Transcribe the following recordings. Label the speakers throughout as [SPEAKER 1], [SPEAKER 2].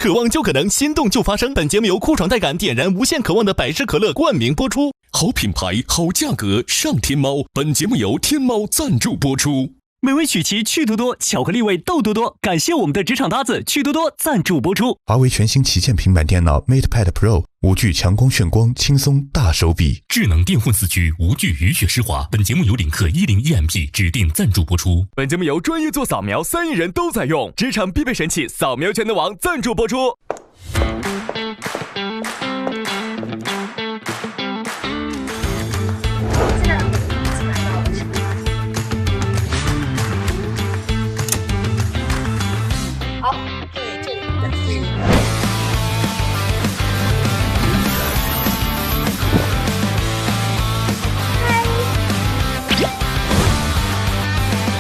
[SPEAKER 1] 渴望就可能，心动就发生。本节目由酷爽带感点燃无限渴望的百事可乐冠名播出。
[SPEAKER 2] 好品牌，好价格，上天猫。本节目由天猫赞助播出。
[SPEAKER 3] 美味曲奇趣多多，巧克力味豆多多。感谢我们的职场搭子趣多多赞助播出。
[SPEAKER 4] 华为全新旗舰平板电脑 MatePad Pro 5G 强光炫光，轻松大手笔。
[SPEAKER 2] 智能电混4驱，无惧雨雪湿滑。本节目由领克10EMP 指定赞助播出。
[SPEAKER 5] 本节目由专业做扫描3亿人都在用，职场必备神器扫描全能王赞助播出。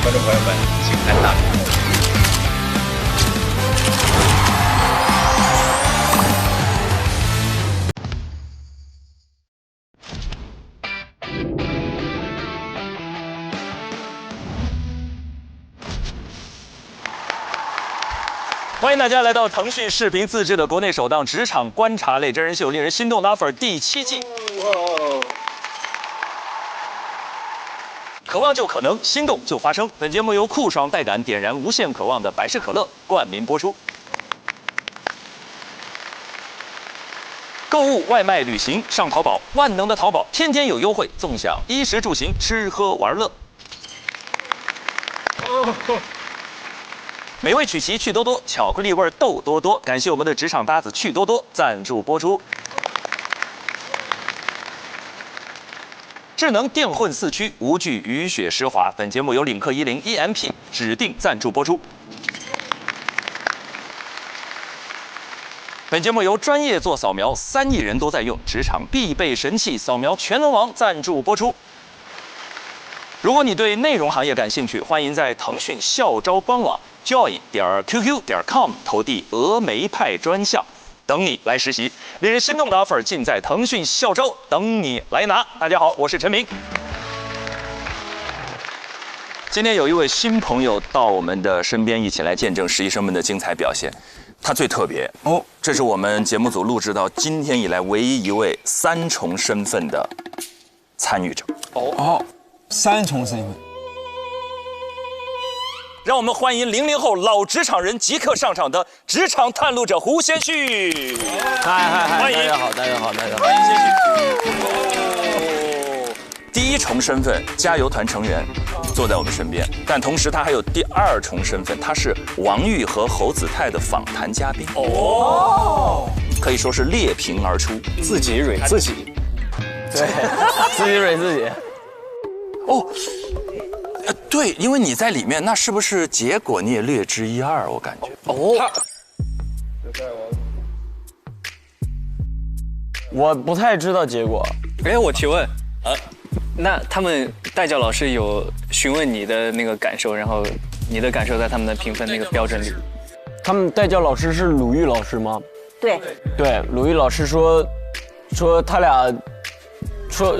[SPEAKER 6] 观众朋友们，请看大屏幕。
[SPEAKER 7] 欢迎大家来到腾讯视频自制的国内首档职场观察类真人秀《令人心动的 offer》第7季。渴望就可能，心动就发生。本节目由酷爽带感点燃无限渴望的百事可乐冠名播出。购物、外卖、旅行上淘宝，万能的淘宝天天有优惠，纵享衣食住行、吃喝玩乐。美味曲奇趣多多，巧克力味豆多多。感谢我们的职场搭子趣多多赞助播出。智能电混4驱，无惧雨雪湿滑。本节目由领克10EMP 指定赞助播出。本节目由专业做扫描3亿人都在用，职场必备神器扫描全能王赞助播出。如果你对内容行业感兴趣，欢迎在腾讯校招官网 join.qq.com 投递峨眉派专项。等你来实习，令人心动的 offer 尽在腾讯校招，等你来拿。大家好，我是陈明。今天有一位新朋友到我们的身边，一起来见证实习生们的精彩表现。他最特别哦，这是我们节目组录制到今天以来唯一一位3重身份的参与者。
[SPEAKER 8] 哦，3重身份。
[SPEAKER 7] 让我们欢迎00后老职场人即刻上场的职场探路者胡先煦。
[SPEAKER 8] 嗨，
[SPEAKER 7] 欢迎，
[SPEAKER 8] 大家好，大家好，大家好，
[SPEAKER 7] 欢迎先煦。第1重身份，加油团成员，坐在我们身边，但同时他还有第2重身份，他是王玉和侯子泰的访谈嘉宾。哦，可以说是裂屏而出，
[SPEAKER 8] 自己蕊自己，对，自己蕊自己。
[SPEAKER 7] 哦。对，因为你在里面，那是不是结果你也略知一二？我感觉。哦，
[SPEAKER 8] 我不太知道结果。
[SPEAKER 9] 哎，我提问啊，那他们代教老师有询问你的那个感受，然后你的感受在他们的评分那个标准里。
[SPEAKER 8] 他们代教老师是鲁豫老师吗？
[SPEAKER 10] 对，
[SPEAKER 8] 鲁豫老师说他俩说。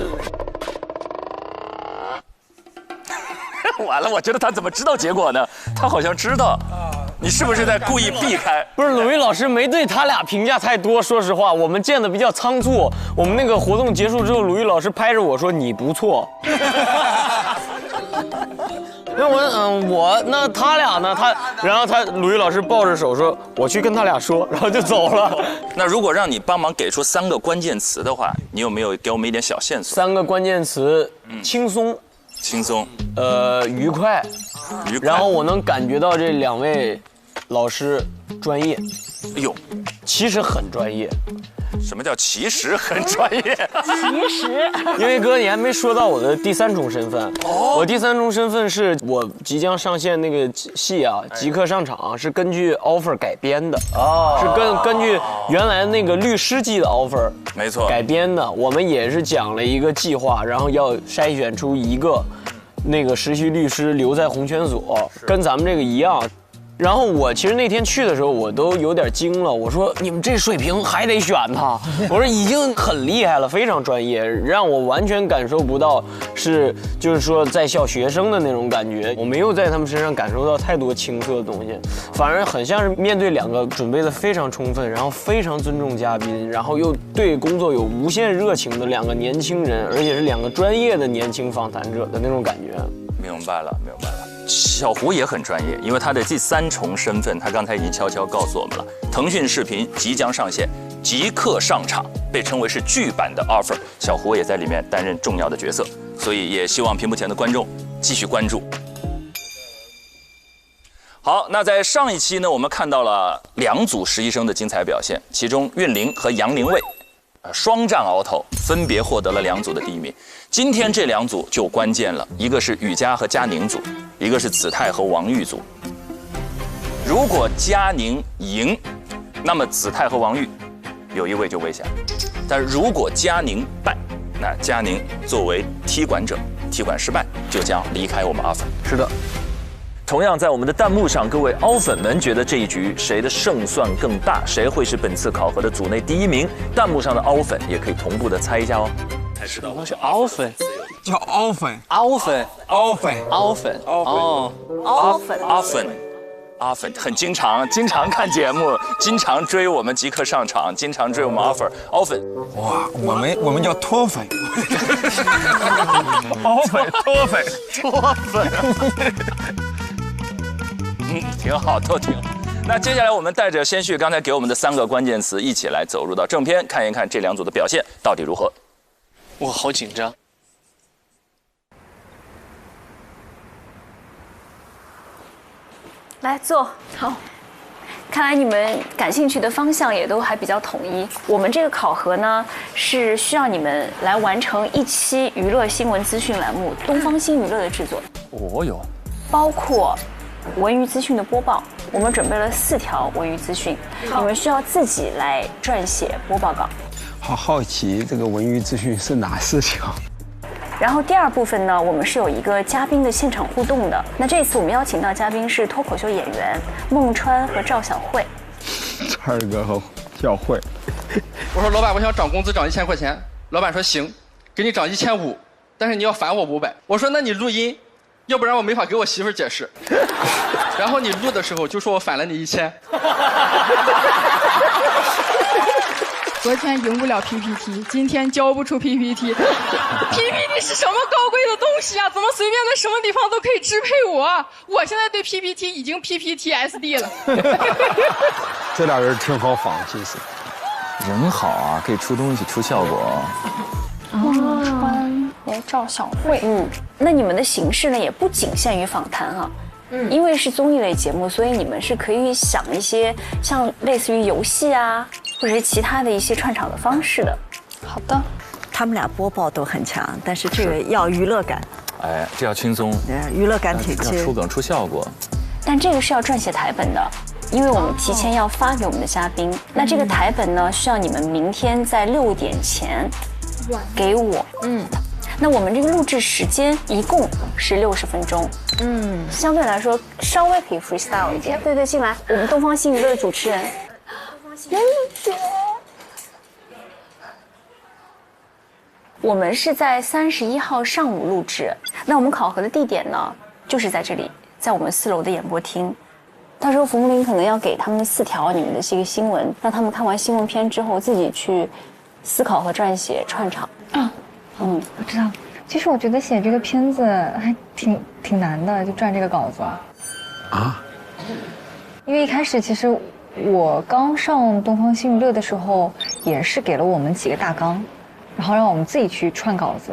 [SPEAKER 7] 完了，我觉得他怎么知道结果呢？他好像知道，你是不是在故意避开？
[SPEAKER 8] 不是，鲁豫老师没对他俩评价太多。说实话，我们见的比较仓促。我们那个活动结束之后，鲁豫老师拍着我说：“你不错。”那那他俩呢？然后鲁豫老师抱着手说：“我去跟他俩说。”然后就走了。
[SPEAKER 7] 那如果让你帮忙给出3个关键词的话，你有没有给我们一点小线索
[SPEAKER 8] ？3个关键词：轻松。
[SPEAKER 7] 轻松，
[SPEAKER 8] 愉快，然后我能感觉到这2位老师专业，
[SPEAKER 7] 哎呦，
[SPEAKER 8] 其实很专业。
[SPEAKER 7] 什么叫其实很专业？
[SPEAKER 10] 其实，
[SPEAKER 8] 因为哥，你还没说到我的第3重身份。哦，我第3重身份是我即将上线那个戏啊，即刻上场，是根据 offer 改编的。哦，是根据原来那个律师季的 offer，
[SPEAKER 7] 没错，
[SPEAKER 8] 改编的。我们也是讲了一个计划，然后要筛选出一个那个实习律师留在红圈所，跟咱们这个一样。然后我其实那天去的时候，我都有点惊了。我说你们这水平还得选他？我说已经很厉害了，非常专业，让我完全感受不到就是说在校学生的那种感觉。我没有在他们身上感受到太多青涩的东西，反而很像是面对2个准备的非常充分，然后非常尊重嘉宾，然后又对工作有无限热情的2个年轻人，而且是2个专业的年轻访谈者的那种感觉。
[SPEAKER 7] 明白了。小胡也很专业，因为他的第3重身份，他刚才已经悄悄告诉我们了。腾讯视频即将上线，即刻上场，被称为是剧版的 offer， 小胡也在里面担任重要的角色，所以也希望屏幕前的观众继续关注。好，那在上一期呢，我们看到了2组实习生的精彩表现，其中韵玲和杨凌卫双战鳌头，分别获得了2组的第1名。今天这2组就关键了，一个是雨佳和佳宁组，一个是子泰和王玉组。如果佳宁赢，那么子泰和王玉有一位就危险；但如果佳宁败，那佳宁作为踢馆者，踢馆失败就将离开我们阿粉。
[SPEAKER 8] 是的。
[SPEAKER 7] 同样，在我们的弹幕上，各位凹粉们觉得这一局谁的胜算更大？谁会是本次考核的组内第1名？弹幕上的凹粉也可以同步的猜一下哦。
[SPEAKER 9] 才知道那是凹粉，
[SPEAKER 10] 叫凹粉，
[SPEAKER 7] 阿粉很经常看节目，经常追我们即刻上场，经常追我们 offer 凹粉。
[SPEAKER 10] 哇，我们叫脱粉，
[SPEAKER 7] 脱粉。挺好，都挺好。那接下来我们带着先旭刚才给我们的3个关键词，一起来走入到正片，看一看这2组的表现到底如何。
[SPEAKER 9] 哇，好紧张。
[SPEAKER 11] 来坐，好。看来你们感兴趣的方向也都还比较统一。我们这个考核呢，是需要你们来完成1期娱乐新闻资讯栏目《东方新娱乐》的制作。
[SPEAKER 7] 哦哟，
[SPEAKER 11] 包括文娱资讯的播报，我们准备了4条文娱资讯，你们需要自己来撰写播报稿。
[SPEAKER 10] 好奇这个文娱资讯是哪4条？
[SPEAKER 11] 然后第2部分呢，我们是有一个嘉宾的现场互动的。那这次我们邀请到嘉宾是脱口秀演员孟川和赵小慧。
[SPEAKER 10] 川哥和小慧。
[SPEAKER 12] 我说老板，我想涨工资涨1000块钱。老板说行，给你涨1500，但是你要返我500。我说那你录音，要不然我没法给我媳妇解释。然后你录的时候就说我返了你1000。
[SPEAKER 13] 昨天赢不了 PPT， 今天交不出 PPT。PPT 是什么高贵的东西啊？怎么随便在什么地方都可以支配我？我现在对 PPT 已经 PPTSD 了。
[SPEAKER 10] 这俩人挺好仿，其实
[SPEAKER 7] 人好啊，可以出东西出效果。
[SPEAKER 11] 孟川和赵小慧，那你们的形式呢，也不仅限于访谈啊。因为是综艺类节目，所以你们是可以想一些像类似于游戏啊，或者是其他的一些串场的方式的。
[SPEAKER 14] 好的，他们俩播报都很强，但是这个要娱乐感。
[SPEAKER 7] 哎，这要轻松，
[SPEAKER 14] 娱乐感挺
[SPEAKER 7] 要出梗出效果。
[SPEAKER 11] 但这个是要撰写台本的，因为我们提前要发给我们的嘉宾。那这个台本呢，需要你们明天在6点前给我。那我们这个录制时间一共是60分钟，相对来说稍微可以 freestyle 一点。对，进来，我们东方新娱乐的主持人，我们是在31号上午录制，那我们考核的地点呢，就是在这里，在我们4楼的演播厅。到时候冯林可能要给他们4条你们的这个新闻，让他们看完新闻片之后自己去思考和撰写串场。
[SPEAKER 15] 我知道。其实我觉得写这个片子还挺难的，就撰这个稿子。啊？因为一开始其实我刚上东方新娱乐的时候，也是给了我们几个大纲，然后让我们自己去串稿子。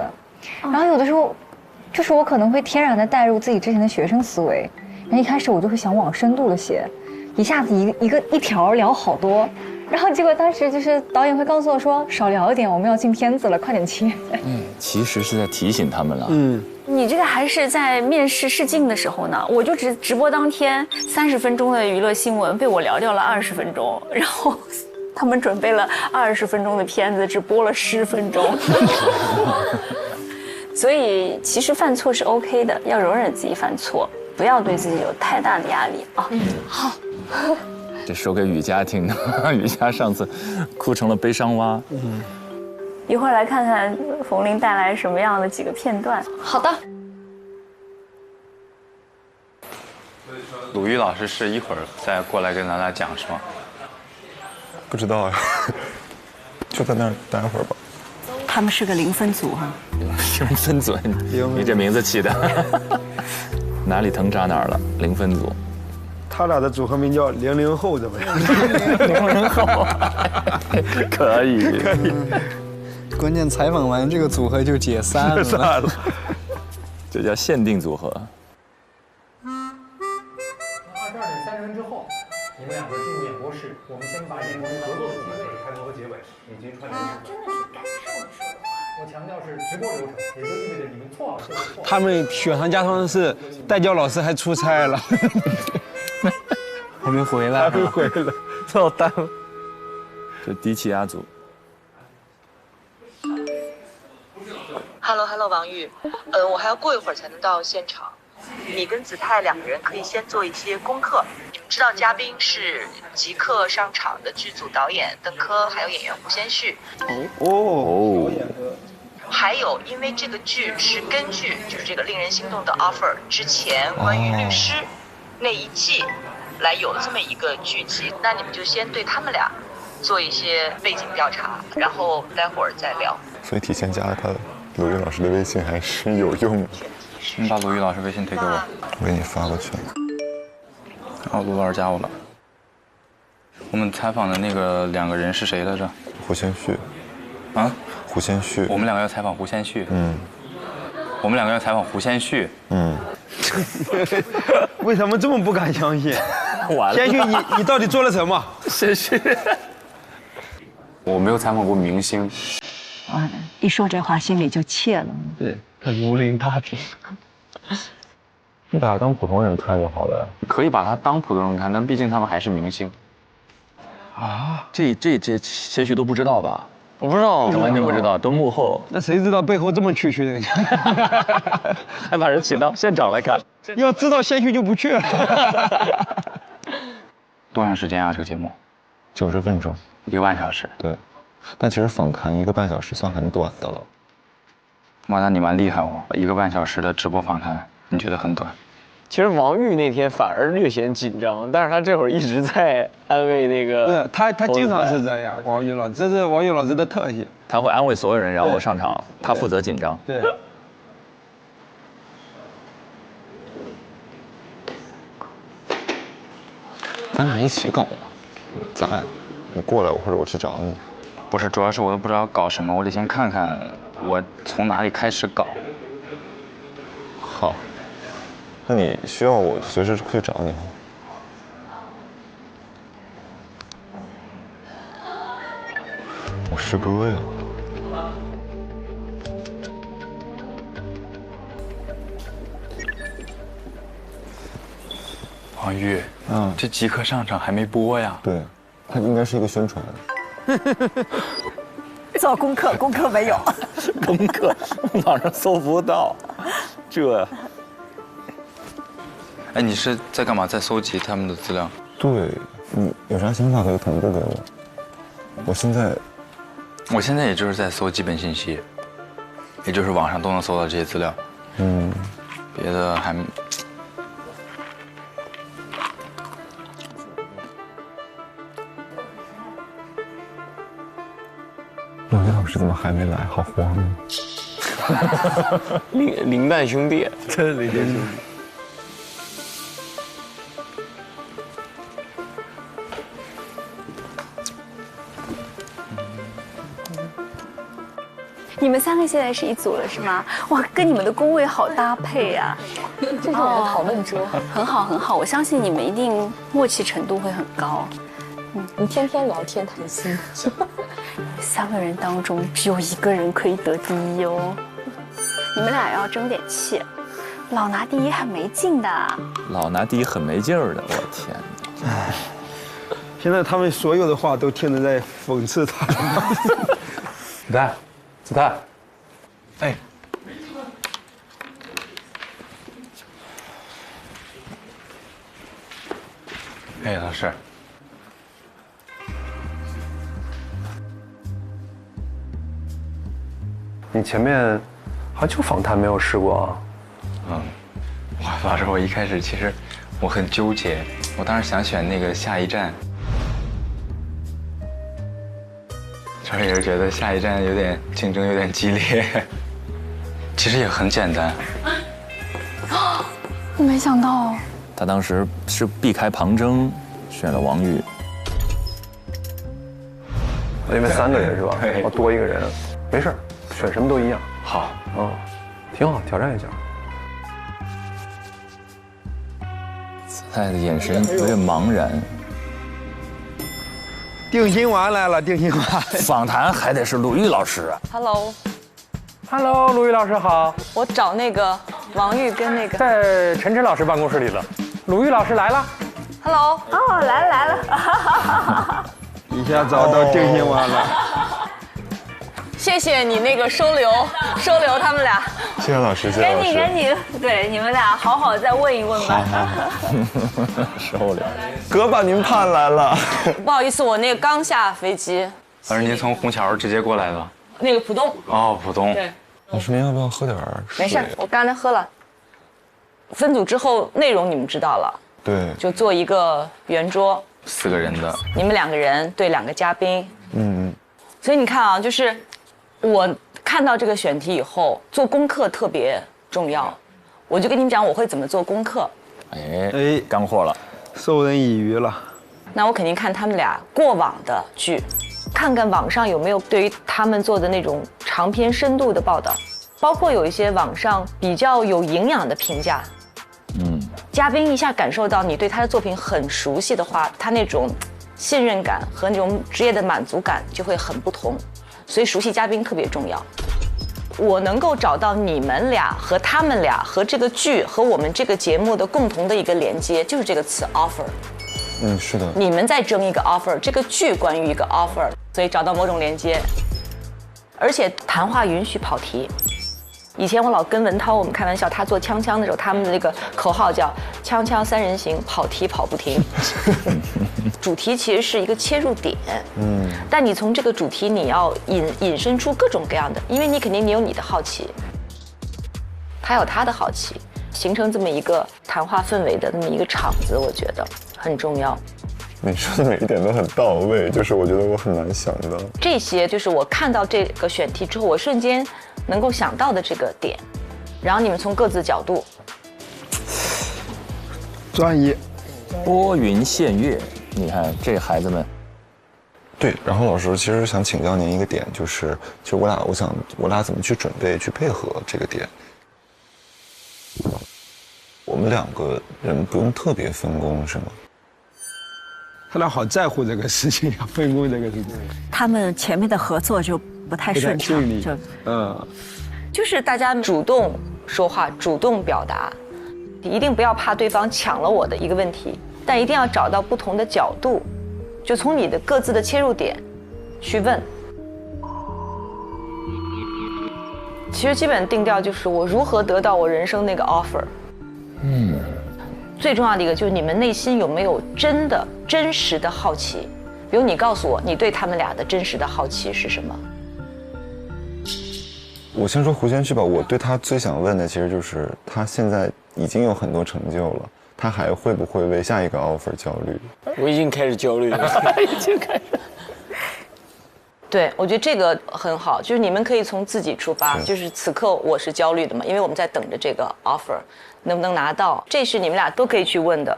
[SPEAKER 15] 然后有的时候，就是我可能会天然的带入自己之前的学生思维，然后一开始我就会想往深度的写，一下子一条聊好多。然后结果当时就是导演会告诉我说少聊一点，我们要进片子了，快点切。
[SPEAKER 7] 其实是在提醒他们了。
[SPEAKER 11] 你这个还是在面试试镜的时候呢，我就直播当天30分钟的娱乐新闻被我聊掉了20分钟，然后他们准备了20分钟的片子，只播了10分钟。所以其实犯错是 OK 的，要容忍自己犯错。不要对自己有太大的压力啊。好。
[SPEAKER 16] 这说给雨佳听的，雨佳上次哭成了悲伤蛙。
[SPEAKER 11] 一会儿来看看冯琳带来什么样的几个片段。
[SPEAKER 15] 好的。
[SPEAKER 17] 鲁豫老师是一会儿再过来跟咱俩讲是吗？
[SPEAKER 18] 不知道呀，就在那儿待会儿吧。
[SPEAKER 14] 他们是个零分组哈。
[SPEAKER 16] 零分组，你这名字起的，哪里疼扎哪儿了？零分组。
[SPEAKER 10] 他俩的组合名叫00后，怎么样
[SPEAKER 16] ？00后，可以。
[SPEAKER 10] 可以。
[SPEAKER 19] 关键采访完这个组合就解散了。
[SPEAKER 16] 这叫限定组合。
[SPEAKER 20] 22点30分之后，你们两个进入演播室，我们先把演播室合作的机会、开头和结尾以及串联。真的去感受你说的话。我强调是直播流程，也就意味着你们错了就是错。
[SPEAKER 10] 他们雪上加霜的是，代教老师还出差了。
[SPEAKER 16] 还没回来，
[SPEAKER 10] 还没回来，
[SPEAKER 16] 操蛋了！这低气压组。
[SPEAKER 21] Hello， 王玉，我还要过一会儿才能到现场。你跟子泰两个人可以先做一些功课。你们知道嘉宾是即刻上场的剧组导演邓科，还有演员胡先煦。
[SPEAKER 16] 哦。
[SPEAKER 21] 还有，因为这个剧是根据就是这个令人心动的 offer 之前关于律师那一季。来有这么一个剧集，那你们就先对他们俩做一些背景调查，然后待会儿再聊。
[SPEAKER 18] 所以提前加了他鲁豫老师的微信还是有用的。
[SPEAKER 17] 你把鲁豫老师微信推给我，
[SPEAKER 18] 我给你发过去。
[SPEAKER 17] 哦，鲁老师加我了。我们采访的那个2个人是谁来着？
[SPEAKER 18] 胡先煦。
[SPEAKER 17] 啊？
[SPEAKER 18] 胡先煦。
[SPEAKER 17] 我们2个要采访胡先煦。我们2个要采访胡先煦。
[SPEAKER 10] 为什么这么不敢相信？
[SPEAKER 16] 完了。
[SPEAKER 10] 先煦，你到底做了什么？
[SPEAKER 16] 先煦。
[SPEAKER 17] 我没有采访过明星。
[SPEAKER 14] 一说这话心里就怯了。
[SPEAKER 10] 对，他如临大敌。
[SPEAKER 18] 你把他当普通人看就好了。
[SPEAKER 17] 可以把他当普通人看，但毕竟他们还是明星。
[SPEAKER 16] 啊，这些许都不知道吧？
[SPEAKER 8] 我不知道，
[SPEAKER 16] 完全不知道，都幕后。
[SPEAKER 10] 那谁知道背后这么区的人？
[SPEAKER 16] 还把人请到现场来看。
[SPEAKER 10] 要知道先煦就不去了。
[SPEAKER 17] 多长时间啊？这个节目
[SPEAKER 18] ？90分钟
[SPEAKER 17] ，1个半小时。
[SPEAKER 18] 对，但其实访谈1个半小时算很短的了。
[SPEAKER 17] 哇，那你蛮厉害哦！1个半小时的直播访谈，你觉得很短？
[SPEAKER 8] 其实王玉那天反而略显紧张，但是他这会儿一直在安慰那个。
[SPEAKER 10] 对，他经常是这样，王玉老师，这是王玉老师的特性。
[SPEAKER 16] 他会安慰所有人，然后上场，他负责紧张。
[SPEAKER 10] 对。
[SPEAKER 18] 咱俩一起搞嘛，咱俩，你过来，或者我去找你。
[SPEAKER 17] 不是，主要是我都不知道搞什么，我得先看看我从哪里开始搞。
[SPEAKER 18] 好。那你需要我随时去找你吗？我师哥呀。
[SPEAKER 17] 王玉，这即刻上场还没播呀？
[SPEAKER 18] 对，它应该是一个宣传。
[SPEAKER 14] 做功课，功课没有。
[SPEAKER 16] 功课网上搜不到，这。
[SPEAKER 17] 哎，你是在干嘛？在搜集他们的资料？
[SPEAKER 18] 对，你有啥想法可以同步给我。我现在
[SPEAKER 17] 也就是在搜基本信息，也就是网上都能搜到这些资料。别的还。
[SPEAKER 18] 鲁豫老师怎么还没来？好慌啊！
[SPEAKER 8] 林蛋兄弟，
[SPEAKER 16] 真是林蛋兄弟。
[SPEAKER 11] 你们3个现在是一组了是吗？哇，跟你们的工位好搭配啊！
[SPEAKER 15] 这是我们的讨论桌，
[SPEAKER 11] 很好很好，我相信你们一定默契程度会很高。
[SPEAKER 15] 你天天聊天谈心。
[SPEAKER 11] 3个人当中只有1个人可以得第1哦，你们俩要争点气，老拿第1很没劲的。
[SPEAKER 16] 老拿第1很没劲儿的，我天哪！
[SPEAKER 10] 唉，现在他们所有的话都听着在讽刺他。
[SPEAKER 16] 子泰，哎，
[SPEAKER 17] 哎，老师，
[SPEAKER 20] 你前面好像就访谈没有试过啊？
[SPEAKER 17] 老师，我一开始其实我很纠结，我当时想选那个下一站，主要也是觉得下一站有点竞争有点激烈，其实也很简单。
[SPEAKER 15] 我没想到，
[SPEAKER 16] 他当时是避开庞征，选了王玉。
[SPEAKER 20] 因为3个人是吧？我多一个人，没事，选什么都一样。
[SPEAKER 17] 好，
[SPEAKER 20] 挺好，挑战一下。
[SPEAKER 16] 子泰的眼神有点茫然。
[SPEAKER 10] 定心丸来了，定心丸。
[SPEAKER 16] 访谈还得是鲁豫老师啊。
[SPEAKER 3] Hello， 鲁豫老师好。
[SPEAKER 11] 我找那个王玉跟那个
[SPEAKER 3] 在陈晨老师办公室里了。鲁豫老师来了。
[SPEAKER 11] Hello，
[SPEAKER 15] 哦，来了。
[SPEAKER 10] 一下找到定心丸了。
[SPEAKER 11] 谢谢你那个收留他们俩。
[SPEAKER 18] 谢谢老师，谢谢老师。
[SPEAKER 11] 赶紧，对你们俩好好再问一问吧。
[SPEAKER 16] 收留。
[SPEAKER 18] 哥把您盼来了。
[SPEAKER 11] 不好意思，我那个刚下飞机。
[SPEAKER 17] 老师，您从虹桥直接过来的？
[SPEAKER 11] 那个浦东。
[SPEAKER 17] 哦，浦东。
[SPEAKER 11] 对。
[SPEAKER 18] 老师，您要不要喝点水？
[SPEAKER 11] 没事，我刚才喝了。分组之后，内容你们知道了。
[SPEAKER 18] 对。
[SPEAKER 11] 就做一个圆桌
[SPEAKER 17] ，4个人的。
[SPEAKER 11] 你们2个人对2个嘉宾。所以你看啊，就是我看到这个选题以后，做功课特别重要。我就跟你们讲，我会怎么做功课。
[SPEAKER 16] 哎，干货了，
[SPEAKER 10] 授人以渔了。
[SPEAKER 11] 那我肯定看他们俩过往的剧，看看网上有没有对于他们做的那种长篇深度的报道，包括有一些网上比较有营养的评价。嘉宾一下感受到你对他的作品很熟悉的话，他那种信任感和那种职业的满足感就会很不同，所以熟悉嘉宾特别重要。我能够找到你们俩和他们俩和这个剧和我们这个节目的共同的一个连接，就是这个词 offer。
[SPEAKER 18] 是的。
[SPEAKER 11] 你们在争一个 offer， 这个剧关于一个 offer， 所以找到某种连接。而且谈话允许跑题。以前我老跟文涛我们开玩笑，他做锵锵的时候，他们的那个口号叫“锵锵3人行，跑题跑不停”。主题其实是一个切入点，但你从这个主题你要引申出各种各样的，因为你肯定你有你的好奇，他有他的好奇，形成这么一个谈话氛围的那么一个场子，我觉得很重要。
[SPEAKER 18] 你说的每一点都很到位，就是我觉得我很难想到
[SPEAKER 11] 这些，就是我看到这个选题之后，我瞬间能够想到的这个点，然后你们从各自角度，
[SPEAKER 10] 专业，
[SPEAKER 16] 拨云见月，你看这孩子们。
[SPEAKER 18] 对，然后老师其实想请教您一个点，就是我俩怎么去准备去配合这个点。我们2个人不用特别分工是吗？
[SPEAKER 10] 他俩好在乎这个事情，要分工这个事情。
[SPEAKER 14] 他们前面的合作就不太顺畅，
[SPEAKER 11] 就是大家主动说话，主动表达，一定不要怕对方抢了我的一个问题，但一定要找到不同的角度，就从你的各自的切入点去问。其实基本定调就是我如何得到我人生那个 offer。最重要的一个就是你们内心有没有真实的好奇，比如你告诉我你对他们俩的真实的好奇是什么。
[SPEAKER 18] 我先说胡先煦吧，我对他最想问的其实就是他现在已经有很多成就了，他还会不会为下一个 offer 焦虑？
[SPEAKER 8] 我已经开始焦虑了，已经开始。
[SPEAKER 11] 对，我觉得这个很好，就是你们可以从自己出发，就是此刻我是焦虑的嘛，因为我们在等着这个 offer 能不能拿到，这是你们俩都可以去问的。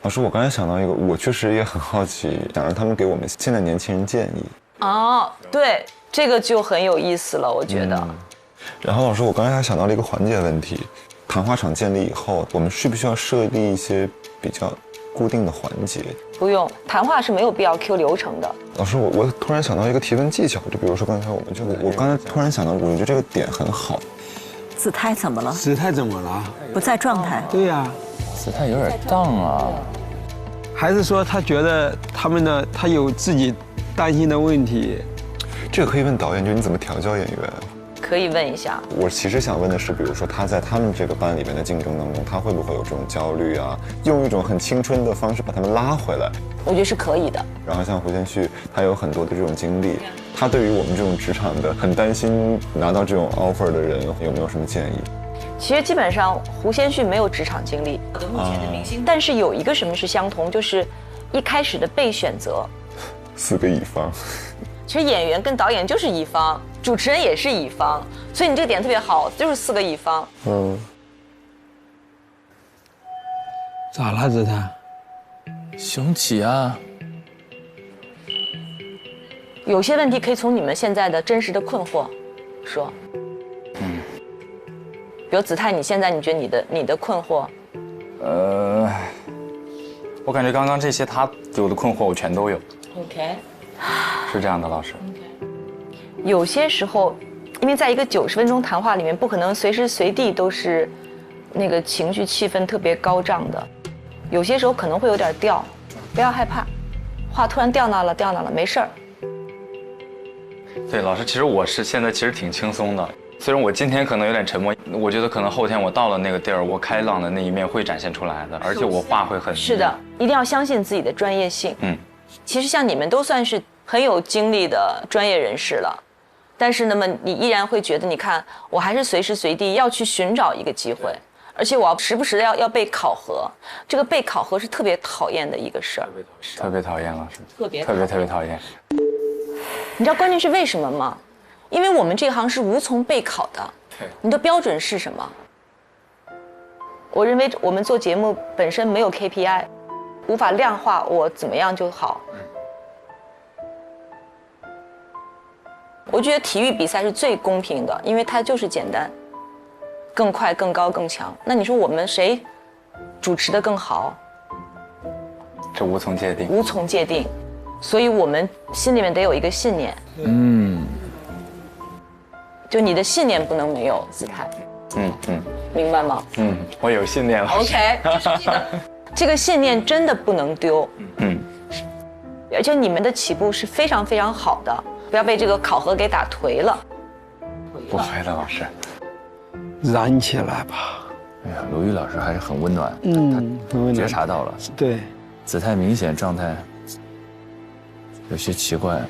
[SPEAKER 18] 老师，我刚才想到一个，我确实也很好奇，想让他们给我们现在年轻人建议。
[SPEAKER 11] 对，这个就很有意思了，我觉得。
[SPEAKER 18] 然后老师，我刚才还想到了一个环节问题，谈话场建立以后，我们需不需要设立一些比较固定的环节？
[SPEAKER 11] 不用，谈话是没有必要 Q 流程的。
[SPEAKER 18] 老师，我突然想到一个提问技巧，就比如说刚才我刚才突然想到，我觉得这个点很好。
[SPEAKER 14] 子泰怎么了？
[SPEAKER 10] 子泰怎么了？
[SPEAKER 14] 不在状态。
[SPEAKER 10] 对呀，
[SPEAKER 16] 子泰有点荡啊。
[SPEAKER 10] 还是说他觉得他有自己担心的问题？
[SPEAKER 18] 这个可以问导演，就是你怎么调教演员？
[SPEAKER 11] 可以问一下。
[SPEAKER 18] 我其实想问的是，比如说他在他们这个班里面的竞争当中，他会不会有这种焦虑啊？用一种很青春的方式把他们拉回来，
[SPEAKER 11] 我觉得是可以的。
[SPEAKER 18] 然后像胡先煦，他有很多的这种经历，他对于我们这种职场的很担心拿到这种 offer 的人，有没有什么建议？
[SPEAKER 11] 其实基本上胡先煦没有职场经历，目前的明星，但是有一个什么是相同，就是一开始的被选择
[SPEAKER 18] 4个乙方。
[SPEAKER 11] 其实演员跟导演就是乙方，主持人也是乙方，所以你这个点特别好，就是4个乙方。
[SPEAKER 10] 咋了，子泰？
[SPEAKER 16] 雄起啊！
[SPEAKER 11] 有些问题可以从你们现在的真实的困惑说。比如子泰，你现在你觉得你的困惑？
[SPEAKER 17] 我感觉刚刚这些他有的困惑我全都有。
[SPEAKER 11] OK。
[SPEAKER 17] 是这样的，老师。
[SPEAKER 11] 有些时候，因为在一个90分钟谈话里面，不可能随时随地都是那个情绪气氛特别高涨的，有些时候可能会有点掉，不要害怕，话突然掉那了，没事儿。
[SPEAKER 17] 对，老师，其实我是现在其实挺轻松的，虽然我今天可能有点沉默，我觉得可能后天我到了那个地儿，我开朗的那一面会展现出来的，而且我话会很。
[SPEAKER 11] 是的，一定要相信自己的专业性。其实像你们都算是很有经历的专业人士了，但是那么你依然会觉得，你看我还是随时随地要去寻找一个机会，而且我要时不时的要被考核，这个被考核是特别讨厌的一个事儿，
[SPEAKER 17] 特别讨厌老师，
[SPEAKER 11] 特别
[SPEAKER 17] 讨厌。
[SPEAKER 11] 你知道关键是为什么吗？因为我们这行是无从备考的，你的标准是什么？我认为我们做节目本身没有 KPI， 无法量化我怎么样就好。我觉得体育比赛是最公平的，因为它就是简单，更快、更高、更强。那你说我们谁主持的更好？
[SPEAKER 17] 这无从界定。
[SPEAKER 11] 无从界定，所以我们心里面得有一个信念。就你的信念不能没有，子泰。明白吗？
[SPEAKER 17] 我有信念了。
[SPEAKER 11] OK， 记得这个信念真的不能丢。而且你们的起步是非常非常好的，不要被这个考核给打颓了。
[SPEAKER 17] 不会的，老师。
[SPEAKER 10] 燃起来吧。
[SPEAKER 16] 哎呀，鲁豫老师还是很温暖，
[SPEAKER 10] 很温暖，
[SPEAKER 16] 觉察到了。
[SPEAKER 10] 对，
[SPEAKER 16] 子泰明显状态有些奇怪。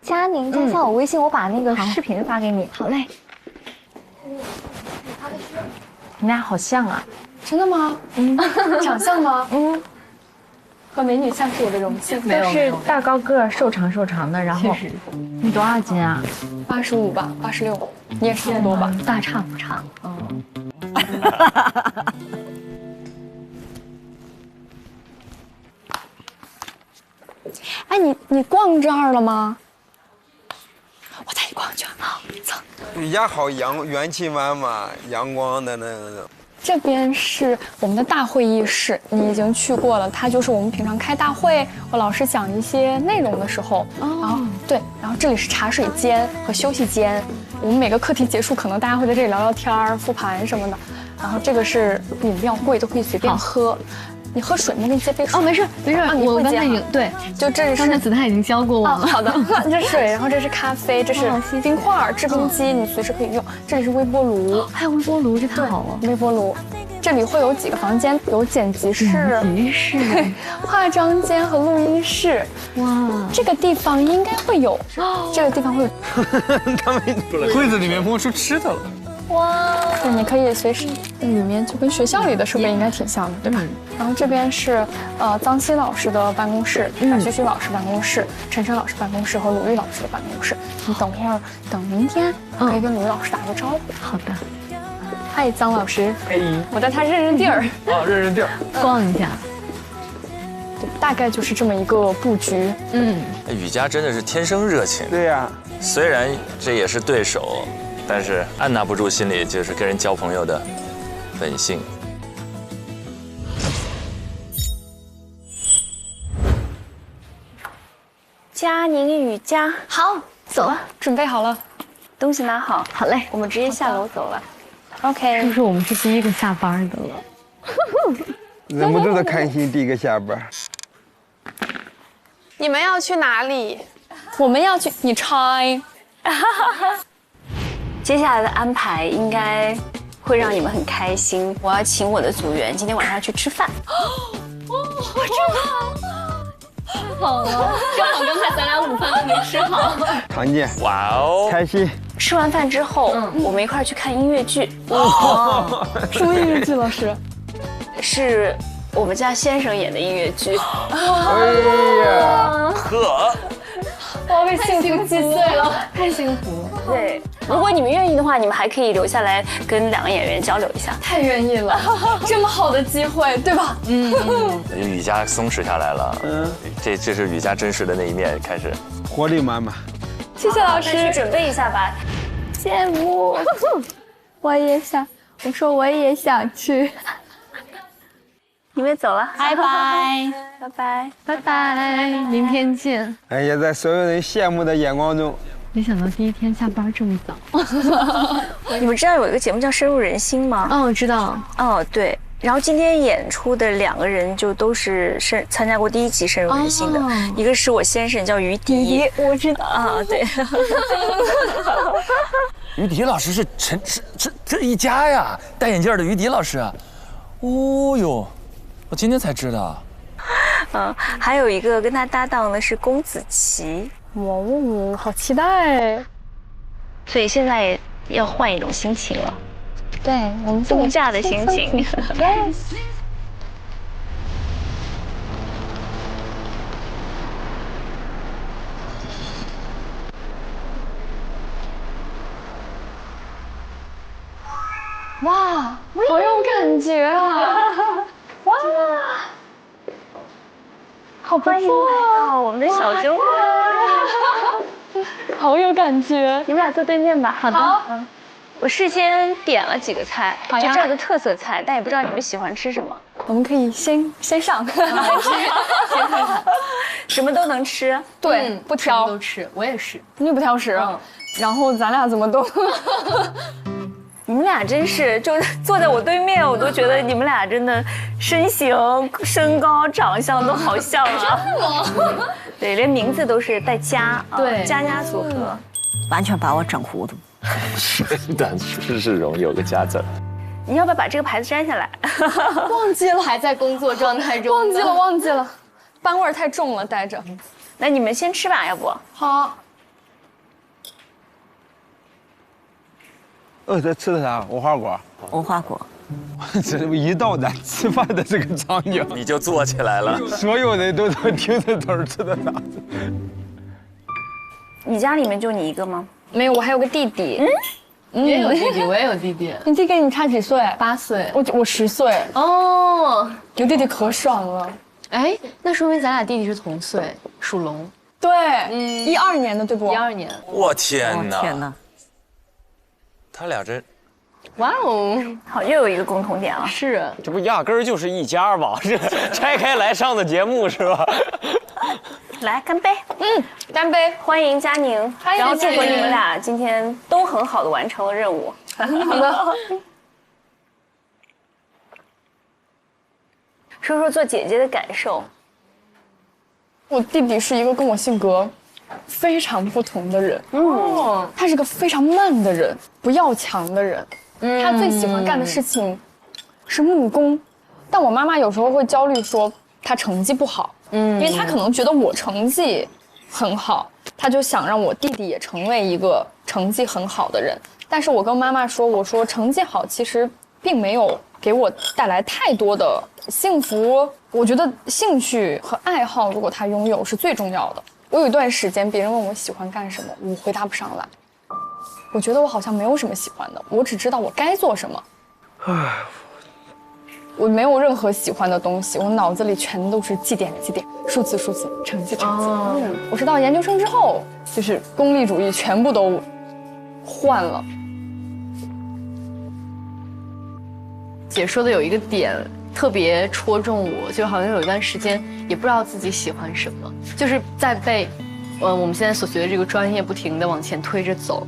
[SPEAKER 15] 佳宁，加一下我微信，我把那个视频发给你。好嘞。
[SPEAKER 11] 你们俩好像啊。
[SPEAKER 13] 真的吗？长相吗？和美女像是我的荣幸。
[SPEAKER 11] 都是大高个、瘦长的，然后你多少斤啊
[SPEAKER 13] ？85吧，86。你也差不多吧？
[SPEAKER 15] 大差不差。
[SPEAKER 13] 哎，你逛这儿了吗？我带你逛一圈。好，走。
[SPEAKER 19] 也好元气满满、阳光的那种。
[SPEAKER 13] 这边是我们的大会议室，你已经去过了。它就是我们平常开大会和老师讲一些内容的时候，然后对，然后这里是茶水间和休息间。我们每个课题结束，可能大家会在这里聊聊天、复盘什么的。然后这个是饮料柜，都可以随便喝。你喝水吗？给你接杯水。
[SPEAKER 15] 没事，我刚才已经对，
[SPEAKER 13] 就这是
[SPEAKER 15] 刚才子泰已经教过我了。
[SPEAKER 13] 好的，这是水，然后这是咖啡，这是冰块、制冰机，你随时可以用。这里是微波炉，
[SPEAKER 15] 还有微波炉，这太好了。
[SPEAKER 13] 微波炉，这里会有几个房间，有剪辑室、化妆间和录音室。哇，这个地方应该会有，这个地方会有。
[SPEAKER 19] 他们柜子里面摸出吃的了。
[SPEAKER 13] 哇，对，你可以随时，里面就跟学校里的设备应该挺像的，对吧？然后这边是臧希老师的办公室，白旭旭老师办公室，陈晨老师办公室和鲁豫老师的办公室。你等会儿，等明天可以跟鲁豫老师打个招呼。
[SPEAKER 15] 好的。
[SPEAKER 13] 嗨，臧老师。嘿。我带他认地儿。
[SPEAKER 19] 认地儿。
[SPEAKER 15] 逛一下。
[SPEAKER 13] 对，大概就是这么一个布局。
[SPEAKER 16] 雨佳真的是天生热情。
[SPEAKER 19] 对呀。
[SPEAKER 16] 虽然这也是对手。但是按捺不住心里就是跟人交朋友的本性。
[SPEAKER 11] 佳宁雨佳，
[SPEAKER 13] 好，走了，准备好了，
[SPEAKER 11] 东西拿好。
[SPEAKER 15] 好嘞，
[SPEAKER 11] 我们直接下楼走了。
[SPEAKER 13] OK。
[SPEAKER 15] 是不是我们是第一个下班的了？
[SPEAKER 19] 人不都是开心第一个下班？
[SPEAKER 13] 你们要去哪里？我们要去，你猜。
[SPEAKER 11] 接下来的安排应该会让你们很开心。我要请我的组员今天晚上去吃饭。
[SPEAKER 13] 我真好，太好了，正好刚才咱俩午饭都没吃好。
[SPEAKER 10] 常见，
[SPEAKER 16] 哇哦，
[SPEAKER 10] 开心。
[SPEAKER 11] 吃完饭之后，我们一块儿去看音乐剧。
[SPEAKER 13] 哇，什么音乐剧？老师？
[SPEAKER 11] 是我们家先生演的音乐剧。
[SPEAKER 10] 哎呀，
[SPEAKER 16] 呵，
[SPEAKER 13] 我要被幸福击碎了，太幸福。
[SPEAKER 11] 对，如果你们愿意的话，你们还可以留下来跟2个演员交流一下。
[SPEAKER 13] 太愿意了，这么好的机会，对吧？
[SPEAKER 16] 雨佳松弛下来了。这是雨佳真实的那一面开始，
[SPEAKER 10] 活力满满。
[SPEAKER 13] 谢谢老师，
[SPEAKER 11] 去准备一下吧。
[SPEAKER 13] 羡慕，我也想，我说我也想去。
[SPEAKER 11] 你们走了，
[SPEAKER 13] 拜拜，
[SPEAKER 11] 拜拜，
[SPEAKER 13] 拜拜，明天见。
[SPEAKER 10] 哎呀，在所有人羡慕的眼光中，
[SPEAKER 13] 没想到第一天下班这么早。
[SPEAKER 11] 你们知道有一个节目叫《深入人心》吗？
[SPEAKER 13] 我知道。
[SPEAKER 11] 哦，对。然后今天演出的2个人就都是参加过第1集《深入人心》的，一个是我先生叫于迪，
[SPEAKER 13] 我知道
[SPEAKER 11] 啊，对。
[SPEAKER 16] 于迪老师是这一家呀，戴眼镜的于迪老师。哦呦，我今天才知道。
[SPEAKER 11] 还有一个跟他搭档的是龚子淇。
[SPEAKER 13] 哇，好期待！
[SPEAKER 11] 所以现在要换一种心情了。
[SPEAKER 13] 对，我们
[SPEAKER 11] 度假的心情。
[SPEAKER 13] Yes。哇，好有感觉啊！哇，好不错
[SPEAKER 11] 啊！我们的小酒馆，
[SPEAKER 13] 好有感觉。
[SPEAKER 11] 你们俩坐对面吧。
[SPEAKER 13] 好的。
[SPEAKER 11] 我事先点了几个菜，
[SPEAKER 13] 就
[SPEAKER 11] 这儿的特色菜，但也不知道你们喜欢吃什么。
[SPEAKER 13] 我们可以先上，先看看，
[SPEAKER 11] 什么都能吃。
[SPEAKER 13] 对，不挑，
[SPEAKER 9] 都吃。我也是，
[SPEAKER 13] 你不挑食。然后咱俩怎么都，
[SPEAKER 11] 你们俩真是就坐在我对面，我都觉得你们俩真的身形、身高、长相都好像啊。对，连名字都是带家，
[SPEAKER 13] 对，
[SPEAKER 11] 家组合，
[SPEAKER 14] 完全把我整糊涂。
[SPEAKER 16] 真的是容有个家字。
[SPEAKER 11] 你要不要把这个牌子摘下来？
[SPEAKER 13] 忘记了，
[SPEAKER 9] 还在工作状态中。
[SPEAKER 13] 忘记了，班味儿太重了，待着。
[SPEAKER 11] 那你们先吃吧，要不？
[SPEAKER 13] 好。
[SPEAKER 10] 这吃的啥？无花果。
[SPEAKER 14] 无花果。
[SPEAKER 10] 这一到咱吃饭的这个场景，
[SPEAKER 16] 你就坐起来了。
[SPEAKER 10] 所有人都听着都是吃的啥？
[SPEAKER 11] 你家里面就你一个吗？
[SPEAKER 13] 没有，我还有个弟弟。
[SPEAKER 9] 你也有弟弟，我也有弟弟。
[SPEAKER 13] 你弟跟你差几岁
[SPEAKER 9] ？8岁。
[SPEAKER 13] 我10岁。
[SPEAKER 9] 哦，
[SPEAKER 13] 有弟弟可爽了。
[SPEAKER 9] 哎，那说明咱俩弟弟是同岁，属龙。
[SPEAKER 13] 对，12年的对不
[SPEAKER 9] ？12年。
[SPEAKER 16] 我天哪！
[SPEAKER 14] 天哪！
[SPEAKER 16] 他俩真，
[SPEAKER 9] 哇哦，
[SPEAKER 11] 好，又有一个共同点了。
[SPEAKER 9] 是，
[SPEAKER 8] 这不压根儿就是一家吧？这拆开来上的节目是吧？
[SPEAKER 11] 来干杯！
[SPEAKER 13] 干杯！
[SPEAKER 11] 欢迎佳宁，
[SPEAKER 13] 然
[SPEAKER 11] 后祝福你们俩今天都很好的完成了任务。
[SPEAKER 13] 好的。
[SPEAKER 11] 说说做姐姐的感受。
[SPEAKER 13] 我弟弟是一个跟我性格非常不同的人。他是个非常慢的人，不要强的人。他最喜欢干的事情是木工，但我妈妈有时候会焦虑说他成绩不好。因为他可能觉得我成绩很好，他就想让我弟弟也成为一个成绩很好的人。但是我跟妈妈说，我说成绩好其实并没有给我带来太多的幸福。我觉得兴趣和爱好，如果他拥有是最重要的。我有一段时间，别人问我喜欢干什么，我回答不上来。我觉得我好像没有什么喜欢的，我只知道我该做什么。我没有任何喜欢的东西，我脑子里全都是绩点，数字，成绩。我是到研究生之后，就是功利主义全部都换了。
[SPEAKER 9] 姐说的有一个点特别戳中我，就好像有一段时间也不知道自己喜欢什么，就是在被我们现在所学的这个专业不停地往前推着走。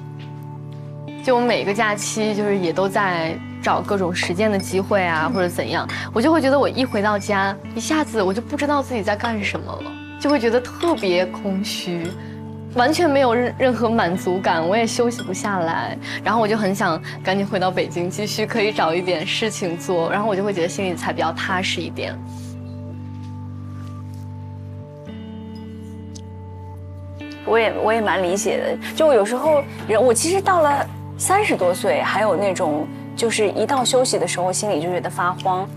[SPEAKER 9] 就我每个假期就是也都在找各种实践的机会啊，或者怎样，我就会觉得我一回到家，一下子我就不知道自己在干什么了，就会觉得特别空虚，完全没有任何满足感，我也休息不下来，然后我就很想赶紧回到北京，继续可以找一点事情做，然后我就会觉得心里才比较踏实一点。
[SPEAKER 11] 我也蛮理解的，就有时候我其实到了30多岁，还有那种就是一到休息的时候，心里就觉得发慌。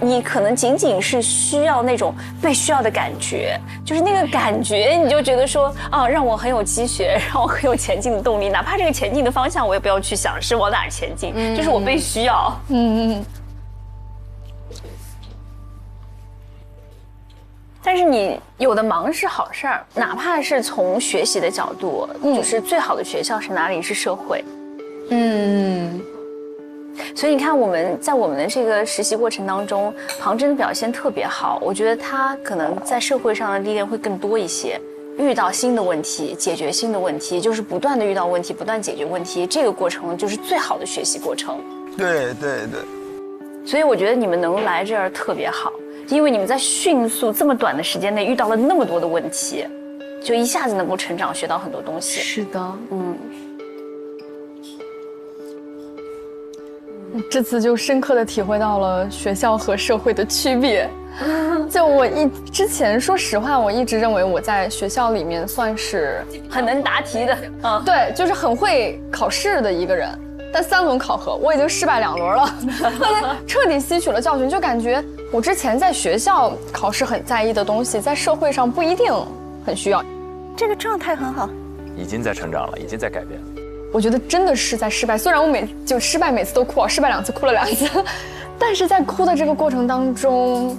[SPEAKER 11] 你可能仅仅是需要那种被需要的感觉，就是那个感觉，你就觉得说啊，让我很有积雪，让我很有前进的动力，哪怕这个前进的方向我也不要去想是往哪儿前进，就是我被需要。但是你有的忙是好事儿，哪怕是从学习的角度，就是最好的学校是哪里？是社会。所以你看，我们在我们的这个实习过程当中，庞真的表现特别好。我觉得他可能在社会上的历练会更多一些，遇到新的问题，解决新的问题，就是不断的遇到问题，不断解决问题，这个过程就是最好的学习过程。
[SPEAKER 19] 对。
[SPEAKER 11] 所以我觉得你们能来这儿特别好，因为你们在迅速这么短的时间内遇到了那么多的问题，就一下子能够成长，学到很多东西。
[SPEAKER 9] 是的，这次就深刻的体会到了学校和社会的区别。就之前说实话，我一直认为我在学校里面算是
[SPEAKER 11] 很能答题的，
[SPEAKER 9] 对，就是很会考试的一个人。但3轮考核我已经失败2轮了，彻底吸取了教训，就感觉我之前在学校考试很在意的东西，在社会上不一定很需要。
[SPEAKER 14] 这个状态很好，
[SPEAKER 1] 已经在成长了，已经在改变了。
[SPEAKER 9] 我觉得真的是在失败，虽然我失败每次都哭，失败2次哭了2次，但是在哭的这个过程当中，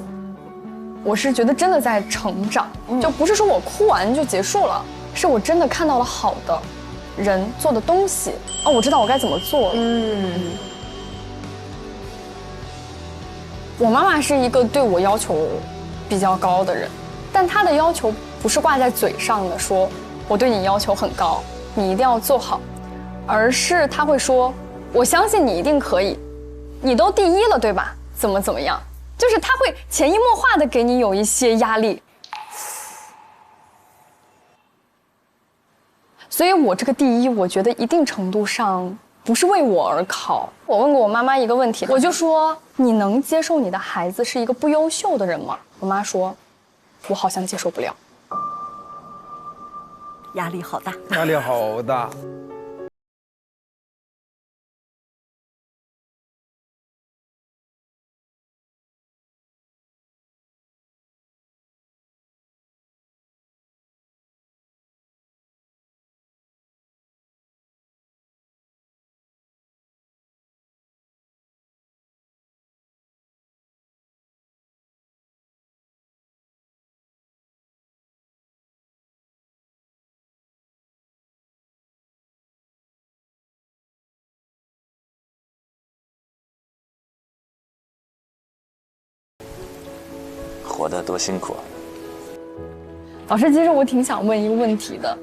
[SPEAKER 9] 我是觉得真的在成长，就不是说我哭完就结束了，是我真的看到了好的人做的东西，我知道我该怎么做。我妈妈是一个对我要求比较高的人，但她的要求不是挂在嘴上的，说我对你要求很高，你一定要做好。而是他会说，我相信你一定可以，你都第1了，对吧？怎么样？就是他会潜移默化的给你有一些压力。所以我这个第1，我觉得一定程度上不是为我而考。我问过我妈妈一个问题，我就说，你能接受你的孩子是一个不优秀的人吗？我妈说，我好像接受不了。
[SPEAKER 14] 压力好大，
[SPEAKER 10] 压力好大。
[SPEAKER 1] 活得多辛苦啊！
[SPEAKER 9] 老师，其实我挺想问一个问题的，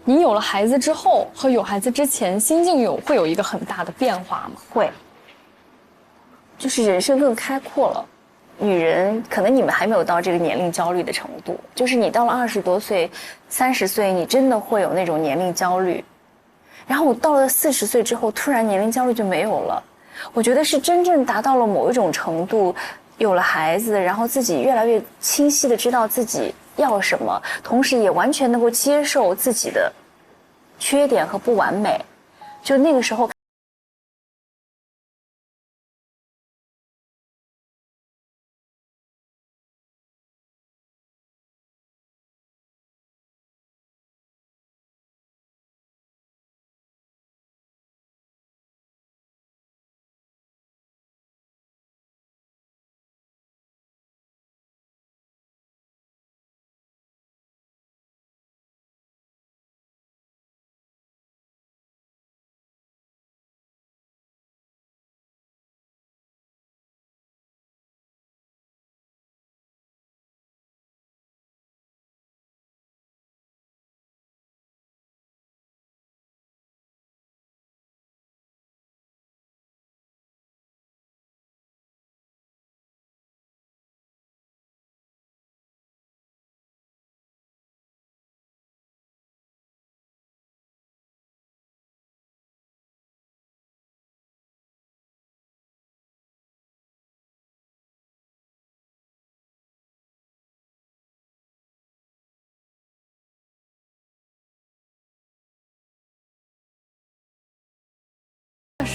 [SPEAKER 9] 你有了孩子之后和有孩子之前心境会有一个很大的变化吗？
[SPEAKER 11] 会，就是人生更开阔了。女人可能你们还没有到这个年龄焦虑的程度，就是你到了20多岁、30岁，你真的会有那种年龄焦虑。然后我到了40岁之后，突然年龄焦虑就没有了。我觉得是真正达到了某一种程度。有了孩子，然后自己越来越清晰的知道自己要什么，同时也完全能够接受自己的缺点和不完美，就那个时候。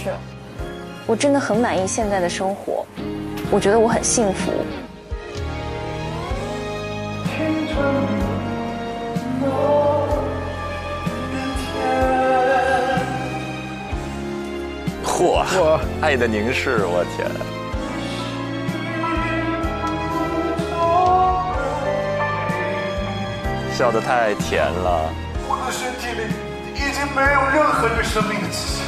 [SPEAKER 11] 是，我真的很满意现在的生活，我觉得我很幸福。
[SPEAKER 1] 嚯，爱的凝视，我天！笑得太甜了。
[SPEAKER 4] 我的身体里已经没有任何对生命的气息。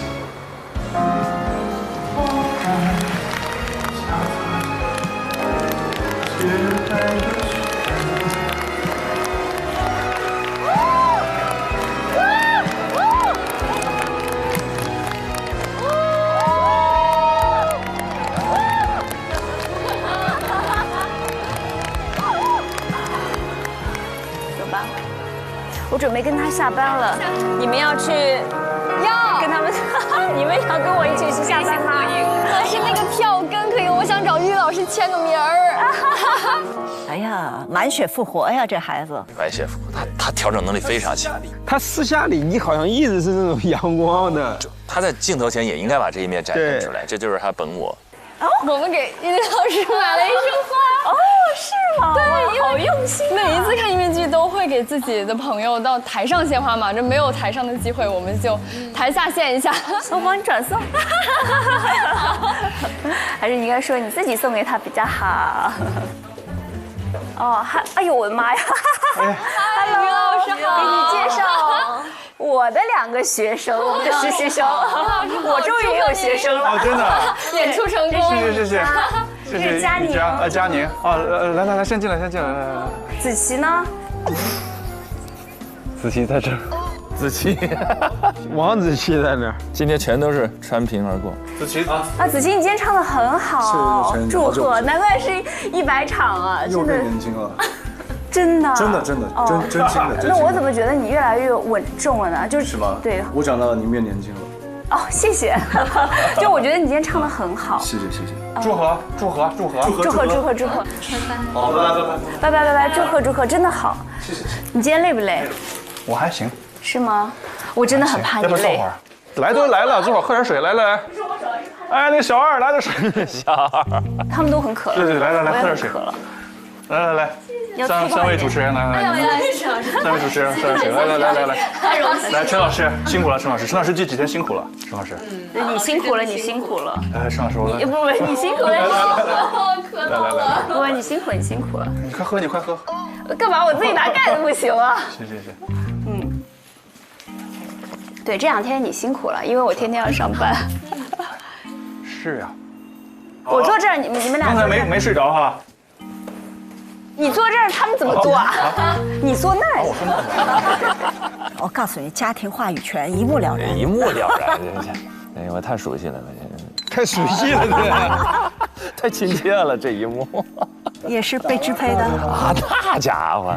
[SPEAKER 11] 我准备跟他下班了，你们要去？
[SPEAKER 15] 要
[SPEAKER 11] 跟他们？你们要跟我一起去下班吗？
[SPEAKER 15] 可是那个票根可以，我想找于老师签个名儿。
[SPEAKER 14] 哎呀，满血复活呀，这孩子！
[SPEAKER 1] 满血复活，他调整能力非常强。
[SPEAKER 10] 他私下里你好像一直是那种阳光的，
[SPEAKER 1] 他在镜头前也应该把这一面展现出来，这就是他本我。
[SPEAKER 15] 我们给音乐老师买了一束花。
[SPEAKER 11] 哦，是吗？
[SPEAKER 15] 对，
[SPEAKER 11] 好用心。
[SPEAKER 15] 每一次看音乐剧都会给自己的朋友到台上献花嘛，这没有台上的机会，我们就台下献一下。
[SPEAKER 11] 我帮你转送。还是你应该说你自己送给他比较好。哦，哎呦我的妈呀 ！Hello，
[SPEAKER 15] 于老师好，
[SPEAKER 11] 给你介绍我的2个学生，我们的实习生。我终于也有学生了。
[SPEAKER 4] 哦，真的。
[SPEAKER 15] 演出成功。
[SPEAKER 4] 谢谢。
[SPEAKER 11] 这是佳宁
[SPEAKER 4] 佳宁来，先进来，来。
[SPEAKER 11] 子琪呢？
[SPEAKER 4] 子琪在这儿。
[SPEAKER 1] 子琪，
[SPEAKER 10] 王子琪在那儿。
[SPEAKER 1] 今天全都是穿屏而过。
[SPEAKER 4] 子琪
[SPEAKER 11] 啊，子琪，你今天唱得很好，祝贺！难怪是100场啊，
[SPEAKER 4] 又变年轻了。
[SPEAKER 11] 真的，
[SPEAKER 4] 真的，真心的。
[SPEAKER 11] 那我怎么觉得你越来越稳重了呢？
[SPEAKER 4] 是吗？
[SPEAKER 11] 对，
[SPEAKER 4] 我长大了，你变年轻了。
[SPEAKER 11] 哦，谢谢。就我觉得你今天唱得很好。
[SPEAKER 4] 谢谢。祝贺！好，
[SPEAKER 11] 拜，祝贺，真的好。
[SPEAKER 4] 谢谢。
[SPEAKER 11] 你今天累不累？
[SPEAKER 4] 我还行。
[SPEAKER 11] 是吗？我真的很怕你累。
[SPEAKER 4] 要不坐会儿？来都来了，坐会儿喝点水。来。哎，那小二来点水。
[SPEAKER 1] 小二。
[SPEAKER 11] 他们都很渴了。
[SPEAKER 4] 对，来，喝点水。来。三位主持人来，3位主持人喝点水。来。
[SPEAKER 15] 太荣幸了。
[SPEAKER 4] 来，陈老师辛苦了，陈老师这几天辛苦了，陈老师。
[SPEAKER 11] 你辛苦了。
[SPEAKER 4] 哎，陈老师，我来。
[SPEAKER 11] 不，你辛苦了。
[SPEAKER 4] 来。
[SPEAKER 11] 不，你辛苦了。
[SPEAKER 4] 你快喝，你快喝。
[SPEAKER 11] 干嘛？我自己拿盖子不行啊？
[SPEAKER 4] 谢。
[SPEAKER 11] 对，这2天你辛苦了，因为我天天要上班。
[SPEAKER 4] 是呀。
[SPEAKER 11] 我坐这儿，你们俩。
[SPEAKER 4] 刚才没睡着哈。
[SPEAKER 11] 你坐这儿，他们怎么坐啊？你坐那儿。
[SPEAKER 14] 我告诉你，家庭话语权一目了然。
[SPEAKER 1] 一目了然，哎，我太熟悉了，
[SPEAKER 10] 太熟悉了，
[SPEAKER 1] 这太亲切了，这一幕。
[SPEAKER 14] 也是被支配的
[SPEAKER 1] 啊，那家伙，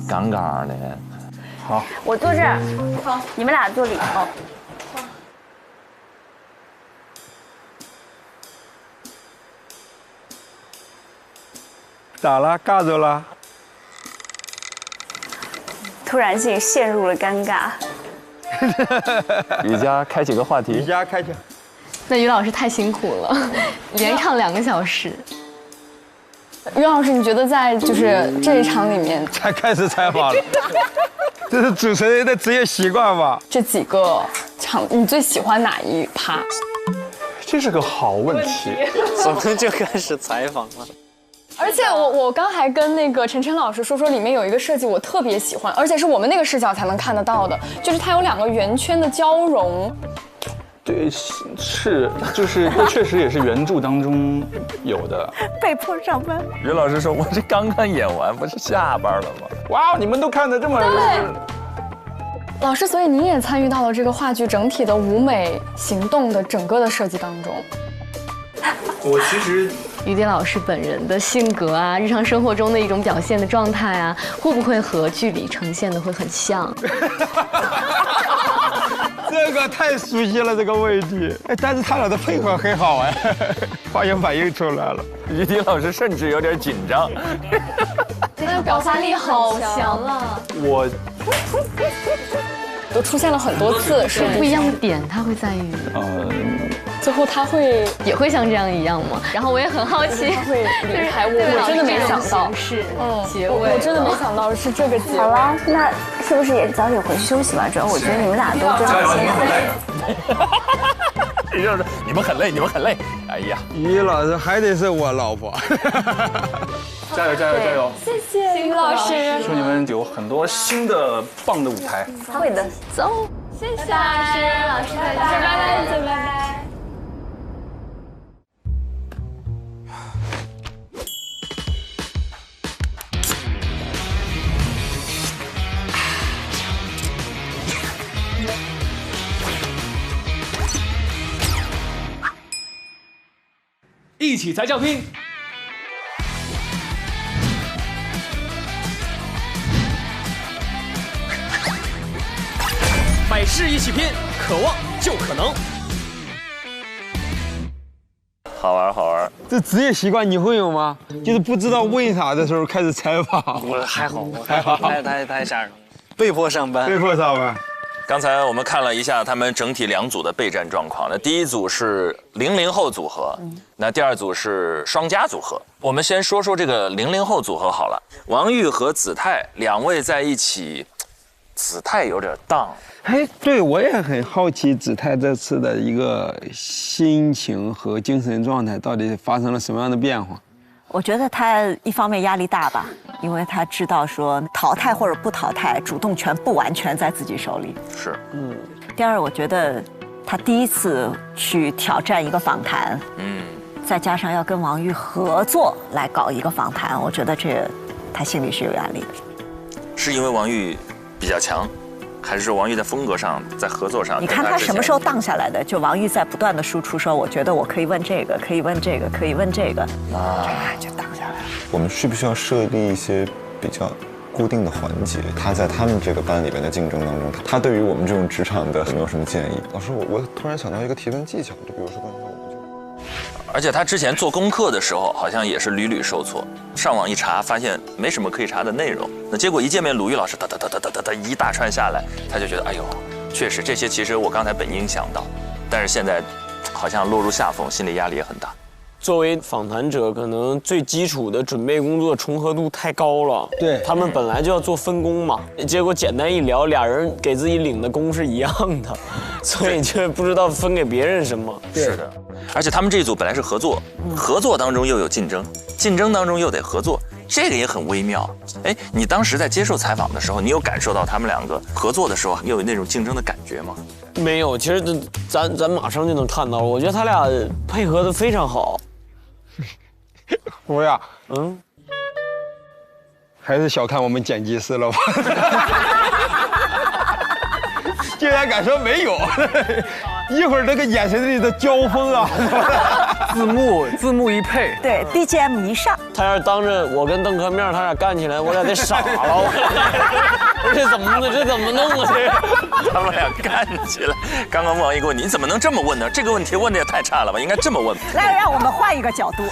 [SPEAKER 1] 杠杠的。
[SPEAKER 4] 好，
[SPEAKER 11] 我坐这儿，好，你们俩坐里头。
[SPEAKER 10] 咋了？尬着了？
[SPEAKER 11] 突然间陷入了尴尬。
[SPEAKER 1] 瑜伽开启个话题。
[SPEAKER 10] 瑜伽开启。
[SPEAKER 9] 那于老师太辛苦了，连唱2个小时。
[SPEAKER 15] 于老师，你觉得在就是这一场里面，
[SPEAKER 10] 才开始采访了，这是主持人的职业习惯吧？
[SPEAKER 15] 这几个场，你最喜欢哪一趴？
[SPEAKER 4] 这是个好问题。
[SPEAKER 8] 怎么就开始采访了？
[SPEAKER 15] 而且我刚还跟那个陈老师说里面有一个设计我特别喜欢，而且是我们那个视角才能看得到的，就是它有2个圆圈的交融。
[SPEAKER 4] 对，就是这确实也是原著当中有的。
[SPEAKER 14] 被迫上班。
[SPEAKER 1] 于老师说：“我这刚刚演完，不是下班了吗？”
[SPEAKER 4] 哇，你们都看得这么。
[SPEAKER 15] 老师，所以您也参与到了这个话剧整体的舞美行动的整个的设计当中。
[SPEAKER 4] 我其实。
[SPEAKER 9] 于迪老师本人的性格啊，日常生活中的一种表现的状态啊，会不会和剧里呈现的会很像？
[SPEAKER 10] 这个太熟悉了这个问题，哎，但是他俩的配合很好哎，化学反应出来了。
[SPEAKER 1] 于迪老师甚至有点紧张，
[SPEAKER 15] 那表达力好强啊！
[SPEAKER 4] 我
[SPEAKER 15] 都出现了很多次，
[SPEAKER 9] 是不一样的点，他会在于最后他也会像这样一样吗？然后我也很好奇，
[SPEAKER 11] 他会离开
[SPEAKER 9] 我
[SPEAKER 11] 真的没想到
[SPEAKER 9] 是
[SPEAKER 11] 结尾，我真的没想到是这个结尾。好了，那是不是也早点回去休息吧？主要我觉得你们俩都真的很
[SPEAKER 16] 累。就是你们很累，你们很累。哎呀，
[SPEAKER 10] 于老师还得是我老婆。
[SPEAKER 4] 加油加油加油！
[SPEAKER 11] 谢谢于老师，
[SPEAKER 4] 祝你们有很多新的棒的舞台。
[SPEAKER 11] 会的，
[SPEAKER 9] 走。谢谢老师，老师再见，拜拜，拜拜。
[SPEAKER 3] 一起才叫拼。百事一起拼，渴望就可能。
[SPEAKER 1] 好玩好玩。
[SPEAKER 10] 这职业习惯你会有吗？就是不知道为啥的时候开始采访。
[SPEAKER 8] 我还好，太吓人了，被迫上班，
[SPEAKER 10] 被迫上班。
[SPEAKER 1] 刚才我们看了一下他们整体2组的备战状况，那第一组是00后组合，那第2组是双加组合。我们先说说这个00后组合好了，王玉和子泰2位在一起，子泰有点荡。
[SPEAKER 10] 哎，对，我也很好奇子泰这次的一个心情和精神状态到底发生了什么样的变化。
[SPEAKER 14] 我觉得他一方面压力大吧，因为他知道说淘汰或者不淘汰，主动权不完全在自己手里。
[SPEAKER 1] 是，
[SPEAKER 14] 第二，我觉得他第一次去挑战一个访谈，再加上要跟王玉合作来搞一个访谈，我觉得这他心里是有压力的。
[SPEAKER 1] 是因为王玉比较强，还是说王玉在风格上、在合作上？
[SPEAKER 14] 你看他什么时候荡下来的？就王玉在不断的输出说，我觉得我可以问这个，可以问这个，可以问这个，就荡下来了。
[SPEAKER 18] 我们需不需要设立一些比较固定的环节？他在他们这个班里边的竞争当中，他对于我们这种职场的有没有什么建议？老师，我突然想到一个提问技巧，就比如说刚才我们
[SPEAKER 1] 而且他之前做功课的时候，好像也是屡受挫。上网一查，发现没什么可以查的内容。那结果一见面，鲁豫老师哒一大串下来，他就觉得，哎呦，确实这些其实我刚才本应想到，但是现在好像落入下风，心理压力也很大。
[SPEAKER 8] 作为访谈者，可能最基础的准备工作重合度太高了。
[SPEAKER 10] 对，
[SPEAKER 8] 他们本来就要做分工嘛，结果简单一聊，俩人给自己领的工是一样的，所以就不知道分给别人什么。
[SPEAKER 1] 是的，而且他们这一组本来是合作，合作当中又有竞争，竞争当中又得合作，这个也很微妙。哎，你当时在接受采访的时候，你有感受到他们2个合作的时候又有那种竞争的感觉吗？
[SPEAKER 8] 没有，其实咱马上就能看到了，我觉得他俩配合的非常好。
[SPEAKER 10] 我呀，还是小看我们剪辑师了吧？竟然敢说没有，一会儿这个眼神里的交锋啊，
[SPEAKER 8] 字幕一配，
[SPEAKER 14] 对 BGM 一上，
[SPEAKER 8] 他要是当着我跟邓克面，他俩干起来，我俩得傻了。这怎么弄啊？这
[SPEAKER 1] 他们俩干起来。刚刚王一给我，你怎么能这么问呢？这个问题问的也太差了吧？应该这么问。
[SPEAKER 14] 来，让我们换一个角度，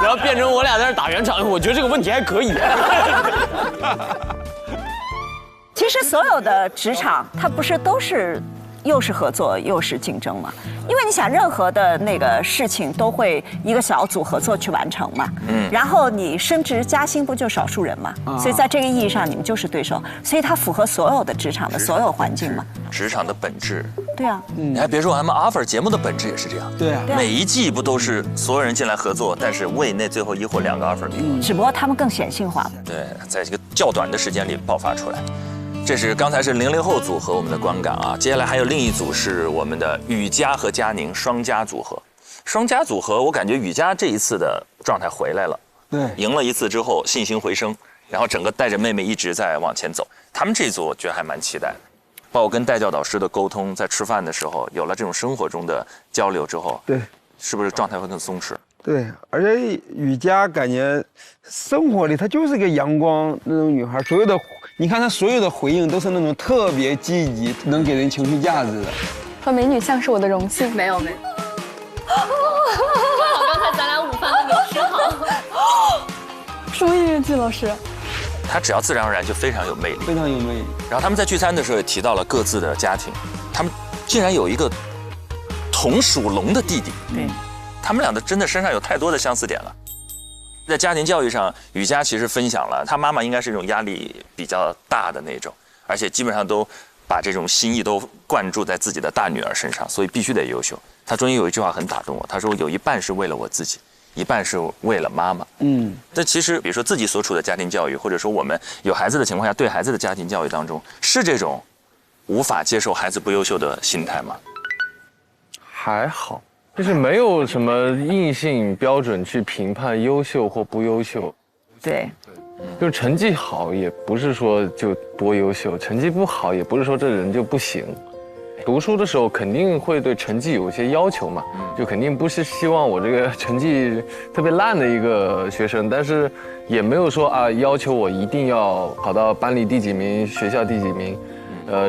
[SPEAKER 8] 然后变成我俩在那打圆场。我觉得这个问题还可以。
[SPEAKER 14] 其实所有的职场，它不是都是又是合作又是竞争嘛？因为你想，任何的那个事情都会一个小组合作去完成嘛。然后你升职加薪不就少数人嘛？所以在这个意义上，你们就是对手。所以它符合所有的职场的所有环境嘛。
[SPEAKER 1] 职场的本质。
[SPEAKER 14] 对啊。
[SPEAKER 1] 你还别说，咱们 offer 节目的本质也是这样。
[SPEAKER 10] 对啊。
[SPEAKER 1] 每一季不都是所有人进来合作，但是为那最后1或2个 offer 名额。
[SPEAKER 14] 只不过他们更显性化。
[SPEAKER 1] 对，在这个较短的时间里爆发出来。这是刚才是00后组合我们的观感啊，接下来还有另一组是我们的雨佳和佳宁双加组合。双加组合，我感觉雨佳这一次的状态回来了，
[SPEAKER 10] 对，
[SPEAKER 1] 赢了一次之后信心回升，然后整个带着妹妹一直在往前走。他们这一组我觉得还蛮期待的，包括跟带教导师的沟通，在吃饭的时候有了这种生活中的交流之后，
[SPEAKER 10] 对，
[SPEAKER 1] 是不是状态会更松弛？
[SPEAKER 10] 对，而且雨佳感觉生活里她就是个阳光那种女孩，所有的你看她所有的回应都是那种特别积极，能给人情绪价值的。
[SPEAKER 13] 和美女像是我的荣幸。
[SPEAKER 9] 没有。刚才咱俩午饭都没吃好。
[SPEAKER 13] 什么音乐剧老师？
[SPEAKER 1] 她只要自然而然就非常有魅力，
[SPEAKER 10] 非常有魅力。
[SPEAKER 1] 然后他们在聚餐的时候也提到了各自的家庭，他们竟然有一个同属龙的弟弟。
[SPEAKER 14] 对，
[SPEAKER 1] 他们俩的真的身上有太多的相似点了。在家庭教育上，雨佳其实分享了，她妈妈应该是一种压力比较大的那种，而且基本上都把这种心意都灌注在自己的大女儿身上，所以必须得优秀。她终于有一句话很打动我，她说有一半是为了我自己，一半是为了妈妈。这其实比如说自己所处的家庭教育，或者说我们有孩子的情况下，对孩子的家庭教育当中，是这种无法接受孩子不优秀的心态吗？
[SPEAKER 2] 还好。就是没有什么硬性标准去评判优秀或不优秀，
[SPEAKER 14] 对，
[SPEAKER 2] 就是成绩好也不是说就多优秀，成绩不好也不是说这人就不行。读书的时候肯定会对成绩有一些要求嘛，就肯定不是希望我这个成绩特别烂的一个学生，但是也没有说啊要求我一定要考到班里第几名，学校第几名，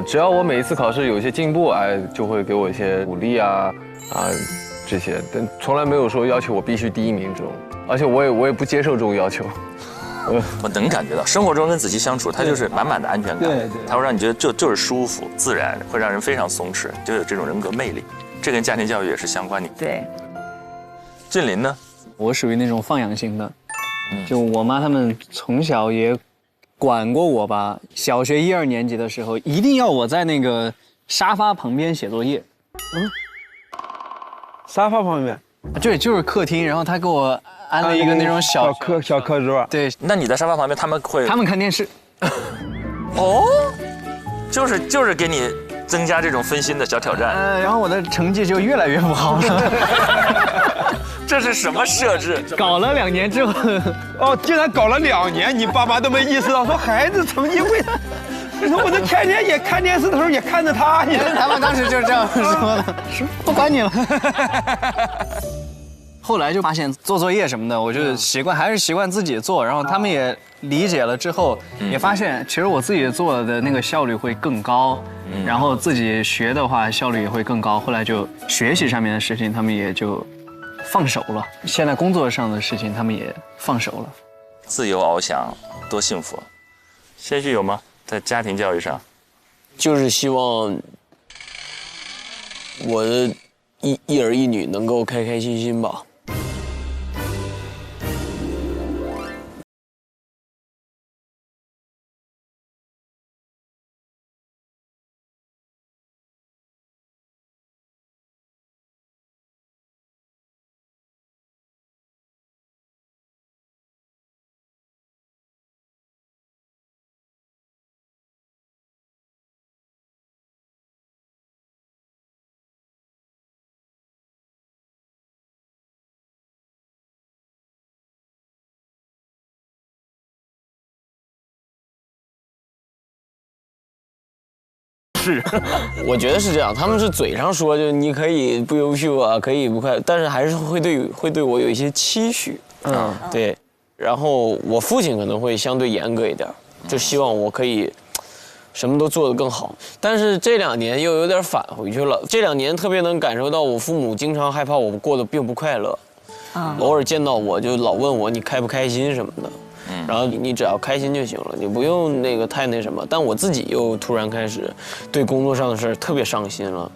[SPEAKER 2] 只要我每一次考试有一些进步，哎，就会给我一些鼓励啊。这些，但从来没有说要求我必须第一名这种，而且我也不接受这种要求。
[SPEAKER 1] 我能感觉到，生活中跟子琪相处，他就是满满的安全感，他会让你觉得就是舒服、自然，会让人非常松弛，就有这种人格魅力。这跟家庭教育也是相关的。
[SPEAKER 14] 对。
[SPEAKER 1] 俊林呢？
[SPEAKER 8] 我属于那种放养型的，就我妈他们从小也管过我吧。小学1、2年级的时候，一定要我在那个沙发旁边写作业。
[SPEAKER 10] 沙发旁边，
[SPEAKER 8] 对，就是客厅，然后他给我安了一个那种小
[SPEAKER 10] 课桌。
[SPEAKER 8] 对，
[SPEAKER 1] 那你在沙发旁边，他们
[SPEAKER 8] 看电视。
[SPEAKER 1] 哦，就是给你增加这种分心的小挑战。
[SPEAKER 8] 然后我的成绩就越来越不好了。
[SPEAKER 1] 这是什么设置？
[SPEAKER 8] 搞了2年之后，
[SPEAKER 10] 哦，竟然搞了2年，你爸妈都没意识到，说孩子成绩会。你说我这天天也看电视的时候也看着他，
[SPEAKER 8] 他们当时就是这样说的，说不管你了。后来就发现做作业什么的，我就还是习惯自己做，然后他们也理解了之后，也发现其实我自己做的那个效率会更高，然后自己学的话效率也会更高。后来就学习上面的事情，他们也就放手了。现在工作上的事情，他们也放手了。
[SPEAKER 1] 自由翱翔，多幸福！先旭有吗？在家庭教育上，
[SPEAKER 8] 就是希望我的一儿一女能够开开心心吧。是，我觉得是这样。他们是嘴上说，就你可以不优秀啊，可以不快，但是还是会对我有一些期许。对。然后我父亲可能会相对严格一点，就希望我可以什么都做得更好。但是这2年又有点返回去了。这2年特别能感受到我父母经常害怕我过得并不快乐，偶尔见到我就老问我你开不开心什么的。然后你只要开心就行了，你不用那个太那什么。但我自己又突然开始对工作上的事儿特别上心了。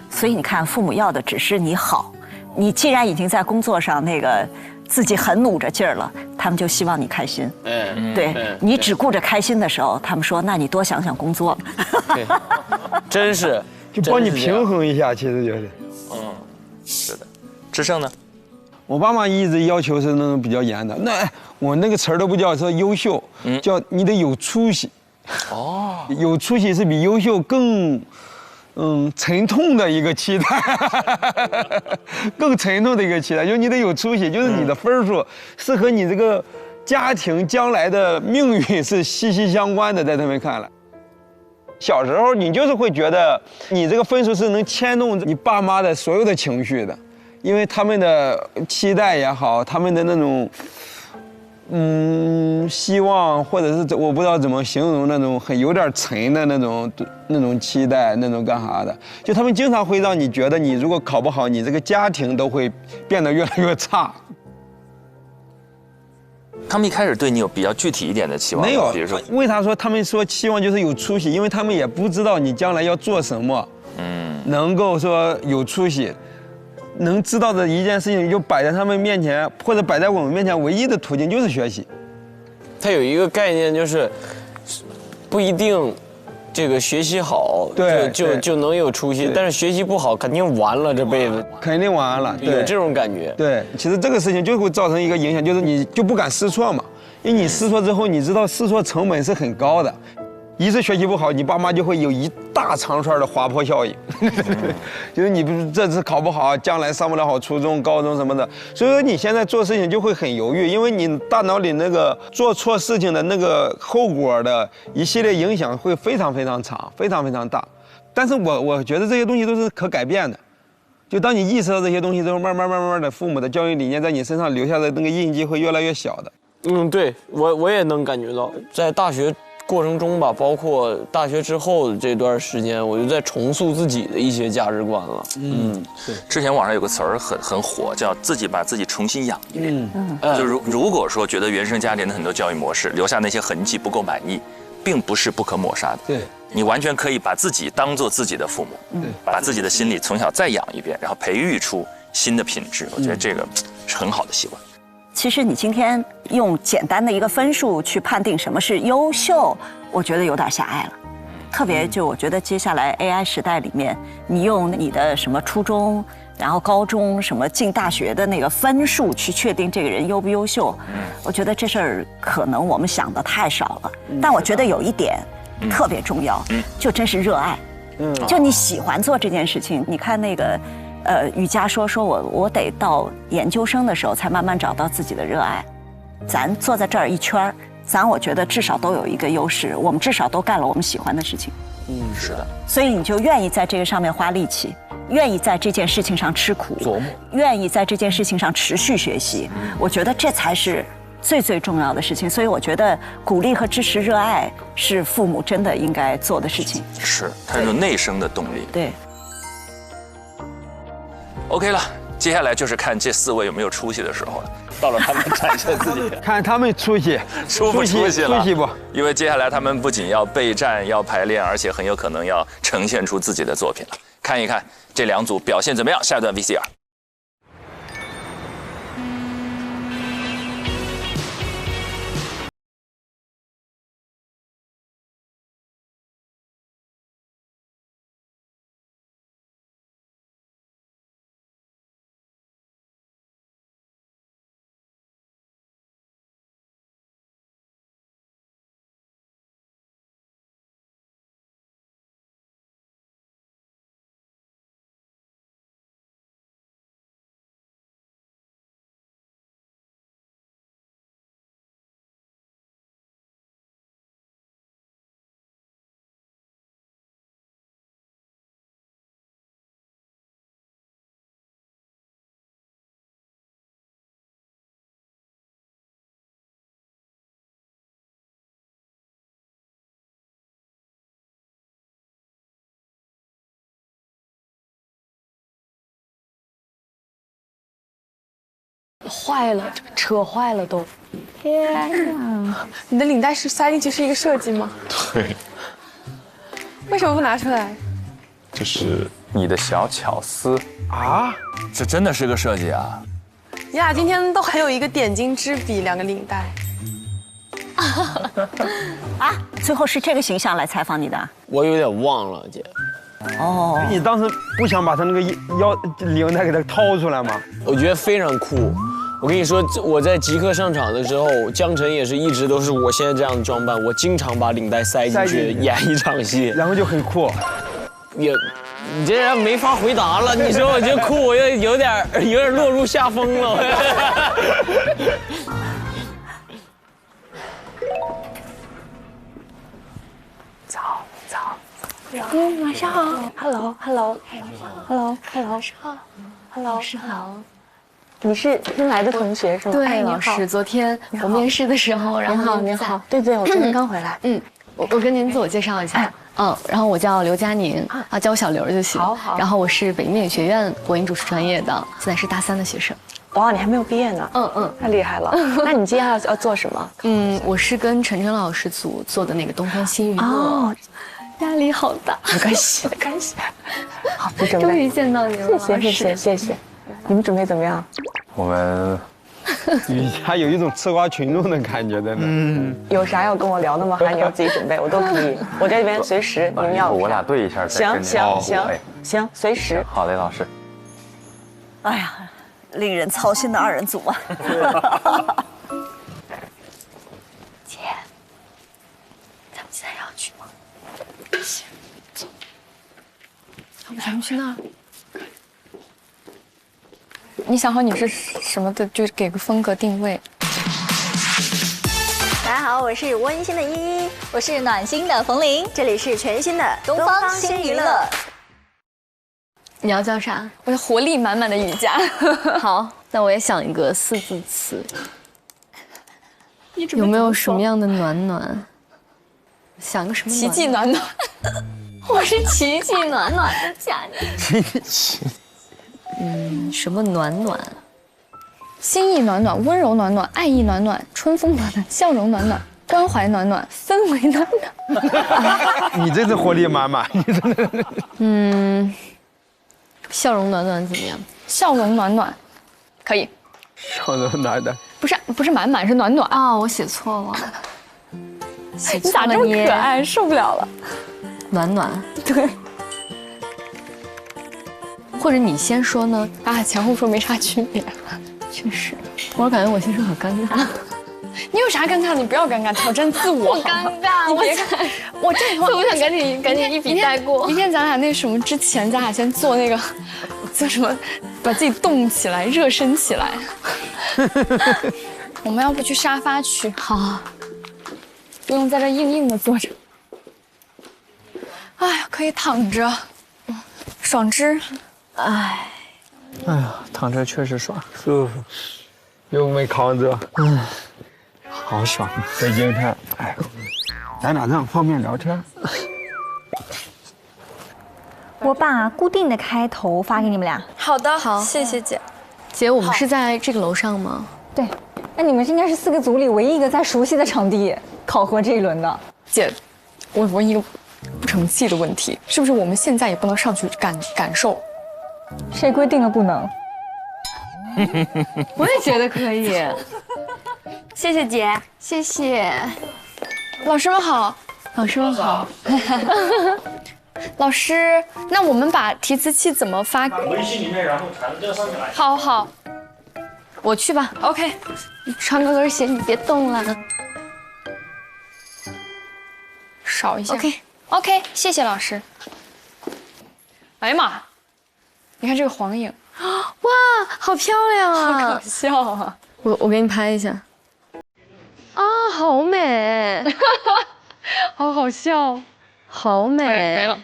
[SPEAKER 14] 所以你看，父母要的只是你好。你既然已经在工作上那个自己很努着劲儿了，他们就希望你开心。对，你只顾着开心的时候，他们说那你多想想工作。
[SPEAKER 8] 对，真是
[SPEAKER 10] 就帮你平衡一下，其实就是。
[SPEAKER 1] 是的。志胜呢？
[SPEAKER 10] 我爸妈一直要求是那种比较严的，我那个词儿都不叫说优秀，叫你得有出息。哦，有出息是比优秀更，沉痛的一个期待，更沉痛的一个期待，就是你得有出息，就是你的分数是和你这个家庭将来的命运是息息相关的，在他们看来。小时候你就是会觉得你这个分数是能牵动你爸妈的所有的情绪的。因为他们的期待也好，他们的那种，希望或者是我不知道怎么形容那种很有点沉的那种期待，那种干啥的，就他们经常会让你觉得你如果考不好，你这个家庭都会变得越来越差。
[SPEAKER 1] 他们一开始对你有比较具体一点的期望，
[SPEAKER 10] 没有，
[SPEAKER 1] 比如说，
[SPEAKER 10] 为啥说他们说期望就是有出息？因为他们也不知道你将来要做什么。能够说有出息，能知道的一件事情就摆在他们面前，或者摆在我们面前，唯一的途径就是学习。
[SPEAKER 8] 他有一个概念就是，不一定。这个学习好，就能有出息，但是学习不好，肯定完了这辈子，
[SPEAKER 10] 肯定完了，
[SPEAKER 8] 有这种感觉。
[SPEAKER 10] 对，其实这个事情就会造成一个影响，就是你就不敢试错嘛，因为你试错之后，你知道试错成本是很高的，一次学习不好，你爸妈就会有一大长串的滑坡效应，就是你不是这次考不好，将来上不了好初中、高中什么的，所以说你现在做事情就会很犹豫，因为你大脑里那个做错事情的那个后果的一系列影响会非常非常长，非常非常大。但是我觉得这些东西都是可改变的，就当你意识到这些东西之后，慢慢的，父母的教育理念在你身上留下的那个印记会越来越小的。
[SPEAKER 8] 对我也能感觉到，在大学过程中吧，包括大学之后的这段时间，我就在重塑自己的一些价值观了。
[SPEAKER 1] 对。之前网上有个词儿很火，叫自己把自己重新养一遍。就如果说觉得原生家庭的很多教育模式留下那些痕迹不够满意，并不是不可抹杀的。
[SPEAKER 10] 对。
[SPEAKER 1] 你完全可以把自己当做自己的父母，把自己的心理从小再养一遍，然后培育出新的品质。我觉得这个是很好的习惯。
[SPEAKER 14] 其实你今天用简单的一个分数去判定什么是优秀，我觉得有点狭隘了。特别就我觉得接下来 AI 时代里面，你用你的什么初中，然后高中什么进大学的那个分数去确定这个人优不优秀，我觉得这事儿可能我们想的太少了。但我觉得有一点特别重要，就真是热爱。就你喜欢做这件事情。你看那个。瑜伽说我得到研究生的时候才慢慢找到自己的热爱。咱坐在这儿一圈，我觉得至少都有一个优势，我们至少都干了我们喜欢的事情。
[SPEAKER 1] 是的。
[SPEAKER 14] 所以你就愿意在这个上面花力气，愿意在这件事情上吃苦，愿意在这件事情上持续学习。我觉得这才是最重要的事情。所以我觉得鼓励和支持热爱是父母真的应该做的事情。
[SPEAKER 1] 是，它是内生的动力。
[SPEAKER 14] 对。
[SPEAKER 1] OK 了，接下来就是看这4位有没有出息的时候了，到了他们展现自己，
[SPEAKER 10] 看他们出息了，
[SPEAKER 1] 出息不？因为接下来他们不仅要备战、要排练，而且很有可能要呈现出自己的作品了。看一看这2组表现怎么样？下一段 VCR。
[SPEAKER 5] 坏了，扯坏了都！天哪！你的领带是塞进去是一个设计吗？
[SPEAKER 17] 对。
[SPEAKER 5] 为什么不拿出来？
[SPEAKER 17] 这是你的小巧思
[SPEAKER 1] 啊！这真的是个设计啊！
[SPEAKER 5] 你俩今天都很有一个点睛之笔，2个领带。
[SPEAKER 14] 啊！最后是这个形象来采访你的？
[SPEAKER 8] 我有点忘了，姐。
[SPEAKER 10] 哦，你当时不想把他那个领带给他掏出来吗？
[SPEAKER 8] 我觉得非常酷。我跟你说，我在即刻上场的时候，江晨也是一直都是我现在这样的装扮，我经常把领带塞进去演一场戏，
[SPEAKER 10] 然后就很酷。
[SPEAKER 8] 你这人没法回答了。你说我就酷，我有点落入下风了。
[SPEAKER 5] 早。晚上好。Hello。老师好。你是新来的同学是吗？
[SPEAKER 9] 对，老师，昨天我面试的时候，然后
[SPEAKER 5] 您好。对，我昨天刚回来。
[SPEAKER 9] 我跟您自我介绍一下。然后我叫刘佳宁，叫我小刘就行。好。然后我是北京电影学院播音主持专业的，现在是大3的学生。
[SPEAKER 5] 哇，你还没有毕业呢。太厉害了。那你接下来要做什么？
[SPEAKER 9] 我是跟陈晨老师组做的那个东方新娱乐。压力好大。
[SPEAKER 5] 没关系，没关系。好，你准备。
[SPEAKER 9] 终于见到你了，
[SPEAKER 5] 谢谢。你们准备怎么样？
[SPEAKER 17] 我们
[SPEAKER 10] 瑜伽有一种吃瓜群众的感觉在那。
[SPEAKER 5] 有啥要跟我聊的吗？还是你要自己准备？我都可以，我这边随时你们要。
[SPEAKER 17] 我俩对一下再跟你。
[SPEAKER 5] 行，随时。
[SPEAKER 17] 好嘞，老师。
[SPEAKER 14] 哎呀，令人操心的2人组啊！
[SPEAKER 9] 姐，咱们现在要去吗？行，走。要不咱们去那儿？你想好你是什么的，就给个风格定位。
[SPEAKER 6] 大家好，我是温馨的依依，我是暖心的冯玲，这里是全新的东方新娱乐。
[SPEAKER 9] 你要叫啥？
[SPEAKER 5] 我是活力满满的瑜伽。
[SPEAKER 9] 好，那我也想一个4字词。有没有什么样的暖暖？想个什么？
[SPEAKER 5] 奇迹暖暖。
[SPEAKER 9] 我是奇迹暖暖的佳宁。什么暖暖？
[SPEAKER 5] 心意暖暖，温柔暖暖，爱意暖暖，春风暖暖，笑容暖暖，关怀暖暖，氛围暖
[SPEAKER 10] 暖。你这是活力满满，你真的。
[SPEAKER 9] 笑容暖暖怎么样？
[SPEAKER 5] 笑容暖暖，可以。
[SPEAKER 10] 笑容暖暖。
[SPEAKER 5] 不是满满，是暖暖
[SPEAKER 9] 啊！我写错了。
[SPEAKER 5] 你咋这么可爱？受不了了。
[SPEAKER 9] 暖暖。
[SPEAKER 5] 对。
[SPEAKER 9] 或者你先说呢？
[SPEAKER 5] 啊，前后说没啥区别。
[SPEAKER 9] 确实，我感觉我先说好尴尬。
[SPEAKER 5] 你有啥尴尬？你不要尴尬，挑战自我。
[SPEAKER 9] 好尴尬，
[SPEAKER 5] 你别看，我这
[SPEAKER 9] 我想赶紧一笔带过。
[SPEAKER 5] 明天咱俩那什么之前，咱俩先做那个，做什么，把自己动起来，热身起来。我们要不去沙发区？
[SPEAKER 9] 好，
[SPEAKER 5] 不用在这硬硬的坐着。哎呀，可以躺着，爽肢。
[SPEAKER 8] 哎呀，躺着确实爽，
[SPEAKER 10] 舒服，又没扛着，
[SPEAKER 8] 好爽。
[SPEAKER 10] 北京菜，哎，咱俩这样方便聊天。
[SPEAKER 6] 我把固定的开头发给你们俩。
[SPEAKER 5] 好的，好，谢谢姐。
[SPEAKER 9] 姐，我们是在这个楼上吗？
[SPEAKER 15] 对，那你们应该是4个组里唯一一个在熟悉的场地考核这一轮的。
[SPEAKER 5] 姐，我问一个不成器的问题，是不是我们现在也不能上去感受？
[SPEAKER 15] 谁规定了不能？
[SPEAKER 9] 我也觉得可以。
[SPEAKER 6] 谢谢姐，
[SPEAKER 9] 谢谢。
[SPEAKER 5] 老师们好，
[SPEAKER 9] 老师们好。
[SPEAKER 5] 老师，那我们把提词器怎么发？
[SPEAKER 20] 微信里面，然后传这上面来。
[SPEAKER 5] 好，
[SPEAKER 9] 我去吧。
[SPEAKER 5] OK，
[SPEAKER 9] 你穿高跟鞋，你别动了。
[SPEAKER 5] 少一下。
[SPEAKER 9] OK，
[SPEAKER 5] 谢谢老师。哎呀妈！你看这个黄影，
[SPEAKER 9] 哇，好漂亮啊！
[SPEAKER 5] 好可笑啊！
[SPEAKER 9] 我给你拍一下。啊，好美，
[SPEAKER 5] 好好笑，
[SPEAKER 9] 好美。
[SPEAKER 5] 没了，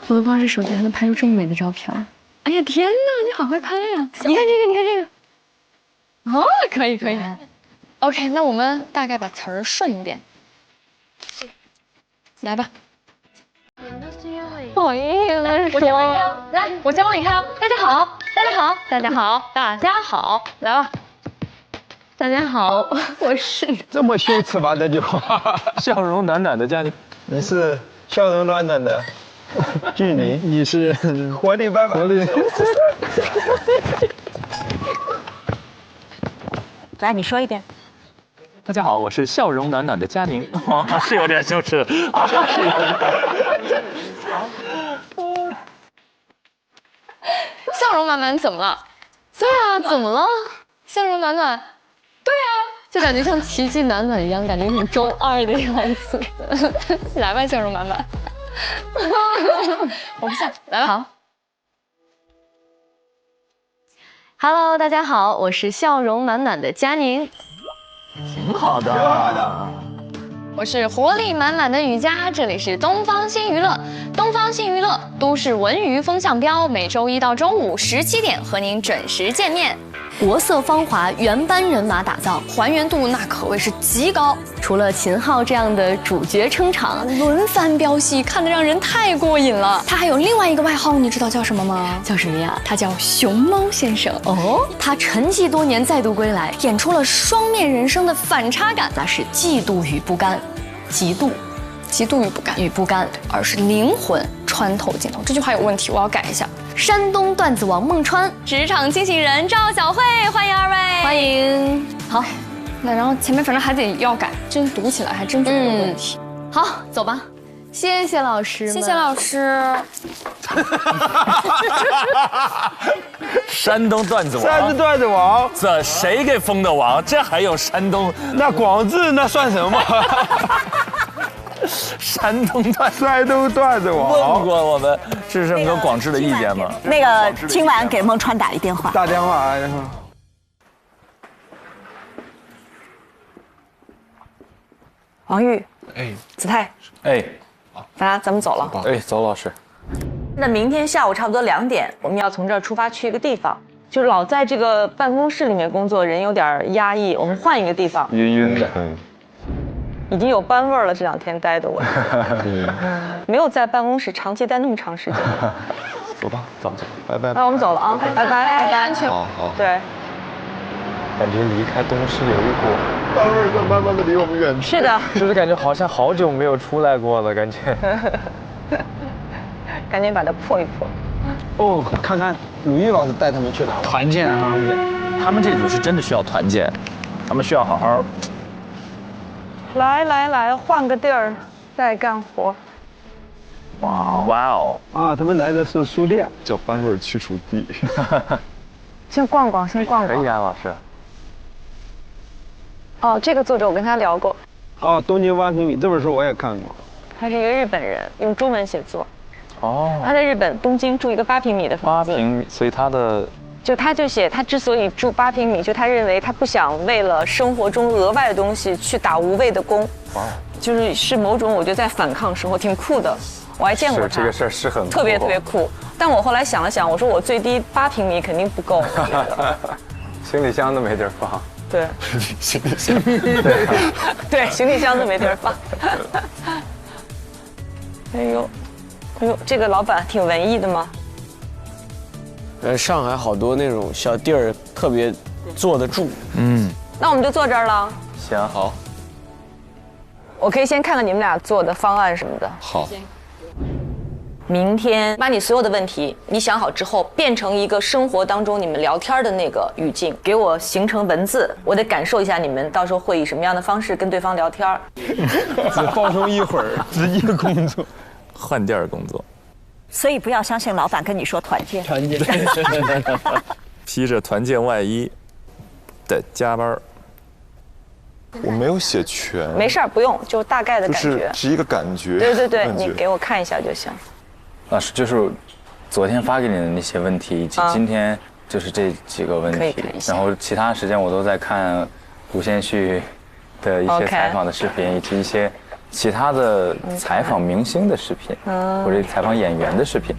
[SPEAKER 9] 我都不知道这手机还能拍出这么美的照片。
[SPEAKER 5] 哎呀天哪，你好会拍呀！
[SPEAKER 9] 你看这个。
[SPEAKER 5] 哦，可以。OK， 那我们大概把词儿顺一点。来吧。
[SPEAKER 9] 不好意思，
[SPEAKER 5] 我先帮你看，来，我先帮你看。大家好，来吧。
[SPEAKER 9] 大家好，我是
[SPEAKER 10] 这么羞耻吧？这句话，
[SPEAKER 8] 笑容暖暖的家庭。
[SPEAKER 10] 你是笑容暖暖的距离，你是活力满满。
[SPEAKER 6] 来，你说一遍。
[SPEAKER 8] 大家好，我是笑容暖暖的佳宁。是有点羞耻。
[SPEAKER 5] 笑容暖暖怎么了？
[SPEAKER 9] 对啊，怎么了？
[SPEAKER 5] 笑容暖暖，对啊，
[SPEAKER 9] 就感觉像奇迹暖暖一样，感觉很中二的样子。
[SPEAKER 5] 来吧，笑容暖暖。我不信，来吧。
[SPEAKER 9] 好。Hello， 大家好，我是笑容暖暖的佳宁。
[SPEAKER 8] 挺好的。
[SPEAKER 5] 我是活力满满的瑜伽，这里是东方新娱乐。东方新娱乐都市文娱风向标，每周1到周517点和您准时见面。
[SPEAKER 9] 国色芳华，原班人马打造，
[SPEAKER 5] 还原度那可谓是极高。
[SPEAKER 9] 除了秦昊这样的主角撑场，
[SPEAKER 5] 轮番飙戏，看得让人太过瘾了。他还有另外一个外号，你知道叫什么吗？
[SPEAKER 9] 叫什么呀？
[SPEAKER 5] 他叫熊猫先生。
[SPEAKER 9] 哦，
[SPEAKER 5] 他沉寂多年再度归来，演出了双面人生的反差感，那是嫉妒与不甘，嫉妒。极度与不甘，而是灵魂穿透镜头。这句话有问题，我要改一下。山东段子王孟川，职场清醒人赵小慧，欢迎二位，
[SPEAKER 9] 欢迎。
[SPEAKER 5] 好，那然后前面反正还得要改，真读起来还真觉得有问题。好，走吧。
[SPEAKER 9] 谢谢老师，
[SPEAKER 5] 谢谢老师。
[SPEAKER 16] 山东段子王，
[SPEAKER 10] 山东段子王，
[SPEAKER 16] 这谁给封的王？这还有山东？
[SPEAKER 10] 那广智那算什么？
[SPEAKER 16] 山东段
[SPEAKER 10] 子王
[SPEAKER 16] 问过我们智胜哥广智的意见吗？
[SPEAKER 14] 那个今晚给孟川打一电话。
[SPEAKER 10] 打电话。
[SPEAKER 12] 王玉，
[SPEAKER 17] 哎，
[SPEAKER 12] 子泰，
[SPEAKER 17] 哎，
[SPEAKER 12] 咱们走了。
[SPEAKER 17] 哎，走，老师。
[SPEAKER 12] 那明天下午差不多2点，我们要从这儿出发去一个地方。就老在这个办公室里面工作，人有点压抑，我们换一个地方。
[SPEAKER 18] 晕晕的。
[SPEAKER 12] 已经有班味儿了，这2天待的我。没有在办公室长期待那么长时间。
[SPEAKER 18] 走吧，走，拜拜。
[SPEAKER 12] 那我们走了啊，拜拜，
[SPEAKER 18] 安全。好。
[SPEAKER 12] 对。
[SPEAKER 18] 感觉离开东市有一股班味儿在慢慢的离我们远去。
[SPEAKER 12] 是的，
[SPEAKER 17] 就是感觉好像好久没有出来过了，感觉。
[SPEAKER 12] 赶紧把它破一破。
[SPEAKER 10] 哦，看看鲁豫老师带他们去哪？团建啊！
[SPEAKER 16] 他们这组是真的需要团建，他们需要好好。
[SPEAKER 12] 来，换个地儿再干活。
[SPEAKER 16] 哇哦！
[SPEAKER 10] 啊，他们来的是书店，
[SPEAKER 18] 叫班味去除地。
[SPEAKER 12] 先逛逛。可
[SPEAKER 17] 以啊，老师。
[SPEAKER 12] 哦，这个作者我跟他聊过。
[SPEAKER 10] 哦，东京8平米这本书我也看过。
[SPEAKER 12] 他是一个日本人，用中文写作。
[SPEAKER 17] 哦。
[SPEAKER 12] 他在日本东京住一个8平米的房子。
[SPEAKER 17] 8平米，所以他
[SPEAKER 12] 就写他之所以住8平米，就他认为他不想为了生活中额外的东西去打无谓的工。哇。是某种我觉得在反抗生活，挺酷的。我还见过他。
[SPEAKER 17] 这个事儿是很酷，
[SPEAKER 12] 特别酷。但我后来想了想，我说我最低8平米肯定不够。
[SPEAKER 17] 行李箱都没地儿放。
[SPEAKER 12] 对，
[SPEAKER 18] 行李箱。
[SPEAKER 12] 对，行李箱都没地儿放。哎呦，这个老板挺文艺的吗？
[SPEAKER 8] 上海好多那种小地儿特别坐得住。
[SPEAKER 12] 那我们就坐这儿了。
[SPEAKER 17] 行，好。
[SPEAKER 12] 我可以先看看你们俩做的方案什么的。
[SPEAKER 18] 好。
[SPEAKER 12] 明天把你所有的问题你想好之后，变成一个生活当中你们聊天的那个语境，给我形成文字，我得感受一下你们到时候会以什么样的方式跟对方聊天。
[SPEAKER 10] 只放松一会儿，直接工作，
[SPEAKER 16] 换地儿工作。
[SPEAKER 14] 所以不要相信老板跟你说团建。
[SPEAKER 16] 披着团建外衣的加班。
[SPEAKER 18] 我没有写全。
[SPEAKER 12] 没事儿，不用，就大概的感觉。
[SPEAKER 18] 是一个感觉。
[SPEAKER 12] 对，你给我看一下就行。
[SPEAKER 17] 老师，就是昨天发给你的那些问题，以及今天就是这几个问题，然后其他时间我都在看吴先煦的一些采访的视频，以及一些其他的采访明星的视频，或者采访演员的视频。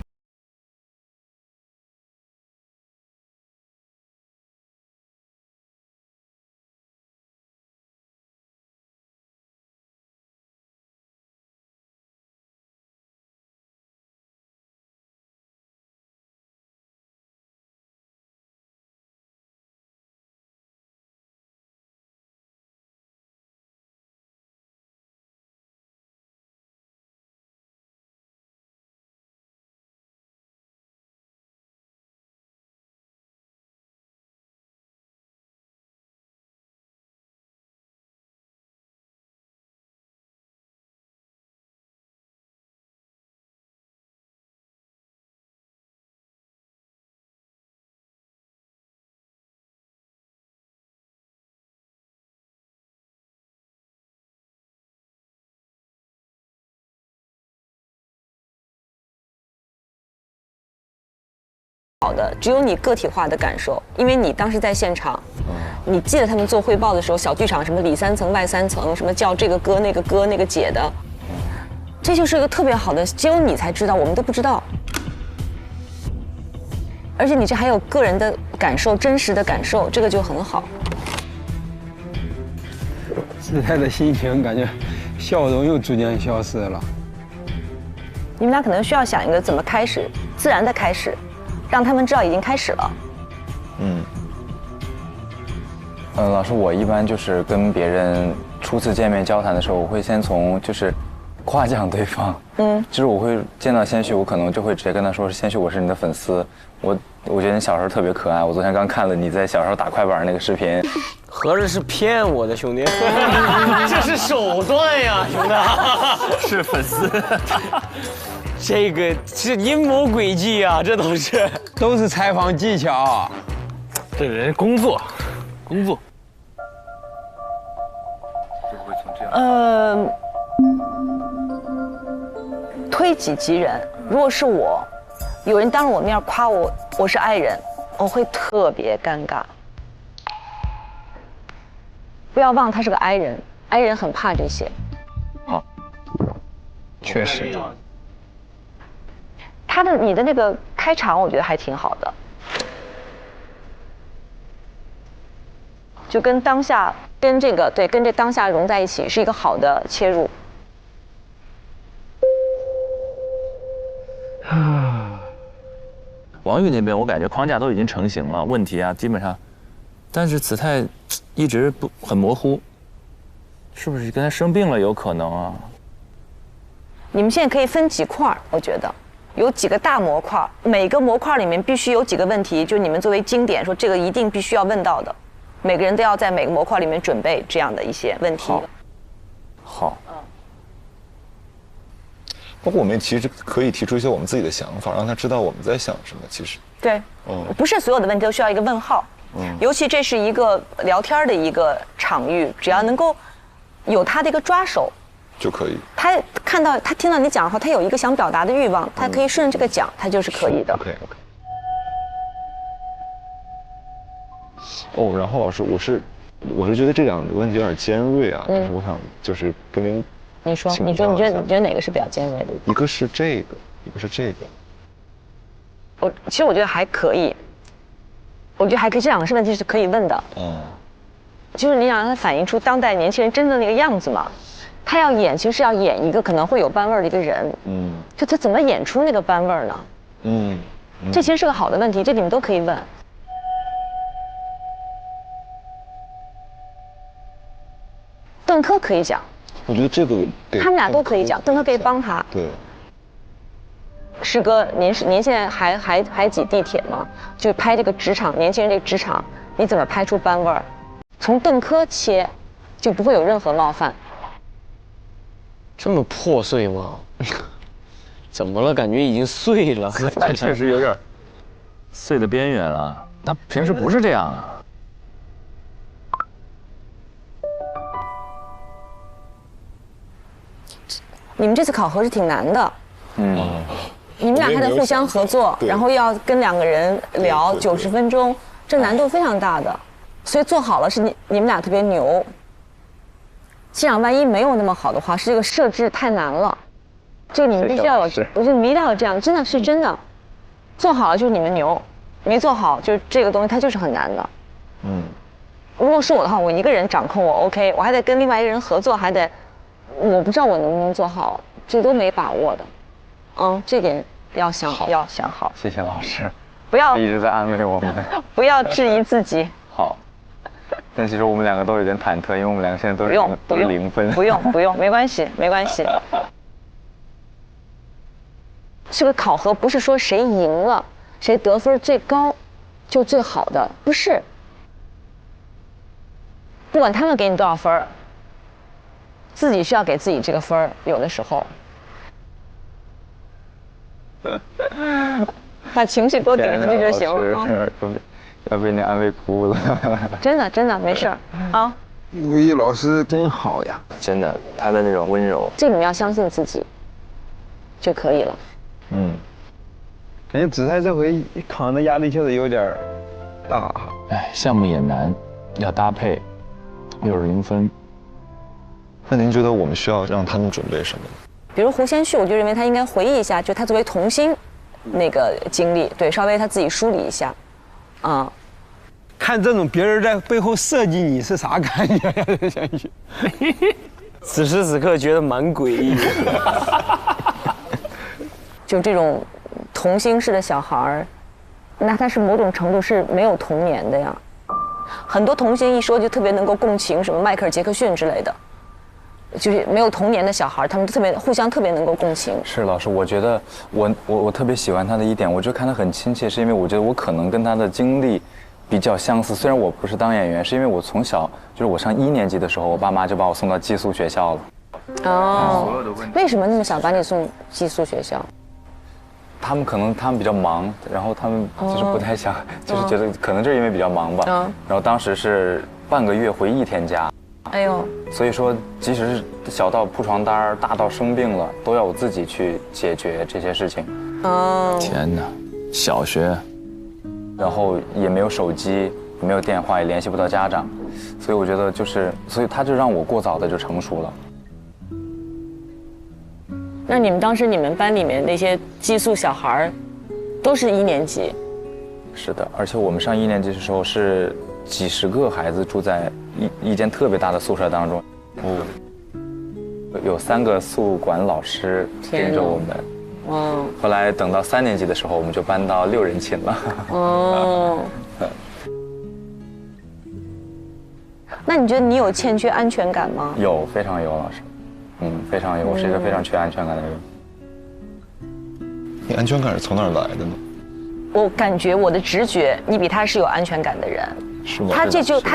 [SPEAKER 12] 好的，只有你个体化的感受，因为你当时在现场，你记得他们做汇报的时候，小剧场什么里3层外3层，什么叫这个哥那个哥那个姐的，这就是一个特别好的，只有你才知道，我们都不知道。而且你这还有个人的感受，真实的感受，这个就很好。
[SPEAKER 10] 自泰的心情感觉笑容又逐渐消失了。
[SPEAKER 12] 你们俩可能需要想一个怎么开始，自然的开始。让他们知道已经开始了。
[SPEAKER 17] 老师，我一般就是跟别人初次见面交谈的时候，我会先从就是夸奖对方。就是我会见到先旭，我可能就会直接跟他说：“先旭，我是你的粉丝，我觉得你小时候特别可爱。我昨天刚看了你在小时候打快板那个视频。”
[SPEAKER 8] 合着是骗我的，兄弟，这是手段呀，兄弟，
[SPEAKER 1] 是粉丝，
[SPEAKER 8] 这个是阴谋诡计啊，这都是
[SPEAKER 10] 采访技巧，
[SPEAKER 2] 这人工作。
[SPEAKER 12] 推己及人。如果是我，有人当着我面夸我是爱人，我会特别尴尬。不要忘他是个哀人，哀人很怕这些。
[SPEAKER 2] 好，确实。
[SPEAKER 12] 你的那个开场，我觉得还挺好的，就跟当下跟这当下融在一起，是一个好的切入。
[SPEAKER 1] 王宇那边我感觉框架都已经成型了，问题啊基本上，但是子泰一直很模糊，是不是跟他生病了有可能啊？
[SPEAKER 12] 你们现在可以分几块，我觉得有几个大模块，每个模块里面必须有几个问题，就你们作为经典说这个一定必须要问到的，每个人都要在每个模块里面准备这样的一些问题。
[SPEAKER 1] 好。
[SPEAKER 18] 包括我们其实可以提出一些我们自己的想法，让他知道我们在想什么。其实
[SPEAKER 12] 对，不是所有的问题都需要一个问号，尤其这是一个聊天的一个场域，只要能够有他的一个抓手
[SPEAKER 18] 就可以。
[SPEAKER 12] 他听到你讲的话，他有一个想表达的欲望，他可以顺着这个讲，他就是可以的。
[SPEAKER 18] OK。哦，然后老师，我是觉得这两个问题有点尖锐啊，但是我想就是跟您。
[SPEAKER 12] 你觉得哪个是比较尖锐的？
[SPEAKER 18] 一个是这个，一个是这个。
[SPEAKER 12] 其实我觉得还可以，这两个问题是可以问的。就是你想让他反映出当代年轻人真的那个样子嘛？他要演，其实是要演一个可能会有班味儿的一个人。就他怎么演出那个班味儿呢？这其实是个好的问题，这你们都可以问。邓科可以讲。
[SPEAKER 18] 我觉得这个
[SPEAKER 12] 他们俩都可以讲，邓科可以帮他。
[SPEAKER 18] 对。
[SPEAKER 12] 师哥，您现在还挤地铁吗？就拍这个职场，年轻人这个职场，你怎么拍出班味儿？从邓科切，就不会有任何冒犯。
[SPEAKER 8] 这么破碎吗？怎么了？感觉已经碎了。
[SPEAKER 1] 他确实有点碎的边缘了。他平时不是这样啊。
[SPEAKER 12] 你们这次考核是挺难的，你们俩还得互相合作，然后要跟2个人聊90分钟，这难度非常大的，所以做好了是你们俩特别牛。这样万一没有那么好的话，是这个设置太难了，这个你们必须要有，我觉得你们一定要有这样，真的是真的，做好了就是你们牛，没做好就是这个东西它就是很难的。如果是我的话，我一个人掌控我 OK， 我还得跟另外一个人合作，还得。我不知道我能不能做好，这都没把握的，这点要想好。
[SPEAKER 17] 谢谢老师，
[SPEAKER 12] 不要
[SPEAKER 17] 一直在安慰我们，
[SPEAKER 12] 不要质疑自己。
[SPEAKER 17] 好，但其实我们2个都有点忐忑，因为我们2个现在都是0分。
[SPEAKER 12] 不用，没关系。这个考核不是说谁赢了，谁得分最高，就最好的，不是。不管他们给你多少分。自己需要给自己这个分儿，有的时候，把情绪多顶上去就行了。
[SPEAKER 17] 要被你安慰哭了。
[SPEAKER 12] 真的没事儿啊。
[SPEAKER 10] 吴毅老师真好呀，
[SPEAKER 1] 真的，他的那种温柔。
[SPEAKER 12] 这你们要相信自己就可以了。
[SPEAKER 10] 感觉子泰这回扛的压力确实有点大。
[SPEAKER 17] 项目也难，要搭配，又是0分。
[SPEAKER 18] 那您觉得我们需要让他们准备什么？
[SPEAKER 12] 比如胡先煦，我就认为他应该回忆一下，就他作为童星那个经历，对，稍微他自己梳理一下，
[SPEAKER 10] 看这种别人在背后设计你是啥感觉呀？先煦，
[SPEAKER 8] 此时此刻觉得蛮诡异的。
[SPEAKER 12] 就这种童星式的小孩儿，那他是某种程度是没有童年的呀。很多童星一说就特别能够共情，什么迈克尔·杰克逊之类的。就是没有童年的小孩，他们互相特别能够共情。
[SPEAKER 17] 是老师，我觉得我特别喜欢他的一点，我就看他很亲切，是因为我觉得我可能跟他的经历比较相似。虽然我不是当演员，是因为我从小就是我上1年级的时候，我爸妈就把我送到寄宿学校了。
[SPEAKER 12] 哦，为什么那么想把你送寄宿学校？
[SPEAKER 17] 他们比较忙，然后他们就是不太想，就是觉得可能就是因为比较忙吧。然后当时是半个月回1天家。
[SPEAKER 12] 哎呦，
[SPEAKER 17] 所以说，即使是小到铺床单，大到生病了，都要我自己去解决这些事情。
[SPEAKER 12] 哦，
[SPEAKER 16] 天哪，小学，
[SPEAKER 17] 然后也没有手机，也没有电话，也联系不到家长，所以我觉得所以他就让我过早的就成熟了。
[SPEAKER 12] 那你们班里面那些寄宿小孩，都是1年级？
[SPEAKER 17] 是的，而且我们上1年级的时候是几十个孩子住在一间特别大的宿舍当中，有3个宿管老师盯着我们。哇！后来等到3年级的时候，我们就搬到6人寝了。哦。
[SPEAKER 12] 那你觉得你有欠缺安全感吗？
[SPEAKER 17] 有，非常有，老师。非常有，我是一个非常缺安全感的人。
[SPEAKER 18] 你安全感是从哪儿来的呢？
[SPEAKER 12] 我感觉我的直觉，你比他是有安全感的人。
[SPEAKER 18] 是吗？
[SPEAKER 12] 他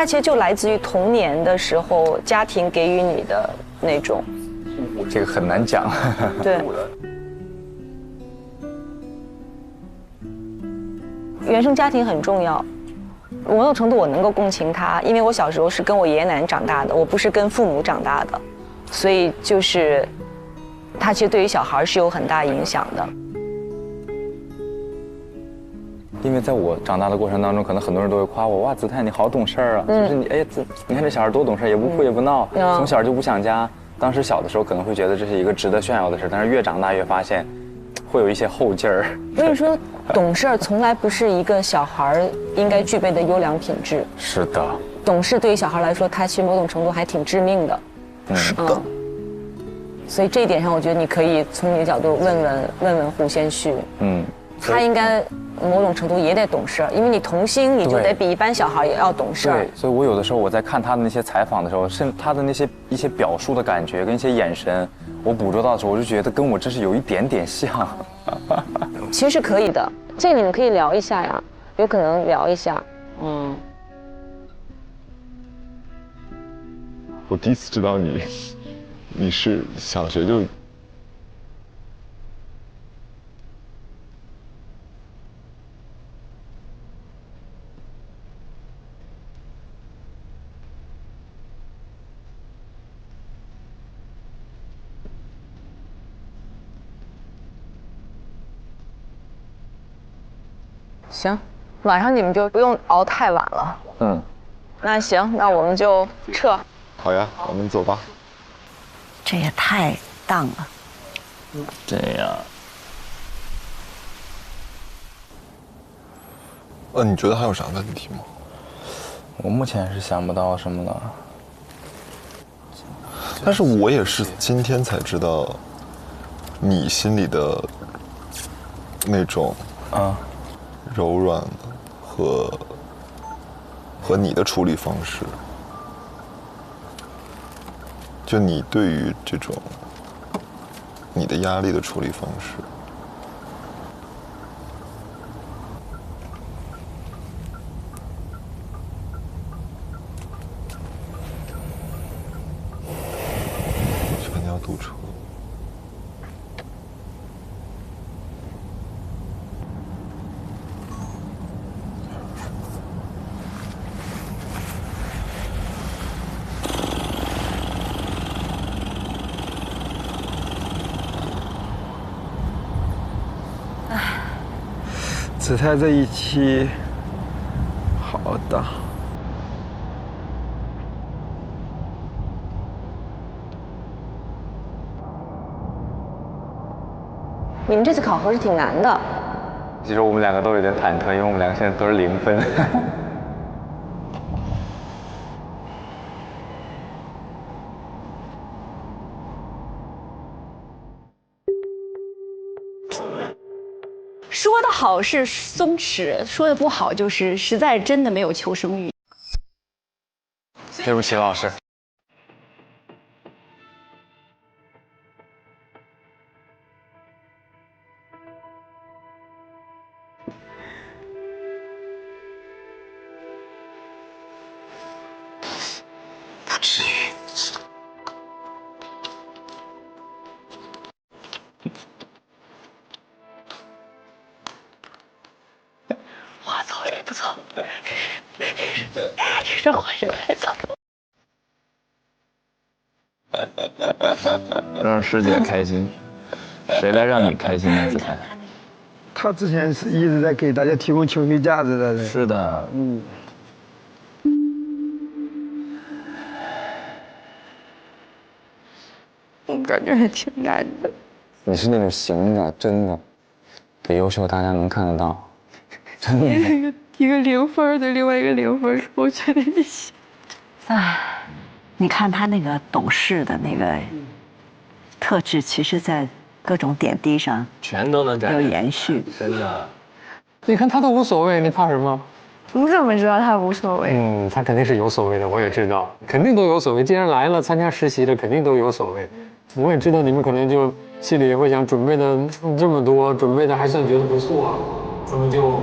[SPEAKER 12] 其实就来自于童年的时候家庭给予你的那种。
[SPEAKER 17] 这个很难讲。
[SPEAKER 12] 对。原生家庭很重要，某种程度我能够共情他，因为我小时候是跟我爷爷奶奶长大的，我不是跟父母长大的。所以就是他其实对于小孩是有很大影响的。
[SPEAKER 17] 因为在我长大的过程当中，可能很多人都会夸我，哇，子泰你好懂事儿啊，就是你，哎呀，你看这小孩多懂事，也不哭也不闹，从小就不想家。当时小的时候可能会觉得这是一个值得炫耀的事，但是越长大越发现会有一些后劲儿。
[SPEAKER 12] 我跟你说，懂事从来不是一个小孩应该具备的优良品质。
[SPEAKER 17] 是的，
[SPEAKER 12] 懂事对于小孩来说，他其实某种程度还挺致命的。
[SPEAKER 18] 是的。
[SPEAKER 12] 所以这一点上，我觉得你可以从你的角度问问胡先煦。他应该某种程度也得懂事，因为你童星，你就得比一般小孩也要懂事。
[SPEAKER 17] 对，所以我有的时候我在看他的那些采访的时候，甚至他的一些表述的感觉跟一些眼神，我捕捉到的时候，我就觉得跟我真是有一点点像。
[SPEAKER 12] 其实是可以的，这个你们可以聊一下呀，有可能聊一下。
[SPEAKER 18] 我第一次知道你是小学就。
[SPEAKER 12] 行，晚上你们就不用熬太晚了。那行，那我们就撤。
[SPEAKER 18] 好呀，我们走吧。
[SPEAKER 14] 这也太荡了。
[SPEAKER 16] 这样。
[SPEAKER 18] 你觉得还有啥问题吗？
[SPEAKER 17] 我目前是想不到什么的。
[SPEAKER 18] 但是我也是今天才知道，你心里的那种柔软和你的处理方式，就你对于这种你的压力的处理方式。我觉得你要堵车。
[SPEAKER 10] 子泰这一期好大。
[SPEAKER 12] 你们这次考核是挺难的。
[SPEAKER 17] 其实我们两个都有点忐忑，因为我们两个现在都是0分。
[SPEAKER 11] 说的好是松弛，说的不好就是实在真的没有求生欲。
[SPEAKER 17] 对不起，老师。
[SPEAKER 8] 这活着太早了。
[SPEAKER 2] 让师姐开心，谁来让你开心呢？子涵，
[SPEAKER 10] 他之前是一直在给大家提供情绪价值的人。
[SPEAKER 2] 是的，
[SPEAKER 13] 我感觉还挺难的。
[SPEAKER 17] 你是那种行的，真的，得优秀，大家能看得到。真的。
[SPEAKER 13] 一个0分的，另外一个0分，我觉得你行。
[SPEAKER 14] 哎，你看他那个懂事的那个特质，其实在各种点滴上
[SPEAKER 8] 全都能
[SPEAKER 14] 有延续。
[SPEAKER 8] 真的。
[SPEAKER 20] 你看他都无所谓，你怕什么？
[SPEAKER 13] 你怎么知道他无所谓？
[SPEAKER 20] 他肯定是有所谓的，我也知道，肯定都有所谓。既然来了参加实习的，肯定都有所谓。我也知道你们可能就心里会想，准备的这么多，准备的还算觉得不错，怎么就？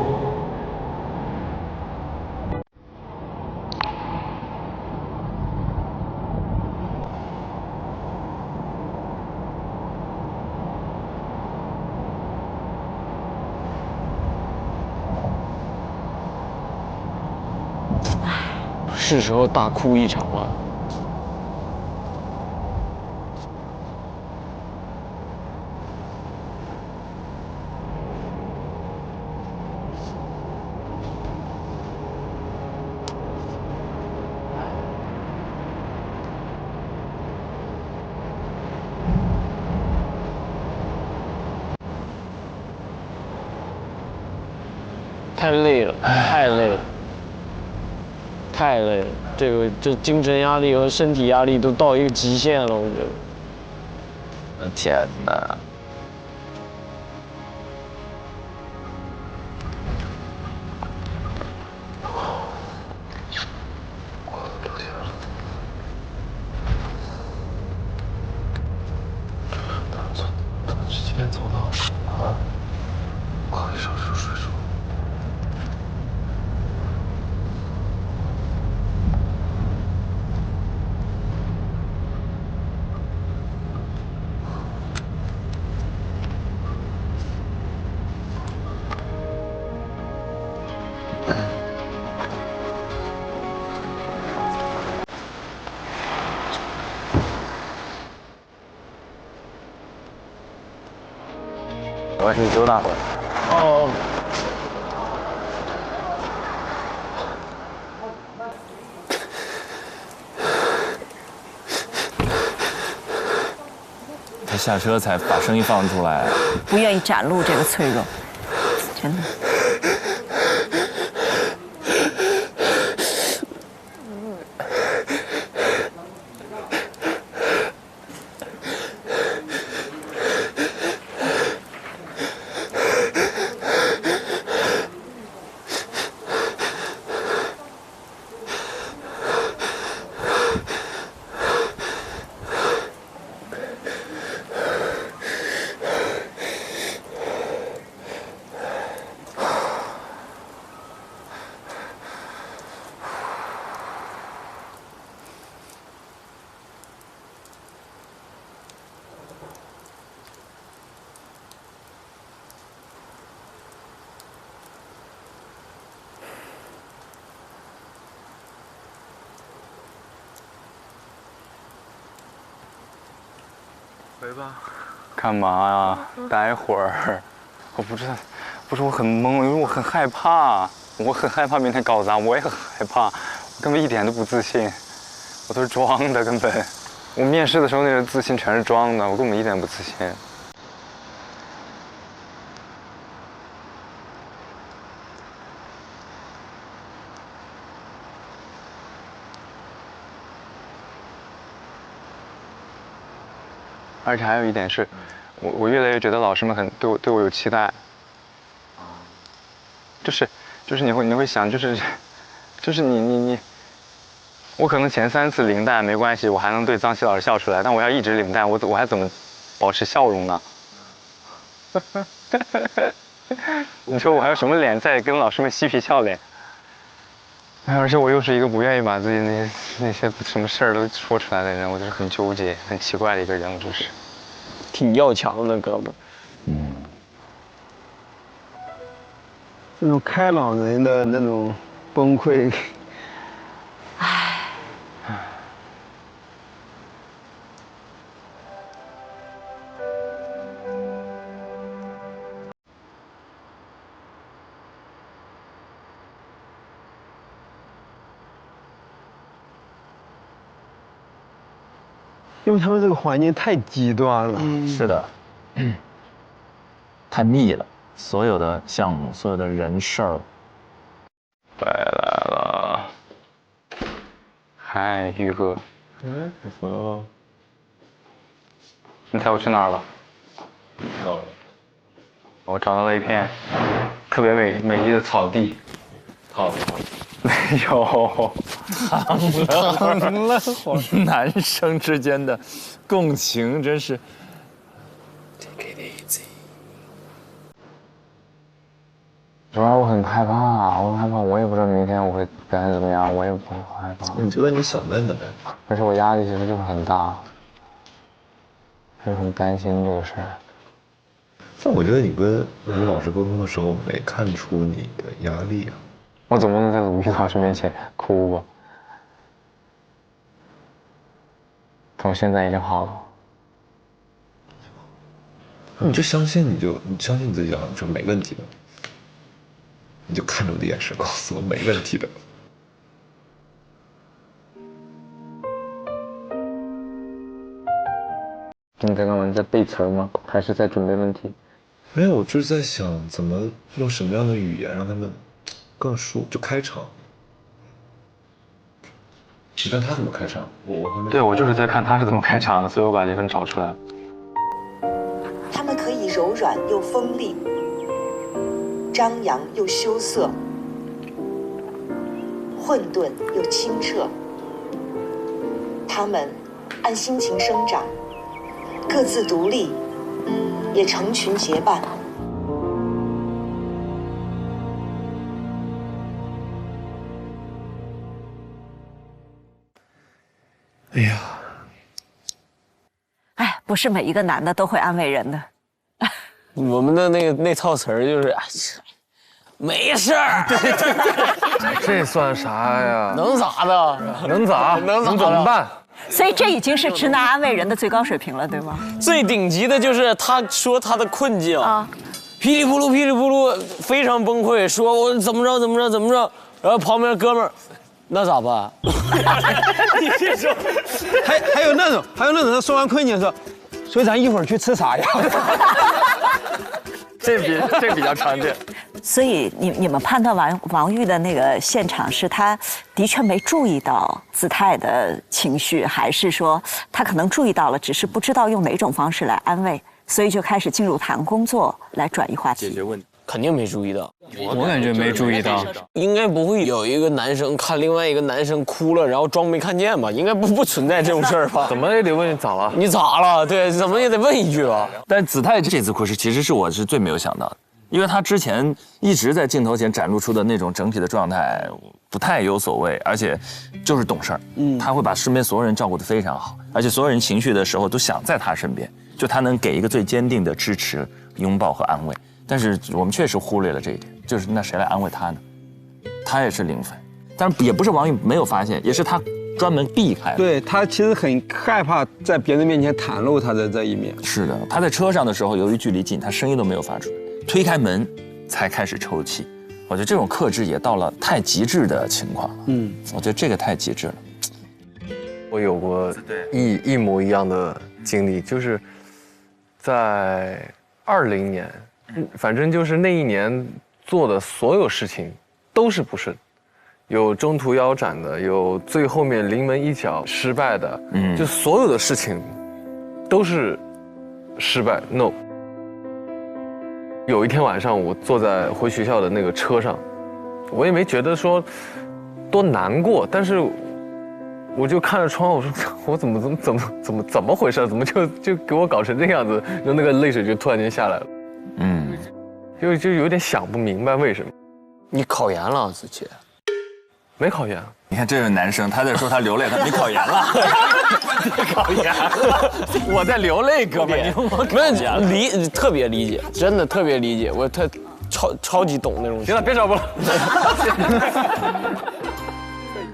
[SPEAKER 8] 是时候大哭一场了。太累了，太累了。太累了，这精神压力和身体压力都到一个极限了，我觉得。
[SPEAKER 2] 天哪！
[SPEAKER 20] 几点走的啊？快1小时睡着。
[SPEAKER 17] 我要去揪大会。
[SPEAKER 8] 哦。
[SPEAKER 2] 他下车才把声音放出来，
[SPEAKER 14] 不愿意展露这个脆弱，真的。
[SPEAKER 17] 回吧。干嘛呀？待会儿。我不知道，不是我很懵，因为我很害怕，我很害怕明天搞砸，我也很害怕，我根本一点都不自信，我都是装的，根本。我面试的时候那个自信全是装的，我根本一点不自信。而且还有一点是，我越来越觉得老师们对我有期待，就是你会想，就是你，我可能前3次领带没关系，我还能对脏西老师笑出来，但我要一直领带，我还怎么保持笑容呢？你说我还有什么脸再跟老师们嬉皮笑脸？而且我又是一个不愿意把自己那些什么事儿都说出来的人，我就是很纠结、很奇怪的一个人，我就是。
[SPEAKER 8] 挺要强的，哥们。
[SPEAKER 10] 这种开朗人的那种崩溃。因为他们这个环境太极端了。
[SPEAKER 16] 是的，太密了，所有的项目，所有的人事儿。
[SPEAKER 17] 回来了，嗨，宇哥。你猜我去哪儿了？我找到了一片特别美丽的草地。没有，
[SPEAKER 16] 汤了，男生之间的共情真是。Take it easy。
[SPEAKER 17] 主要我很害怕，我也不知道明天我会表现怎么样，我也不害怕。
[SPEAKER 18] 你觉得你想问的呗？
[SPEAKER 17] 而且我压力其实就是很大，就是很担心这个事儿。
[SPEAKER 18] 但我觉得你跟鲁豫老师沟通的时候，没看出你的压力啊。
[SPEAKER 17] 我总不能在鲁豫老师面前哭吧？从现在已经好了。
[SPEAKER 18] 你就相信你相信你自己就没问题的。你就看着我的眼神告诉我没问题的。
[SPEAKER 17] 你在干嘛？你在背词吗？还是在准备问题？
[SPEAKER 18] 没有，我就是在想怎么用什么样的语言让他们更就开场。你看他怎么开场？
[SPEAKER 17] 对，我就是在看他是怎么开场的，所以我把这份找出来了。
[SPEAKER 7] 他们可以柔软又锋利，张扬又羞涩，混沌又清澈。他们按心情生长，各自独立，也成群结伴。
[SPEAKER 2] 哎呀，
[SPEAKER 14] 哎，不是每一个男的都会安慰人的。
[SPEAKER 8] 我们的那套词儿就是没事儿，
[SPEAKER 2] 这算啥呀？
[SPEAKER 8] 能咋的？
[SPEAKER 2] 能咋？
[SPEAKER 8] 能
[SPEAKER 2] 怎么办？
[SPEAKER 14] 所以这已经是直男安慰人的最高水平了，对吗？
[SPEAKER 8] 最顶级的就是他说他的困境啊，噼里扑噜噼里扑噜，非常崩溃，说我怎么着，然后旁边哥们儿，那咋办？
[SPEAKER 10] 你这种，还有那种，他说完困境说，所以咱一会儿去吃啥呀？
[SPEAKER 2] 这比较常见。
[SPEAKER 14] 所以你们判断王玉的那个现场是他的确没注意到姿态的情绪，还是说他可能注意到了，只是不知道用哪种方式来安慰，所以就开始进入谈工作来转移话题，
[SPEAKER 8] 解决问题？肯定没注意到，
[SPEAKER 2] 我感觉没注意到，
[SPEAKER 8] 应该不会有一个男生看另外一个男生哭了，然后装没看见吧？应该不存在这种事儿吧？
[SPEAKER 2] 怎么也得问你咋了？
[SPEAKER 8] 你咋了？对，怎么也得问一句吧。
[SPEAKER 1] 但子泰这次哭其实我是最没有想到的，因为他之前一直在镜头前展露出的那种整体的状态不太有所谓，而且就是懂事儿，他会把身边所有人照顾得非常好，而且所有人情绪的时候都想在他身边，就他能给一个最坚定的支持、拥抱和安慰。但是我们确实忽略了这一点，就是那谁来安慰他呢？他也是0分，但是也不是王宇没有发现，也是他专门避开了。
[SPEAKER 10] 对，他其实很害怕在别人面前袒露他的这一面。
[SPEAKER 1] 是的，他在车上的时候，由于距离近，他声音都没有发出来，推开门才开始抽泣。我觉得这种克制也到了太极致的情况了。我觉得这个太极致了。
[SPEAKER 2] 我有过一模一样的经历，就是在2020年。反正就是那一年做的所有事情都是不顺，有中途腰斩的，有最后面临门一脚失败的，就所有的事情都是失败 ，no。有一天晚上，我坐在回学校的那个车上，我也没觉得说多难过，但是我就看着窗，我说我怎么回事？怎么就给我搞成这样子？就那个泪水就突然间下来了。就有点想不明白为什么。
[SPEAKER 8] 你考研了，子琪？
[SPEAKER 2] 没考研。
[SPEAKER 1] 你看这是男生，他在说他流泪，他没考研了。
[SPEAKER 8] 考研了，我在流泪，哥们，没有特别理解，真的特别理解。超级懂那种。
[SPEAKER 2] 行了，别找我了。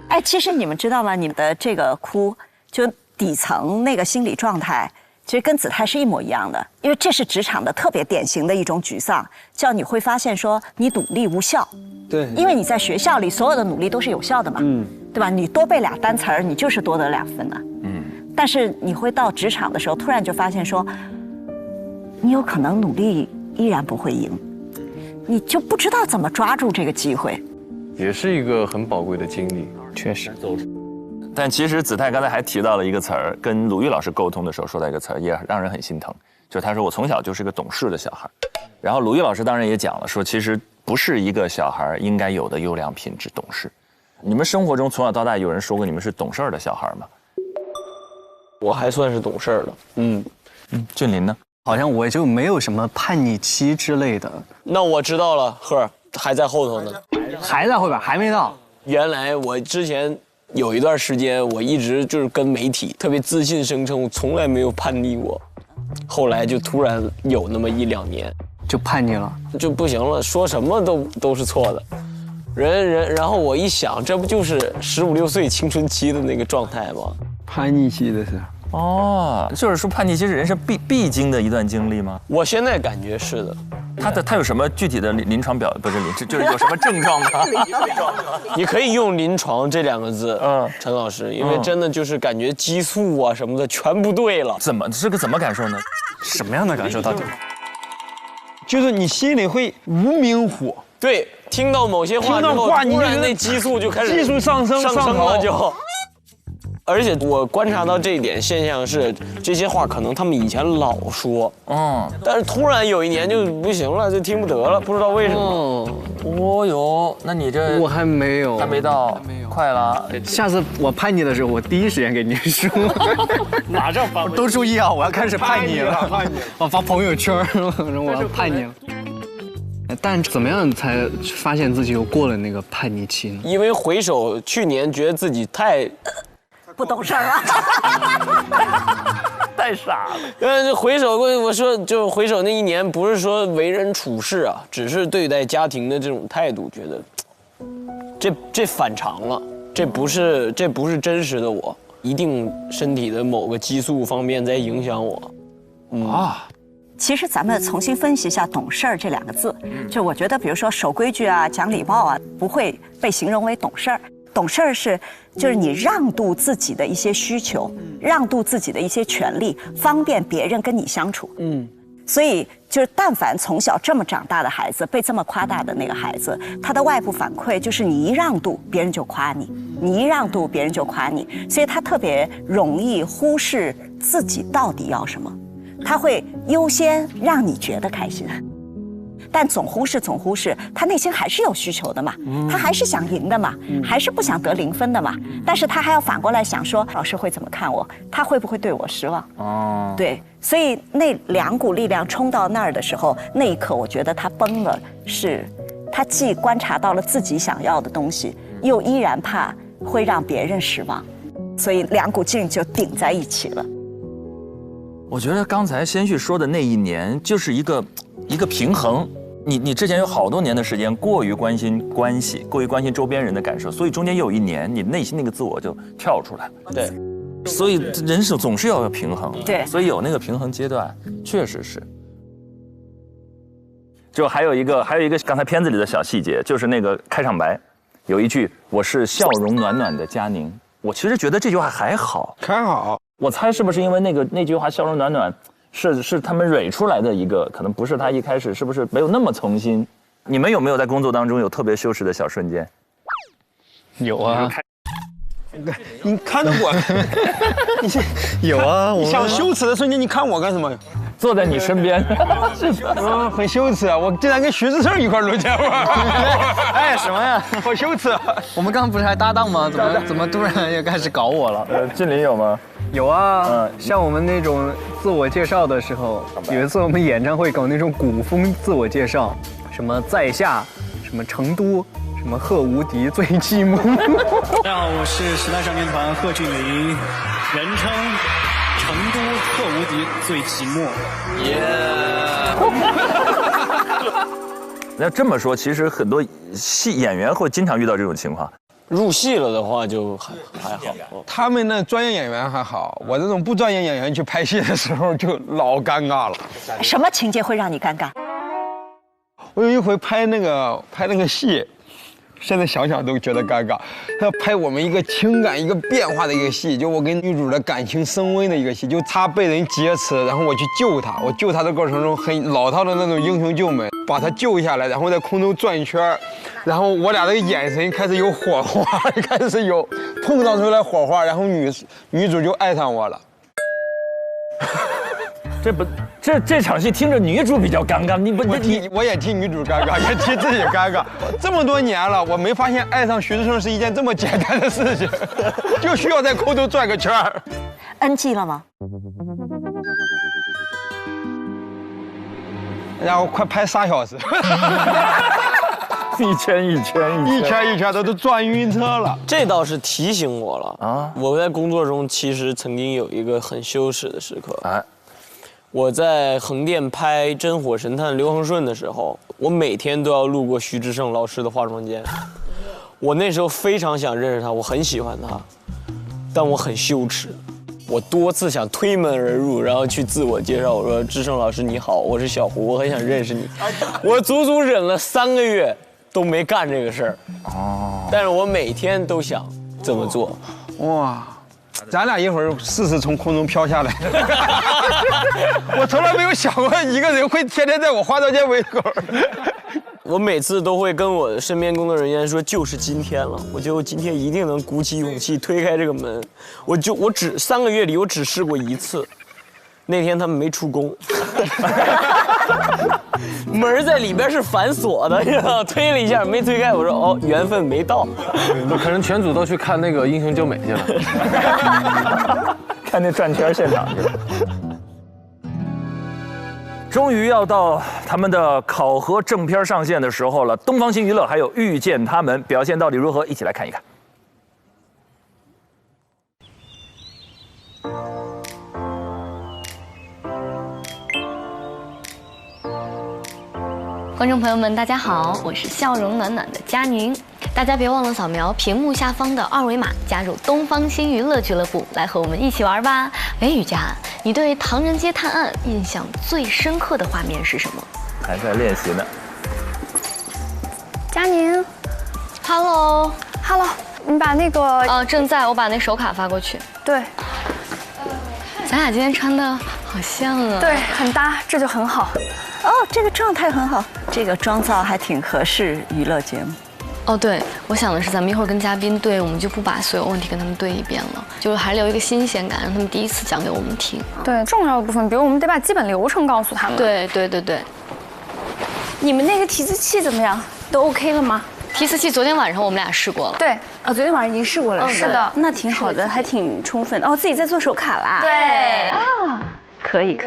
[SPEAKER 14] 哎，其实你们知道吗？你们的这个哭，就底层那个心理状态，其实跟子泰是一模一样的。因为这是职场的特别典型的一种沮丧，叫你会发现说你努力无效。
[SPEAKER 10] 对。
[SPEAKER 14] 因为你在学校里所有的努力都是有效的嘛，对吧？你多背2单词儿，你就是多得2分呢。但是你会到职场的时候，突然就发现说，你有可能努力依然不会赢，你就不知道怎么抓住这个机会。
[SPEAKER 2] 也是一个很宝贵的经历，
[SPEAKER 8] 确实。
[SPEAKER 1] 但其实子泰刚才还提到了一个词儿，跟鲁豫老师沟通的时候说到一个词儿，也让人很心疼，就是他说我从小就是个懂事的小孩。然后鲁豫老师当然也讲了，说其实不是一个小孩应该有的优良品质，懂事。你们生活中从小到大有人说过你们是懂事儿的小孩吗？
[SPEAKER 8] 我还算是懂事儿的。
[SPEAKER 1] 俊林呢？
[SPEAKER 19] 好像我就没有什么叛逆期之类的。
[SPEAKER 8] 那我知道了，赫还在后头呢。
[SPEAKER 19] 还在后边，还没到。
[SPEAKER 8] 原来我之前有一段时间，我一直就是跟媒体特别自信声称我从来没有叛逆过，后来就突然有那么1、2年
[SPEAKER 19] 就叛逆了，
[SPEAKER 8] 就不行了，说什么都是错的。然后我一想，这不就是15、16岁青春期的那个状态吗？
[SPEAKER 10] 叛逆期的是。
[SPEAKER 1] 哦，就是说叛逆期是人生必经的一段经历吗？
[SPEAKER 8] 我现在感觉是的。
[SPEAKER 1] 他有什么具体的临床就是有什么症状吗？
[SPEAKER 8] 你可以用临床这2个字，陈老师，因为真的就是感觉激素啊什么的全不对了。
[SPEAKER 1] 怎么感受呢？
[SPEAKER 19] 什么样的感受到底？
[SPEAKER 10] 就是你心里会无名火。
[SPEAKER 8] 对，听到某些话之后，突然那激素就开始
[SPEAKER 10] 激素上升
[SPEAKER 8] 了就。而且我观察到这一点现象是，这些话可能他们以前老说，但是突然有一年就不行了，就听不得了，不知道为什么。
[SPEAKER 1] 哦哟，那你这
[SPEAKER 19] 我还没有，
[SPEAKER 1] 还没到，快了。
[SPEAKER 19] 下次我叛逆的时候，我第一时间给你说。
[SPEAKER 8] 马上发，
[SPEAKER 19] 都注意啊！我要开始叛逆了，我发朋友圈，我要叛逆了。但怎么样才发现自己又过了那个叛逆期呢？
[SPEAKER 8] 因为回首去年，觉得自己太
[SPEAKER 14] 不懂事儿了，
[SPEAKER 8] 太傻了。就回首，我说就回首那1年，不是说为人处事啊，只是对待家庭的这种态度，觉得这反常了，这不是真实的我，一定身体的某个激素方面在影响我。
[SPEAKER 14] 其实咱们重新分析一下“懂事儿”这2个字，就我觉得，比如说守规矩啊、讲礼貌啊，不会被形容为懂事儿。懂事儿就是你让渡自己的一些需求，让渡自己的一些权利，方便别人跟你相处。所以就是但凡从小这么长大的孩子，被这么夸大的那个孩子，他的外部反馈就是你一让渡，别人就夸你；你一让渡，别人就夸你。所以他特别容易忽视自己到底要什么，他会优先让你觉得开心。但总忽视，他内心还是有需求的嘛，他还是想赢的嘛，还是不想得0分的嘛。但是他还要反过来想说，老师会怎么看我？他会不会对我失望？对，所以那2股力量冲到那儿的时候，那一刻我觉得他崩了，是他既观察到了自己想要的东西，又依然怕会让别人失望，所以2股劲就顶在一起了。
[SPEAKER 1] 我觉得刚才先旭说的那1年就是一个平衡。你之前有好多年的时间过于关心关系，过于关心周边人的感受，所以中间有1年，你内心那个自我就跳出来了。
[SPEAKER 8] 对，
[SPEAKER 1] 所以人生总是要有平衡。
[SPEAKER 14] 对，
[SPEAKER 1] 所以有那个平衡阶段，确实是。就还有一个刚才片子里的小细节，就是那个开场白，有一句“我是笑容暖暖的佳宁”，我其实觉得这句话还好。我猜是不是因为那句话“笑容暖暖”。是他们蕊出来的一个，可能不是他一开始是不是没有那么从心？你们有没有在工作当中有特别羞耻的小瞬间？
[SPEAKER 19] 有啊，
[SPEAKER 10] 你看着我，
[SPEAKER 19] 有啊，
[SPEAKER 10] 你想羞耻的瞬间，你看我干什么？
[SPEAKER 1] 坐在你身边，
[SPEAKER 10] 是的，很羞耻啊！我竟然跟徐志胜一块录节目，
[SPEAKER 19] 哎，什么呀？
[SPEAKER 10] 好羞耻！
[SPEAKER 19] 我们刚刚不是还搭档吗？怎么突然又开始搞我了？
[SPEAKER 1] 俊林有吗？
[SPEAKER 19] 有啊，像我们那种自我介绍的时候，有一次我们演唱会搞那种古风自我介绍，什么在下，什么成都，什么贺无敌最寂寞。
[SPEAKER 21] 大家好，我是时代少年团贺峻霖，人称成都贺无敌最寂寞。
[SPEAKER 16] 那这么说，其实很多演员会经常遇到这种情况。
[SPEAKER 8] 入戏了的话就还好。
[SPEAKER 10] 他们那专业演员还好，我这种不专业演员去拍戏的时候就老尴尬了。
[SPEAKER 14] 什么情节会让你尴尬？
[SPEAKER 10] 我有一回拍那个戏，现在想想都觉得尴尬。他拍我们一个情感一个变化的一个戏，就我跟女主的感情升温的一个戏，就她被人劫持，然后我去救她。我救她的过程中很老套的那种英雄救美，把她救下来，然后在空中转一圈，然后我俩的眼神开始有火花，开始有碰撞出来火花，然后女主就爱上我了。
[SPEAKER 16] 这场戏听着女主比较尴尬，
[SPEAKER 10] 我也替女主尴尬，也替自己尴尬。这么多年了，我没发现爱上徐志胜是一件这么简单的事情，就需要在空中转个圈儿。
[SPEAKER 14] NG 了吗？
[SPEAKER 10] 然后快拍3小时，
[SPEAKER 16] 一圈
[SPEAKER 10] 都转晕车了。
[SPEAKER 8] 这倒是提醒我了啊！我在工作中其实曾经有一个很羞耻的时刻啊。我在横店拍《真火神探刘恒顺》的时候，我每天都要路过徐志胜老师的化妆间。我那时候非常想认识他，我很喜欢他，但我很羞耻。我多次想推门而入，然后去自我介绍，我说：“志胜老师你好，我是小胡，我很想认识你。”我足足忍了3个月都没干这个事儿。哦。但是我每天都想这么做。
[SPEAKER 10] 哇。咱俩一会儿试试从空中飘下来。我从来没有想过一个人会天天在我化妆间围口。
[SPEAKER 8] 我每次都会跟我身边工作人员说，就是今天了，我觉得我今天一定能鼓起勇气推开这个门。我只3个月里我只试过1次，那天他们没出工，门在里边是反锁的，推了一下没推开，我说哦，缘分没到。
[SPEAKER 2] 那可能全组都去看那个英雄救美去了，
[SPEAKER 16] 看那转圈现场去了。终于要到他们的考核正片上线的时候了，东方新娱乐还有遇见他们表现到底如何？一起来看一看。
[SPEAKER 5] 观众朋友们，大家好，我是笑容暖暖的佳宁。大家别忘了扫描屏幕下方的2维码，加入东方新娱乐俱乐部，来和我们一起玩吧。哎，雨佳，你对《唐人街探案》印象最深刻的画面是什么？
[SPEAKER 16] 还在练习呢。
[SPEAKER 13] 佳宁
[SPEAKER 5] ，Hello，
[SPEAKER 13] 你把那个
[SPEAKER 5] 正在，我把那手卡发过去。
[SPEAKER 13] 对，
[SPEAKER 5] 咱俩今天穿的好像啊。
[SPEAKER 13] 对，很搭，这就很好。
[SPEAKER 14] 哦，这个状态很好，这个妆造还挺合适娱乐节目。
[SPEAKER 5] 哦，对，我想的是咱们一会儿跟嘉宾对，我们就不把所有问题跟他们对一遍了，就是还留一个新鲜感，让他们第一次讲给我们听。
[SPEAKER 13] 对，重要的部分，比如我们得把基本流程告诉他们。
[SPEAKER 5] 对。
[SPEAKER 6] 你们那个提词器怎么样？都 OK 了吗？
[SPEAKER 5] 提词器昨天晚上我们俩试过了。
[SPEAKER 13] 对，
[SPEAKER 6] 昨天晚上已经试过了。
[SPEAKER 13] 是的，
[SPEAKER 6] 那挺好的，还挺充分。哦，自己在做手卡啦。
[SPEAKER 13] 对
[SPEAKER 6] 啊，可以。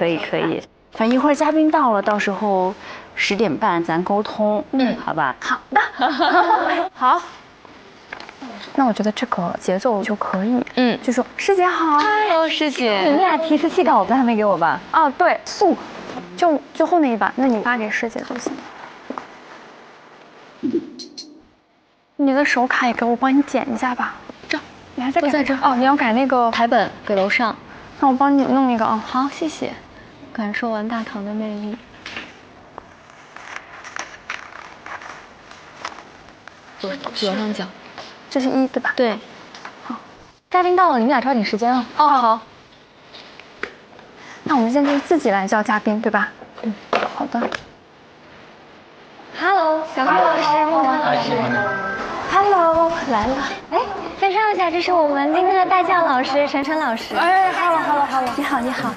[SPEAKER 6] 反正一会儿嘉宾到了，到时候10点半咱沟通。好吧。
[SPEAKER 13] 好的。好。那我觉得这个节奏就可以。就说师姐好。
[SPEAKER 5] Hello， 师姐。
[SPEAKER 15] 你们俩提词器稿子还没给我吧？
[SPEAKER 13] 哦，对，素，就后那一版，那你发给师姐就行。你的手卡也给我，帮你剪一下吧。这，你还在改？
[SPEAKER 5] 在这。
[SPEAKER 13] 哦，你要改那个
[SPEAKER 5] 台本给楼上。
[SPEAKER 13] 那我帮你弄一个啊。
[SPEAKER 5] 好，谢谢。感受完大唐的魅力。左上角。
[SPEAKER 13] 这是1对吧？
[SPEAKER 5] 对。
[SPEAKER 13] 好，
[SPEAKER 15] 嘉宾到了，你们俩抓紧时间啊。
[SPEAKER 13] 哦，好。那我们现在自己来叫嘉宾，对吧？好的。
[SPEAKER 15] Hello， 小花老师，孟文老师。Hello， 来了。哎，介绍一下，这是我们今天的代教老师陈老师。
[SPEAKER 13] 哎 ，Hello，
[SPEAKER 15] 你好。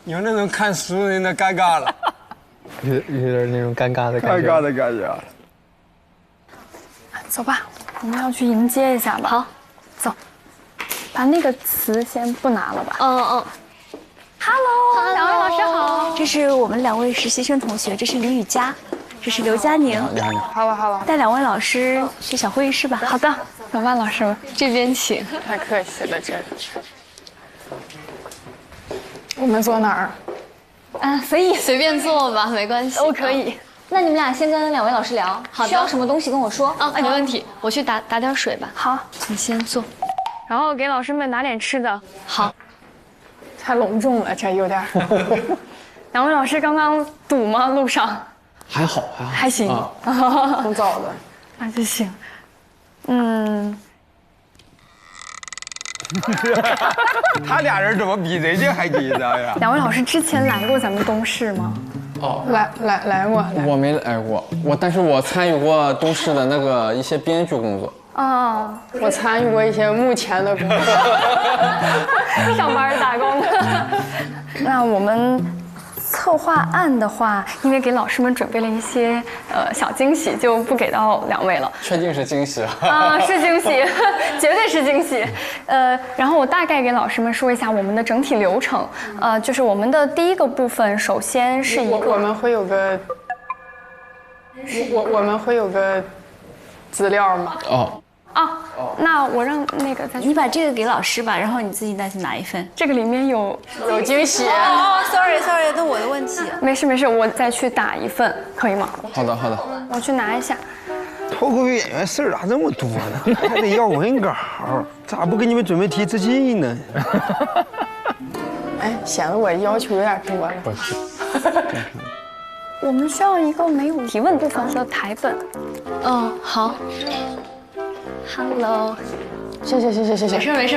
[SPEAKER 10] 有那种看熟人的尴尬了，
[SPEAKER 19] 有点那种尴尬的感觉。
[SPEAKER 10] 尴尬的感觉。
[SPEAKER 13] 走吧，我们要去迎接一下吧。
[SPEAKER 5] 好，
[SPEAKER 13] 走。把那个词先不拿了吧。
[SPEAKER 6] Hello，
[SPEAKER 13] 两位老师好。
[SPEAKER 6] 这是我们2位实习生同学，这是李雨佳，这是刘佳宁。
[SPEAKER 13] 好了。
[SPEAKER 6] 带2位老师去小会议室吧。
[SPEAKER 13] 好的，小万老师
[SPEAKER 5] 这边请。
[SPEAKER 13] 太客气了，这。我们坐哪儿？
[SPEAKER 5] 所以随便做吧，没关系，
[SPEAKER 6] 都可以。那你们俩先跟2位老师聊，
[SPEAKER 5] 好的，
[SPEAKER 6] 需要什么东西跟我说
[SPEAKER 5] 啊？没问题，我去打点水吧。
[SPEAKER 6] 好，
[SPEAKER 5] 你先坐，
[SPEAKER 13] 然后给老师们拿点吃的。
[SPEAKER 5] 好，
[SPEAKER 13] 太隆重了，这有点。2位老师刚刚堵吗？路上？
[SPEAKER 19] 还好，
[SPEAKER 13] 还行，挺早的，那就行。
[SPEAKER 10] 他俩人怎么比人家还紧张呀
[SPEAKER 13] ？2位老师之前来过咱们东市吗？
[SPEAKER 19] 哦，
[SPEAKER 13] 来过。
[SPEAKER 19] 我没来过，但是我参与过东市的那个一些编剧工作。
[SPEAKER 13] 啊，我参与过一些幕前的工作，上班打工的。那我们策划案的话，因为给老师们准备了一些小惊喜，就不给到2位了。
[SPEAKER 19] 确定是惊喜
[SPEAKER 13] 啊？是惊喜，绝对是惊喜。然后我大概给老师们说一下我们的整体流程。就是我们的第一个部分，首先是一个我们会有个资料吗？那我让那个
[SPEAKER 11] 你把这个给老师吧，然后你自己再去拿一份。
[SPEAKER 13] 这个里面有惊喜。
[SPEAKER 11] sorry， 那我的问题。
[SPEAKER 13] 没事，我再去打一份，可以吗？
[SPEAKER 19] 好的。
[SPEAKER 13] 我去拿一下。
[SPEAKER 10] 脱口秀演员事儿咋这么多呢？还得要文稿，咋不给你们准备题自尽呢？
[SPEAKER 13] 哎，显得我要求有点多了。我们需要一个没有提问部分的台本。
[SPEAKER 5] 好。Hello，
[SPEAKER 13] 谢。
[SPEAKER 5] 没事，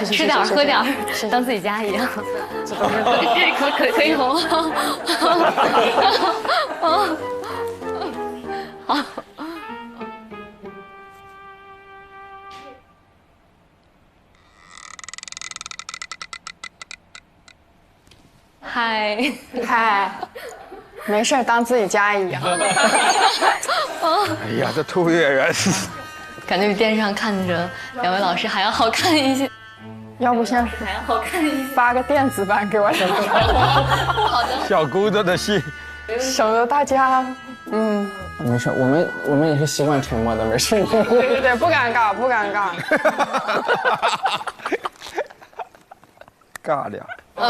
[SPEAKER 5] 吃点喝点，当自己家一样。可以吗？好。嗨，
[SPEAKER 13] 没事，当自己家一样。
[SPEAKER 10] 哎呀，这脱口秀演员是。
[SPEAKER 5] 感觉比电视上看着2位老师还要好看一些，
[SPEAKER 13] 要不先
[SPEAKER 5] 还要好看一些，
[SPEAKER 13] 发个电子版给我什么？
[SPEAKER 5] 好的，
[SPEAKER 10] 小工作的信，
[SPEAKER 13] 省得大家，
[SPEAKER 19] 没事，我们也是习惯沉默的，没事。
[SPEAKER 13] 对，不尴尬。
[SPEAKER 10] 尬俩。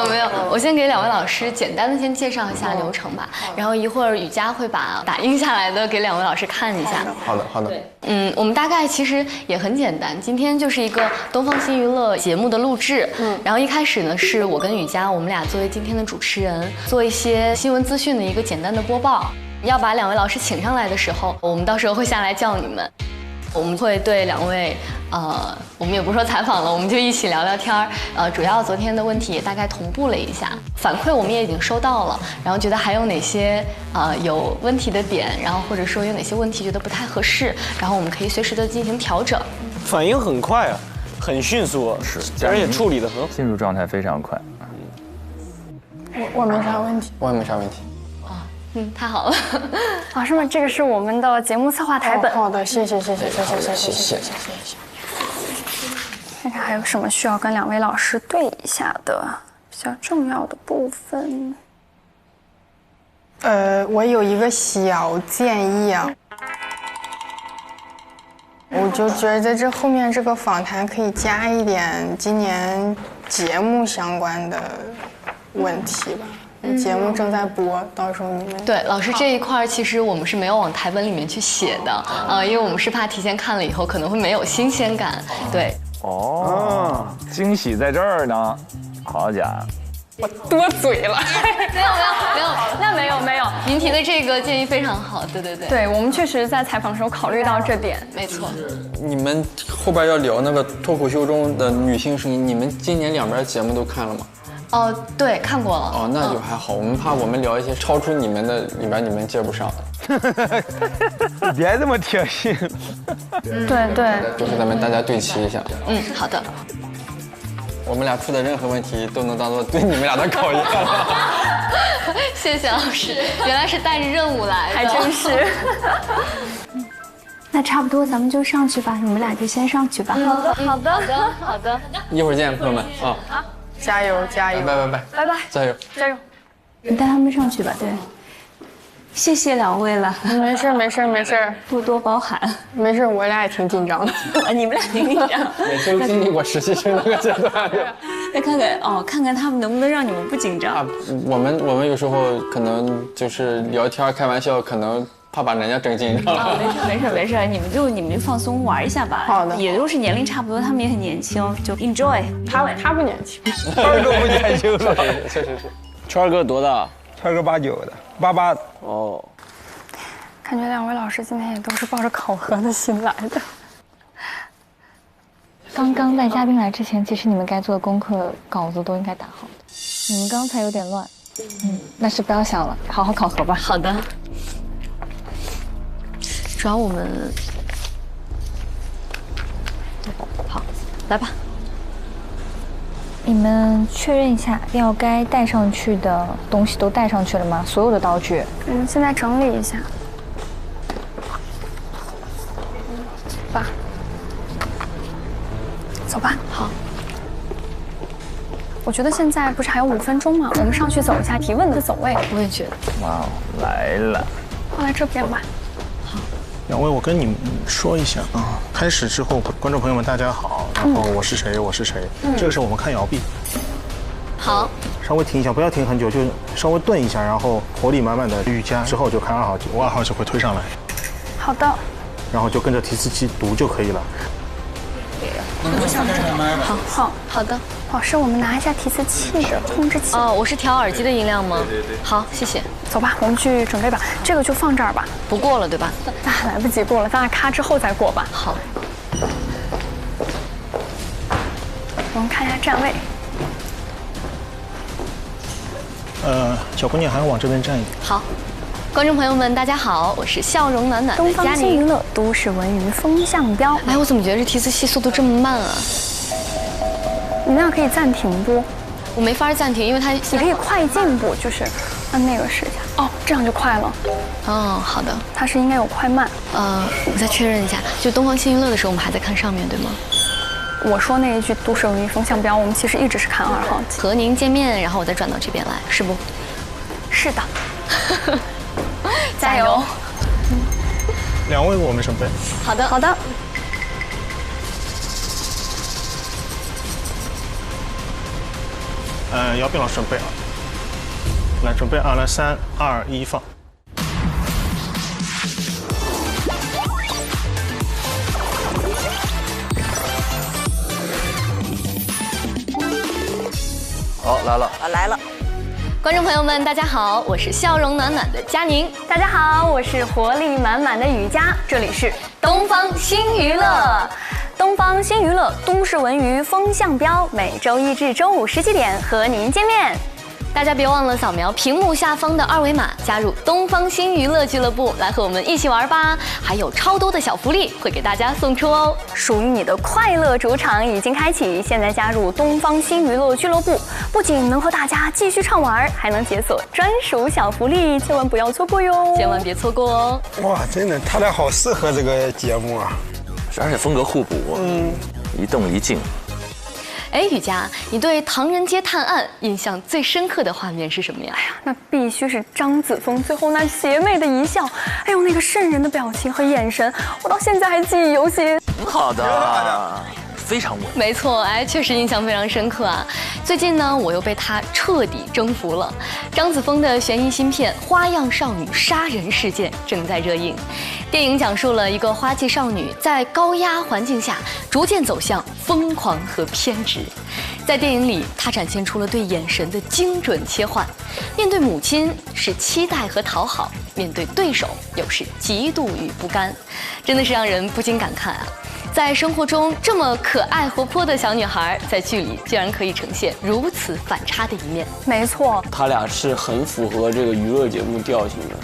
[SPEAKER 5] 没有，我先给2位老师简单的先介绍一下流程吧，然后一会儿雨佳会把打印下来的给2位老师看一下。
[SPEAKER 19] 好的。
[SPEAKER 5] 我们大概其实也很简单，今天就是一个东方新娱乐节目的录制。然后一开始呢是我跟雨佳，我们俩作为今天的主持人，做一些新闻资讯的一个简单的播报。要把2位老师请上来的时候，我们到时候会下来叫你们。我们会对2位，我们也不说采访了，我们就一起聊聊天儿。主要昨天的问题也大概同步了一下，反馈我们也已经收到了，然后觉得还有哪些有问题的点，然后或者说有哪些问题觉得不太合适，然后我们可以随时的进行调整。
[SPEAKER 8] 反应很快啊，很迅速，是，而且处理得很好，
[SPEAKER 16] 进入状态非常快。
[SPEAKER 13] 我没啥问题，
[SPEAKER 19] 我也没啥问题。
[SPEAKER 5] 太好了，
[SPEAKER 13] 老师们，这个是我们的节目策划台本。好的，谢谢。看看还有什么需要跟2位老师对一下的比较重要的部分。我有一个小建议啊，我就觉得这后面这个访谈可以加一点今年节目相关的问题吧。节目正在播，到时候你们
[SPEAKER 5] 对老师这一块其实我们是没有往台本里面去写的，因为我们是怕提前看了以后可能会没有新鲜感。对，
[SPEAKER 16] 惊喜在这儿呢，好家伙，
[SPEAKER 13] 我多嘴了。
[SPEAKER 5] 没有，那没有，您提的这个建议非常好，对，
[SPEAKER 13] 我们确实在采访的时候考虑到这点，
[SPEAKER 5] 没错。
[SPEAKER 19] 你们后边要聊那个脱口秀中的女性声音，你们今年2边节目都看了吗？
[SPEAKER 5] 对，看过了。
[SPEAKER 19] 那就还好。我们怕我们聊一些超出你们的里边，你们接不上。
[SPEAKER 10] 别这么贴心。
[SPEAKER 13] 对，
[SPEAKER 19] 就是咱们大家对齐一下。
[SPEAKER 5] 好的。
[SPEAKER 19] 我们俩出的任何问题都能当做对你们俩的考验。
[SPEAKER 5] 谢谢老师，原来是带着任务来的，
[SPEAKER 13] 还真是。
[SPEAKER 6] 那差不多，咱们就上去吧，你们俩就先上去吧。
[SPEAKER 5] 好的。
[SPEAKER 19] 一会儿见，朋友们啊。
[SPEAKER 13] 好。加油！
[SPEAKER 19] 拜拜！加油！
[SPEAKER 6] 你带他们上去吧。对，谢谢2位了。
[SPEAKER 13] 没事，
[SPEAKER 6] 多多包涵。
[SPEAKER 13] 没事，我俩也挺紧张的。
[SPEAKER 6] 你们俩挺紧张。
[SPEAKER 19] 也都经历过实习生那个阶段。
[SPEAKER 11] 再看看他们能不能让你们不紧张。
[SPEAKER 2] 我们有时候可能就是聊天开玩笑，可能怕把人家整紧张了。
[SPEAKER 11] 没事，你们就放松玩一下吧。好的，也都是年龄差不多，他们也很年轻，就 enjoy。
[SPEAKER 6] 他不年轻，
[SPEAKER 10] 圈儿哥不年轻了，
[SPEAKER 2] 确实是。
[SPEAKER 8] 圈儿哥多大？
[SPEAKER 10] 圈儿哥89的，88。
[SPEAKER 8] 哦。
[SPEAKER 13] 感觉2位老师今天也都是抱着考核的心来的。
[SPEAKER 15] 刚刚在嘉宾来之前，其实你们该做的功课稿子都应该打好的。你们刚才有点乱，那是不要想了，好好考核吧。
[SPEAKER 5] 好的。主要我们好，来吧。
[SPEAKER 15] 你们确认一下，要该带上去的东西都带上去了吗？所有的道具。
[SPEAKER 13] 我们现在整理一下。吧。走吧。
[SPEAKER 5] 好。
[SPEAKER 13] 我觉得现在不是还有5分钟吗？我们上去走一下提问的走位。
[SPEAKER 5] 我也觉得。
[SPEAKER 16] 哇，来了。
[SPEAKER 13] 放在这边吧。好。
[SPEAKER 4] 2位，我跟你们说一下啊，开始之后，观众朋友们大家好，然后我是谁，我是谁，这个时候我们看摇臂，
[SPEAKER 5] 好，
[SPEAKER 4] 稍微停一下，不要停很久，就稍微顿一下，然后活力满满的瑜伽之后就看2号机，我2号就会推上来，
[SPEAKER 13] 好的，
[SPEAKER 4] 然后就跟着提词器读就可以了。
[SPEAKER 13] 好的，老师，我们拿一下提词器的控制器。
[SPEAKER 5] 哦，我是调耳机的音量吗？
[SPEAKER 4] 对。
[SPEAKER 5] 好，谢谢。
[SPEAKER 13] 走吧，我们去准备吧。这个就放这儿吧。
[SPEAKER 5] 不过了，对吧？
[SPEAKER 13] 来不及过了，咱俩咔之后再过吧。
[SPEAKER 5] 好。
[SPEAKER 13] 我们看一下站位。
[SPEAKER 4] 小姑娘还要往这边站一点。
[SPEAKER 5] 好。观众朋友们，大家好，我是笑容暖暖的佳宁。
[SPEAKER 13] 东方新娱乐都市文娱风向标。
[SPEAKER 5] 哎，我怎么觉得这提词器速度这么慢啊？
[SPEAKER 13] 你那样可以暂停不？
[SPEAKER 5] 我没法暂停，因为它
[SPEAKER 13] 你可以快进步，就是按那个试一下。哦，这样就快了。
[SPEAKER 5] 哦，好的。
[SPEAKER 13] 它是应该有快慢。
[SPEAKER 5] 我再确认一下，就东方新娱乐的时候，我们还在看上面，对吗？
[SPEAKER 13] 我说那一句都市文娱风向标，我们其实一直是看2号机。
[SPEAKER 5] 和您见面，然后我再转到这边来，是不？
[SPEAKER 13] 是的。
[SPEAKER 5] 加油
[SPEAKER 4] ！2位，我们准备。
[SPEAKER 5] 好的，
[SPEAKER 13] 好的。
[SPEAKER 4] 姚斌老师准备啊，来准备啊，来3、2、1，放。
[SPEAKER 1] 好，来了。
[SPEAKER 14] 来了。
[SPEAKER 5] 观众朋友们，大家好，我是笑容暖暖的佳宁。
[SPEAKER 6] 大家好，我是活力满满的雨佳。这里是
[SPEAKER 5] 东方新娱乐。
[SPEAKER 6] 东方新娱乐都市文娱风向标，每周1至周517点和您见面。
[SPEAKER 5] 大家别忘了扫描屏幕下方的2维码，加入东方新娱乐俱乐部，来和我们一起玩吧！还有超多的小福利会给大家送出哦。
[SPEAKER 6] 属于你的快乐主场已经开启，现在加入东方新娱乐俱乐部，不仅能和大家继续畅玩，还能解锁专属小福利，千万不要错过哟！
[SPEAKER 5] 千万别错过哦！
[SPEAKER 10] 哇，真的，他俩好适合这个节目啊，
[SPEAKER 1] 而且风格互补，一动一静。
[SPEAKER 5] 哎，雨佳，你对《唐人街探案》印象最深刻的画面是什么呀？
[SPEAKER 13] 哎呀，那必须是张子枫最后那邪魅的一笑，还有那个瘆人的表情和眼神，我到现在还记忆犹新。
[SPEAKER 1] 挺好的，非常稳。
[SPEAKER 5] 没错，哎，确实印象非常深刻啊。最近呢，我又被他彻底征服了。张子枫的悬疑新片《花样少女杀人事件》正在热映。电影讲述了一个花季少女在高压环境下逐渐走向疯狂和偏执。在电影里，她展现出了对眼神的精准切换。面对母亲是期待和讨好，面对对手又是嫉妒与不甘，真的是让人不禁感慨啊。在生活中这么可爱活泼的小女孩，在剧里竟然可以呈现如此反差的一面。
[SPEAKER 13] 没错，
[SPEAKER 8] 他俩是很符合这个娱乐节目调性的。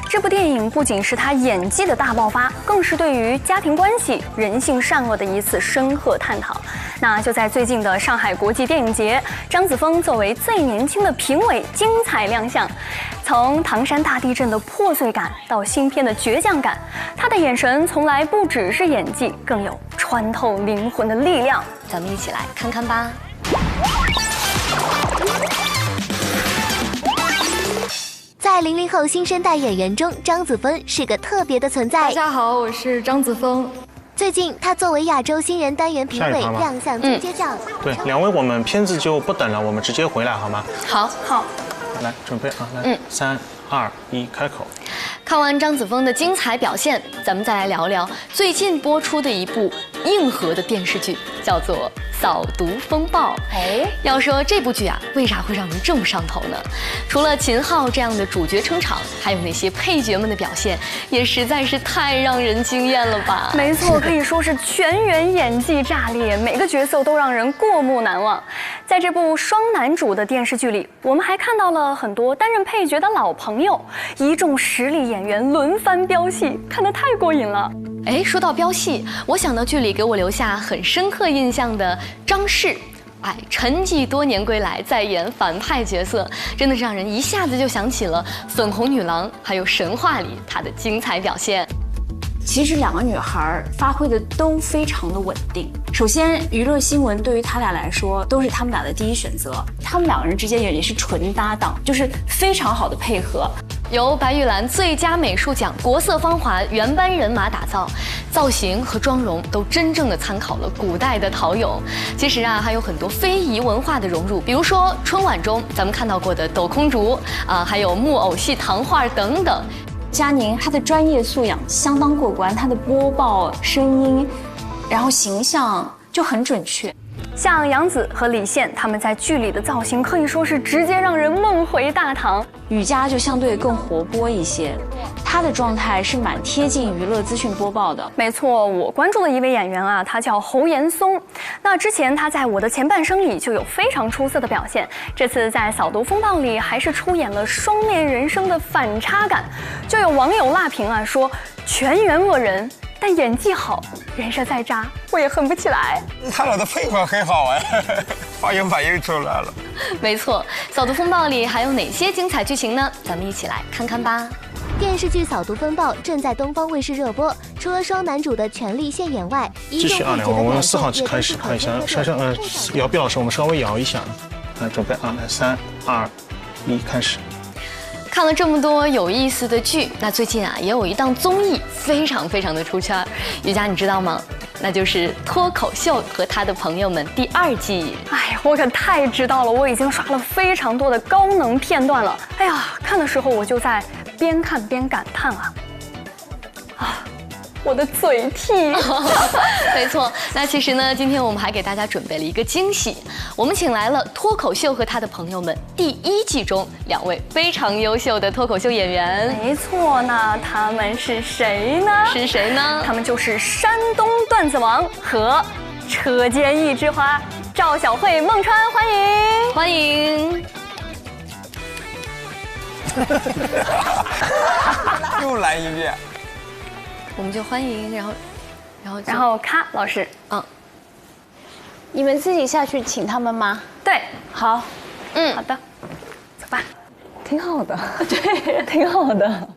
[SPEAKER 6] 这部电影不仅是他演技的大爆发，更是对于家庭关系、人性善恶的一次深刻探讨。那就在最近的上海国际电影节，张子枫作为最年轻的评委精彩亮相。从唐山大地震的破碎感到新片的倔强感，他的眼神从来不只是演技，更有穿透灵魂的力量。
[SPEAKER 5] 咱们一起来看看吧。
[SPEAKER 22] 在00后新生代演员中，张子枫是个特别的存在。
[SPEAKER 13] 大家好，我是张子枫。
[SPEAKER 22] 最近，他作为亚洲新人单元评委亮相金街奖。
[SPEAKER 4] 对，2位我们片子就不等了，我们直接回来好吗？
[SPEAKER 5] 好，好。
[SPEAKER 4] 来，准备啊，来，3、2、1，开口。
[SPEAKER 5] 看完张子枫的精彩表现，咱们再来聊聊最近播出的一部硬核的电视剧，叫做《扫毒风暴》。要说这部剧啊，为啥会让人这么上头呢？除了秦昊这样的主角撑场，还有那些配角们的表现，也实在是太让人惊艳了吧？
[SPEAKER 6] 没错，可以说是全员演技炸裂，每个角色都让人过目难忘。在这部双男主的电视剧里，我们还看到了很多担任配角的老朋友，一众实力演员轮番飙戏，看得太过瘾了。
[SPEAKER 5] 哎，说到飙戏，我想到剧里给我留下很深刻印象的张氏，哎，沉寂多年归来，再演反派角色，真的是让人一下子就想起了粉红女郎，还有神话里她的精彩表现。
[SPEAKER 11] 其实2个女孩发挥的都非常的稳定。首先，娱乐新闻对于他俩来说都是他们俩的第一选择，他们2个人之间也是纯搭档，就是非常好的配合。
[SPEAKER 5] 由白玉兰最佳美术奖国色芳华原班人马打造，造型和妆容都真正的参考了古代的陶俑。其实啊，还有很多非遗文化的融入，比如说春晚中咱们看到过的斗空竹啊，还有木偶戏糖画等等。
[SPEAKER 11] 佳宁她的专业素养相当过关，她的播报声音，然后形象就很准确。
[SPEAKER 6] 像杨紫和李现他们在剧里的造型可以说是直接让人梦回大唐。
[SPEAKER 11] 雨佳就相对更活泼一些，她的状态是蛮贴近娱乐资讯播报的。
[SPEAKER 6] 没错，我关注的一位演员啊，他叫侯岩松。那之前他在《我的前半生》里就有非常出色的表现，这次在《扫毒风暴》里还是出演了双面人生的反差感。就有网友辣评啊说，全员恶人，但演技好，人设再渣，我也狠不起来。
[SPEAKER 3] 他俩的配合很好哎，发音反应出来了。
[SPEAKER 5] 没错，《扫毒风暴》里还有哪些精彩剧情呢？咱们一起来看看吧。
[SPEAKER 22] 电视剧《扫毒风暴》正在东方卫视热播，除了双男主的全力现眼外，
[SPEAKER 4] 继续啊，我们4号机开始看一下，姚碧老师，我们稍微摇一下，来准备啊，来3、2、1，开始。
[SPEAKER 5] 看了这么多有意思的剧，那最近啊也有一档综艺非常的出圈，雨佳你知道吗？那就是《脱口秀和他的朋友们》第2季。
[SPEAKER 6] 哎，我可太知道了，我已经刷了非常多的高能片段了。哎呀，看的时候我就在边看边感叹啊，我的嘴替。
[SPEAKER 5] 没错，那其实呢，今天我们还给大家准备了一个惊喜，我们请来了《脱口秀和他的朋友们》第1季中2位非常优秀的脱口秀演员。
[SPEAKER 6] 没错，那他们是谁呢？
[SPEAKER 5] 是谁呢？
[SPEAKER 6] 他们就是山东段子王和车间一枝花赵小慧、孟川，欢迎，
[SPEAKER 5] 欢迎。
[SPEAKER 3] 又来一遍。
[SPEAKER 5] 我们就欢迎，
[SPEAKER 6] 然后咔，老师，
[SPEAKER 11] 你们自己下去请他们吗？
[SPEAKER 6] 对，
[SPEAKER 11] 好，
[SPEAKER 6] 好的，走吧，
[SPEAKER 14] 挺好的，对，挺好的，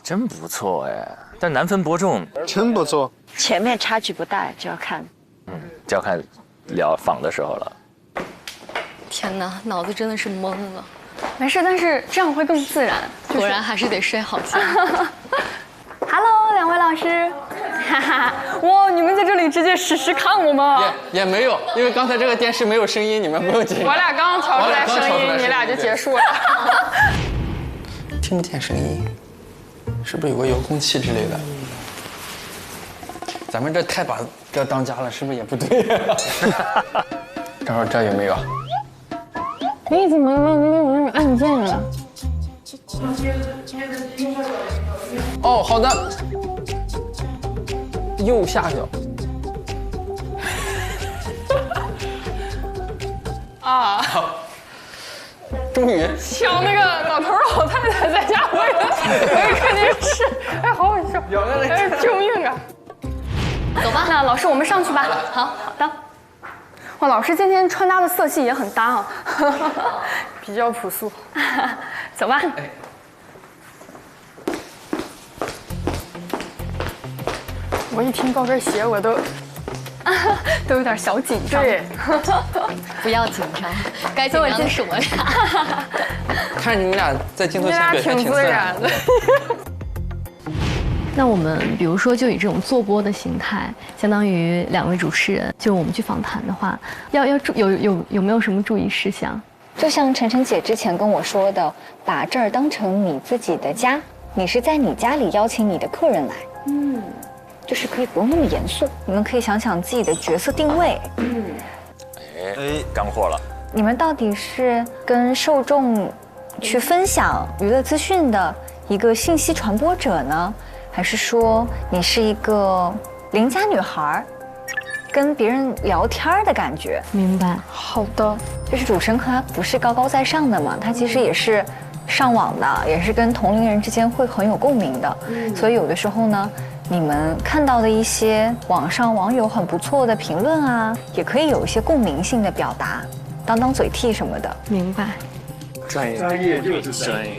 [SPEAKER 1] 真不错哎，但难分伯仲，
[SPEAKER 4] 真不错。
[SPEAKER 14] 前面差距不大，就要看，
[SPEAKER 1] 就要看聊访的时候了。
[SPEAKER 5] 天哪，脑子真的是懵了。
[SPEAKER 6] 没事，但是这样会更自然。
[SPEAKER 5] 果然还是得睡好觉。
[SPEAKER 6] Hello， 2位老师，哈哈，哇，你们在这里直接实时看我吗？
[SPEAKER 8] 也没有，因为刚才这个电视没有声音，你们不用紧张。
[SPEAKER 13] 我俩刚调出来声音，你俩就结束了。
[SPEAKER 8] 听不见声音，是不是有个遥控器之类的？咱们这太把这当家了，是不是也不对？正好这有没有？
[SPEAKER 13] 你怎么没有那个按键啊？
[SPEAKER 8] 哦，好的。右下角。
[SPEAKER 13] 啊！
[SPEAKER 8] 终于。
[SPEAKER 13] 像那个老头老太太在家喂看电视，哎，好好笑！哎，救命啊！
[SPEAKER 6] 走吧，那老师我们上去吧。好的。哇，老师今天穿搭的色系也很搭啊，
[SPEAKER 13] 比较朴素。
[SPEAKER 6] 走吧。
[SPEAKER 13] 我一听高跟鞋，我都
[SPEAKER 6] 有点小紧张。
[SPEAKER 13] 对，
[SPEAKER 5] 不要紧张，该紧张的是我俩。
[SPEAKER 8] 看你们俩在镜头前表现挺自然的。
[SPEAKER 5] 那我们比如说就以这种做播的形态，相当于2位主持人，就是我们去访谈的话，有没有什么注意事项？
[SPEAKER 15] 就像晨晨姐之前跟我说的，把这儿当成你自己的家，你是在你家里邀请你的客人来，就是可以不用那么严肃，你们可以想想自己的角色定位，
[SPEAKER 1] 干货了。
[SPEAKER 15] 你们到底是跟受众去分享娱乐资讯的一个信息传播者呢，还是说你是一个邻家女孩，跟别人聊天的感觉？
[SPEAKER 5] 明白。
[SPEAKER 15] 好的，就是主持人他不是高高在上的嘛，他其实也是上网的，也是跟同龄人之间会很有共鸣的，所以有的时候呢，你们看到的一些网上网友很不错的评论啊，也可以有一些共鸣性的表达，当嘴替什么的。
[SPEAKER 5] 明白。
[SPEAKER 16] 专业就是专业。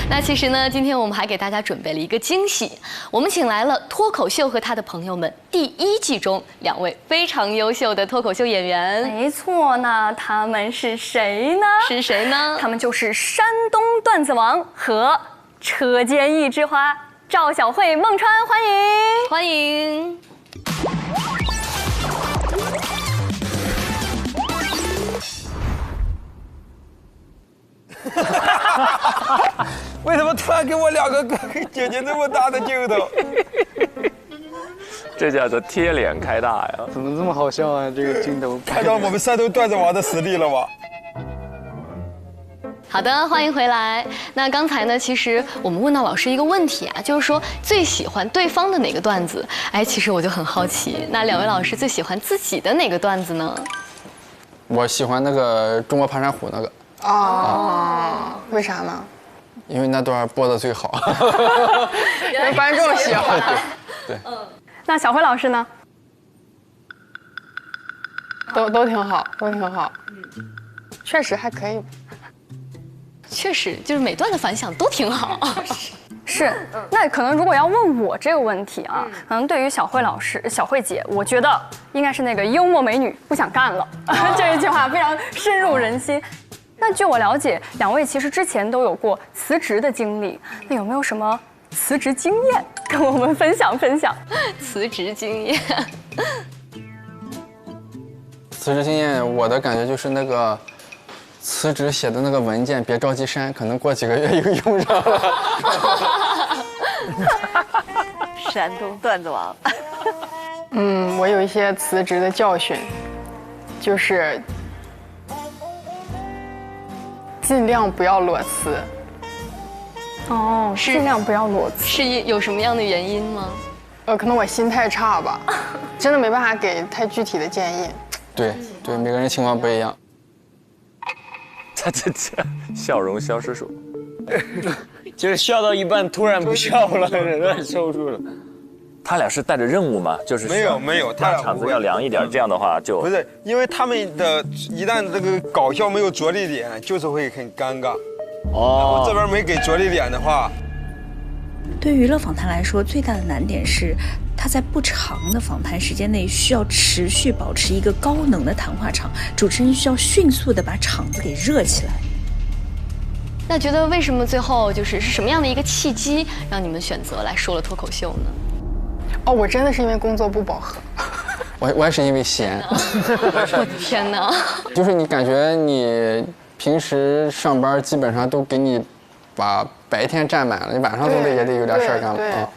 [SPEAKER 5] 那其实呢，今天我们还给大家准备了一个惊喜，我们请来了《脱口秀和他的朋友们》第1季中2位非常优秀的脱口秀演员。
[SPEAKER 6] 没错，那他们是谁呢？
[SPEAKER 5] 是谁呢？
[SPEAKER 6] 他们就是山东段子王和车间一枝花赵小慧、孟川，欢迎，
[SPEAKER 5] 欢迎。
[SPEAKER 3] 为什么突然给我2个哥哥姐姐那么大的镜头？
[SPEAKER 2] 这叫做贴脸开大呀！
[SPEAKER 19] 怎么这么好笑啊？这个镜头
[SPEAKER 3] 看到我们山东段子王的实力了吗？
[SPEAKER 5] 好的，欢迎回来。那刚才呢，其实我们问到老师一个问题啊，就是说最喜欢对方的哪个段子？哎，其实我就很好奇，那2位老师最喜欢自己的哪个段子呢？
[SPEAKER 9] 我喜欢那个中国爬山虎那个。
[SPEAKER 12] 为啥呢？
[SPEAKER 9] 因为那段播的最好，
[SPEAKER 12] 让观众喜欢。
[SPEAKER 9] 对。
[SPEAKER 6] 那小辉老师呢？
[SPEAKER 12] 都挺好，都挺好。确实还可以。
[SPEAKER 5] 确实，就是每段的反响都挺好。
[SPEAKER 6] 是，那可能如果要问我这个问题啊，可能对于小慧老师、小慧姐，我觉得应该是那个幽默美女不想干了这一句话非常深入人心。那据我了解，2位其实之前都有过辞职的经历，那有没有什么辞职经验跟我们分享分享？
[SPEAKER 5] 辞职经验，
[SPEAKER 9] 辞职经验，我的感觉就是那个辞职写的那个文件别着急删，可能过几个月又用上了。
[SPEAKER 14] 山东段子王。
[SPEAKER 12] 我有一些辞职的教训，就是尽量不要裸辞。
[SPEAKER 6] 尽量不要裸辞。
[SPEAKER 5] 是有什么样的原因吗？
[SPEAKER 12] 可能我心态差吧，真的没办法给太具体的建议。
[SPEAKER 9] 对，每个人情况不一样。
[SPEAKER 1] 这笑容消失术，
[SPEAKER 8] 就是笑到一半突然不笑了，忍受住了。
[SPEAKER 1] 他俩是带着任务吗？就是
[SPEAKER 3] 没有，他俩
[SPEAKER 1] 场子要凉一点，这样的话就
[SPEAKER 3] 不是，因为他们的一旦这个搞笑没有着力点，就是会很尴尬。然后这边没给着力点的话，
[SPEAKER 23] 对娱乐访谈来说，最大的难点是，它在不长的访谈时间内需要持续保持一个高能的谈话场，主持人需要迅速的把场子给热起来。
[SPEAKER 5] 那觉得为什么最后是什么样的一个契机让你们选择来说了脱口秀呢？
[SPEAKER 12] 我真的是因为工作不饱和。
[SPEAKER 9] 我也是因为闲。
[SPEAKER 5] 我的天哪！
[SPEAKER 9] 就是你感觉你平时上班基本上都给你把白天占满了，你晚上也得有点事儿干了。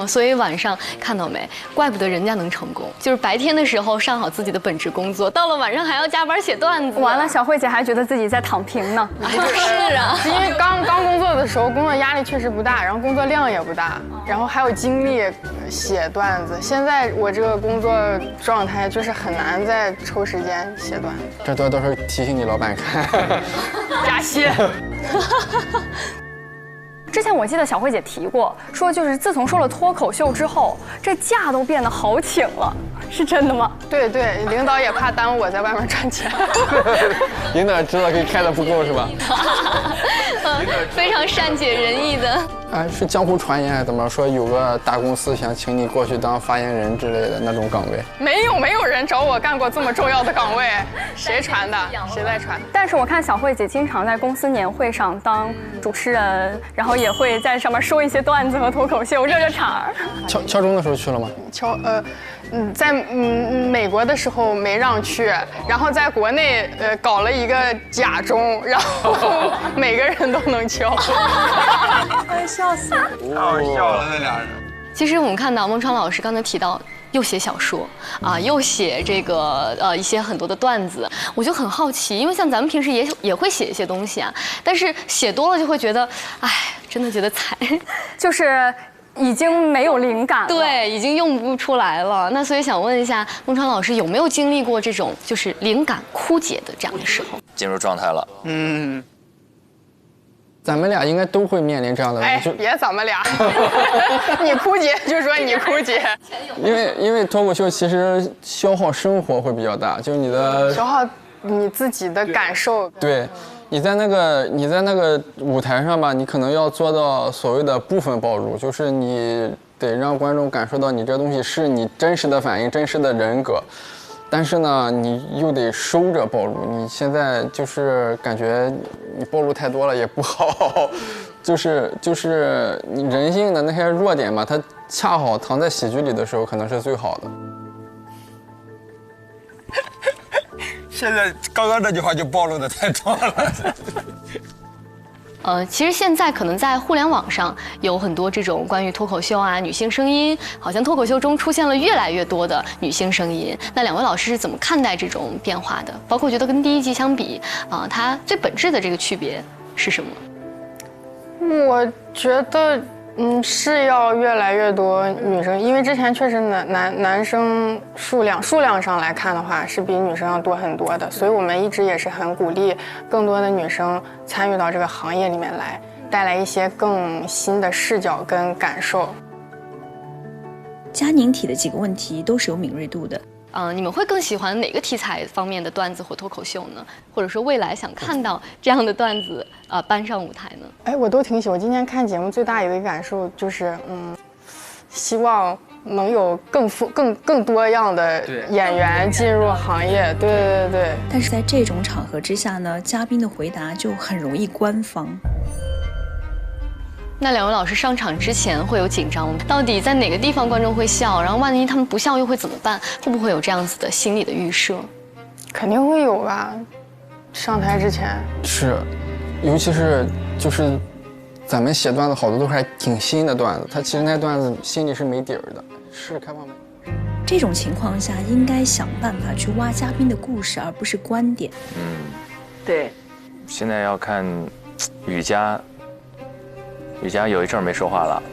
[SPEAKER 5] 所以晚上看到没？怪不得人家能成功，就是白天的时候上好自己的本职工作，到了晚上还要加班写段子。
[SPEAKER 6] 完了，小慧姐还觉得自己在躺平呢。
[SPEAKER 5] 是啊，
[SPEAKER 12] 因为刚工作的时候，工作压力确实不大，然后工作量也不大，然后还有精力写段子。现在我这个工作状态就是很难再抽时间写段子。
[SPEAKER 9] 这都是提醒你老板看，
[SPEAKER 6] 加薪。之前我记得小慧姐提过，说就是自从说了脱口秀之后，这假都变得好请了，是真的吗？
[SPEAKER 12] 对，领导也怕耽误我在外面赚钱。
[SPEAKER 9] 领导知道给开的不够是吧？
[SPEAKER 5] 非常善解人意的。
[SPEAKER 9] 是江湖传言还是怎么说？有个大公司想请你过去当发言人之类的那种岗位。
[SPEAKER 12] 没有人找我干过这么重要的岗位，谁传的？谁在传？
[SPEAKER 6] 但是我看小慧姐经常在公司年会上当主持人，然后也会在上面说一些段子和脱口秀热场。
[SPEAKER 9] 敲钟的时候去了吗？
[SPEAKER 12] 在美国的时候没让去，然后在国内搞了一个假钟，然后每个人都能敲。
[SPEAKER 14] 哎，笑死了！
[SPEAKER 3] 太好笑了，那俩人。
[SPEAKER 5] 其实我们看到孟川老师刚才提到，又写小说啊，又写这个一些很多的段子，我就很好奇，因为像咱们平时也会写一些东西啊，但是写多了就会觉得，哎，真的觉得惨，
[SPEAKER 6] 就是已经没有灵感了，
[SPEAKER 5] 对，已经用不出来了。那所以想问一下孟川老师，有没有经历过这种就是灵感枯竭的这样的时候？
[SPEAKER 1] 进入状态了。
[SPEAKER 9] 咱们俩应该都会面临这样的问题。
[SPEAKER 12] 别咱们俩，你枯竭就说你枯竭。
[SPEAKER 9] 因为脱口秀其实消耗生活会比较大，就是你的
[SPEAKER 12] 消耗你自己的感受。
[SPEAKER 9] 对，你在那个舞台上吧，你可能要做到所谓的部分暴露，就是你得让观众感受到你这东西是你真实的反应、真实的人格。但是呢，你又得收着暴露。你现在就是感觉你暴露太多了也不好，就是你人性的那些弱点嘛，它恰好藏在喜剧里的时候，可能是最好的。
[SPEAKER 3] 现在刚刚这句话就暴露的太多了。
[SPEAKER 5] 其实现在可能在互联网上有很多这种关于脱口秀啊、女性声音，好像脱口秀中出现了越来越多的女性声音。那两位老师是怎么看待这种变化的？包括觉得跟第一季相比，它最本质的这个区别是什么？
[SPEAKER 12] 我觉得，是要越来越多女生，因为之前确实男生数量上来看的话，是比女生要多很多的，所以我们一直也是很鼓励更多的女生参与到这个行业里面来，带来一些更新的视角跟感受。
[SPEAKER 23] 佳宁提的几个问题都是有敏锐度的。
[SPEAKER 5] 你们会更喜欢哪个题材方面的段子或脱口秀呢？或者说未来想看到这样的段子搬上舞台呢？
[SPEAKER 12] 哎，我都挺喜欢。今天看节目最大一个感受就是，希望能有更多样的演员进入行业。对。
[SPEAKER 23] 但是在这种场合之下呢，嘉宾的回答就很容易官方。
[SPEAKER 5] 那两位老师上场之前会有紧张吗？到底在哪个地方观众会笑？然后万一他们不笑又会怎么办？会不会有这样子的心理的预设？
[SPEAKER 12] 肯定会有吧。上台之前
[SPEAKER 9] 是，尤其是就是咱们写段子好多都还挺新的段子，他其实那段子心里是没底儿的，是开放麦。
[SPEAKER 23] 这种情况下应该想办法去挖嘉宾的故事，而不是观点。
[SPEAKER 14] 对。
[SPEAKER 1] 现在要看雨佳有一阵没说话了。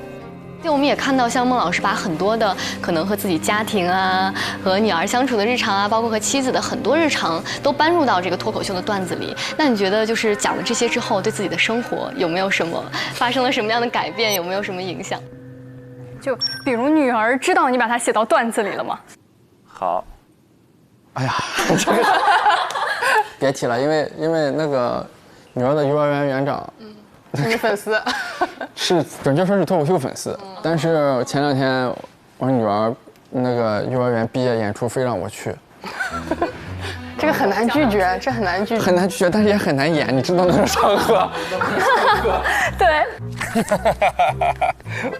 [SPEAKER 5] 对，我们也看到像孟老师把很多的可能和自己家庭啊、和女儿相处的日常啊，包括和妻子的很多日常，都搬入到这个脱口秀的段子里。那你觉得就是讲了这些之后，对自己的生活有没有什么发生了什么样的改变？有没有什么影响？
[SPEAKER 6] 就比如女儿知道你把它写到段子里了吗？
[SPEAKER 1] 好。
[SPEAKER 9] 哎呀，这个别提了，因为那个女儿的幼儿园园长。
[SPEAKER 12] 你粉丝
[SPEAKER 9] 是准确说是脱口秀粉丝，但是前2天我女儿那个幼儿园毕业演出非让我去，
[SPEAKER 12] 这个很难拒绝，这很难拒绝，
[SPEAKER 9] 很难拒绝，但是也很难演，你知道那种场合。
[SPEAKER 6] 对，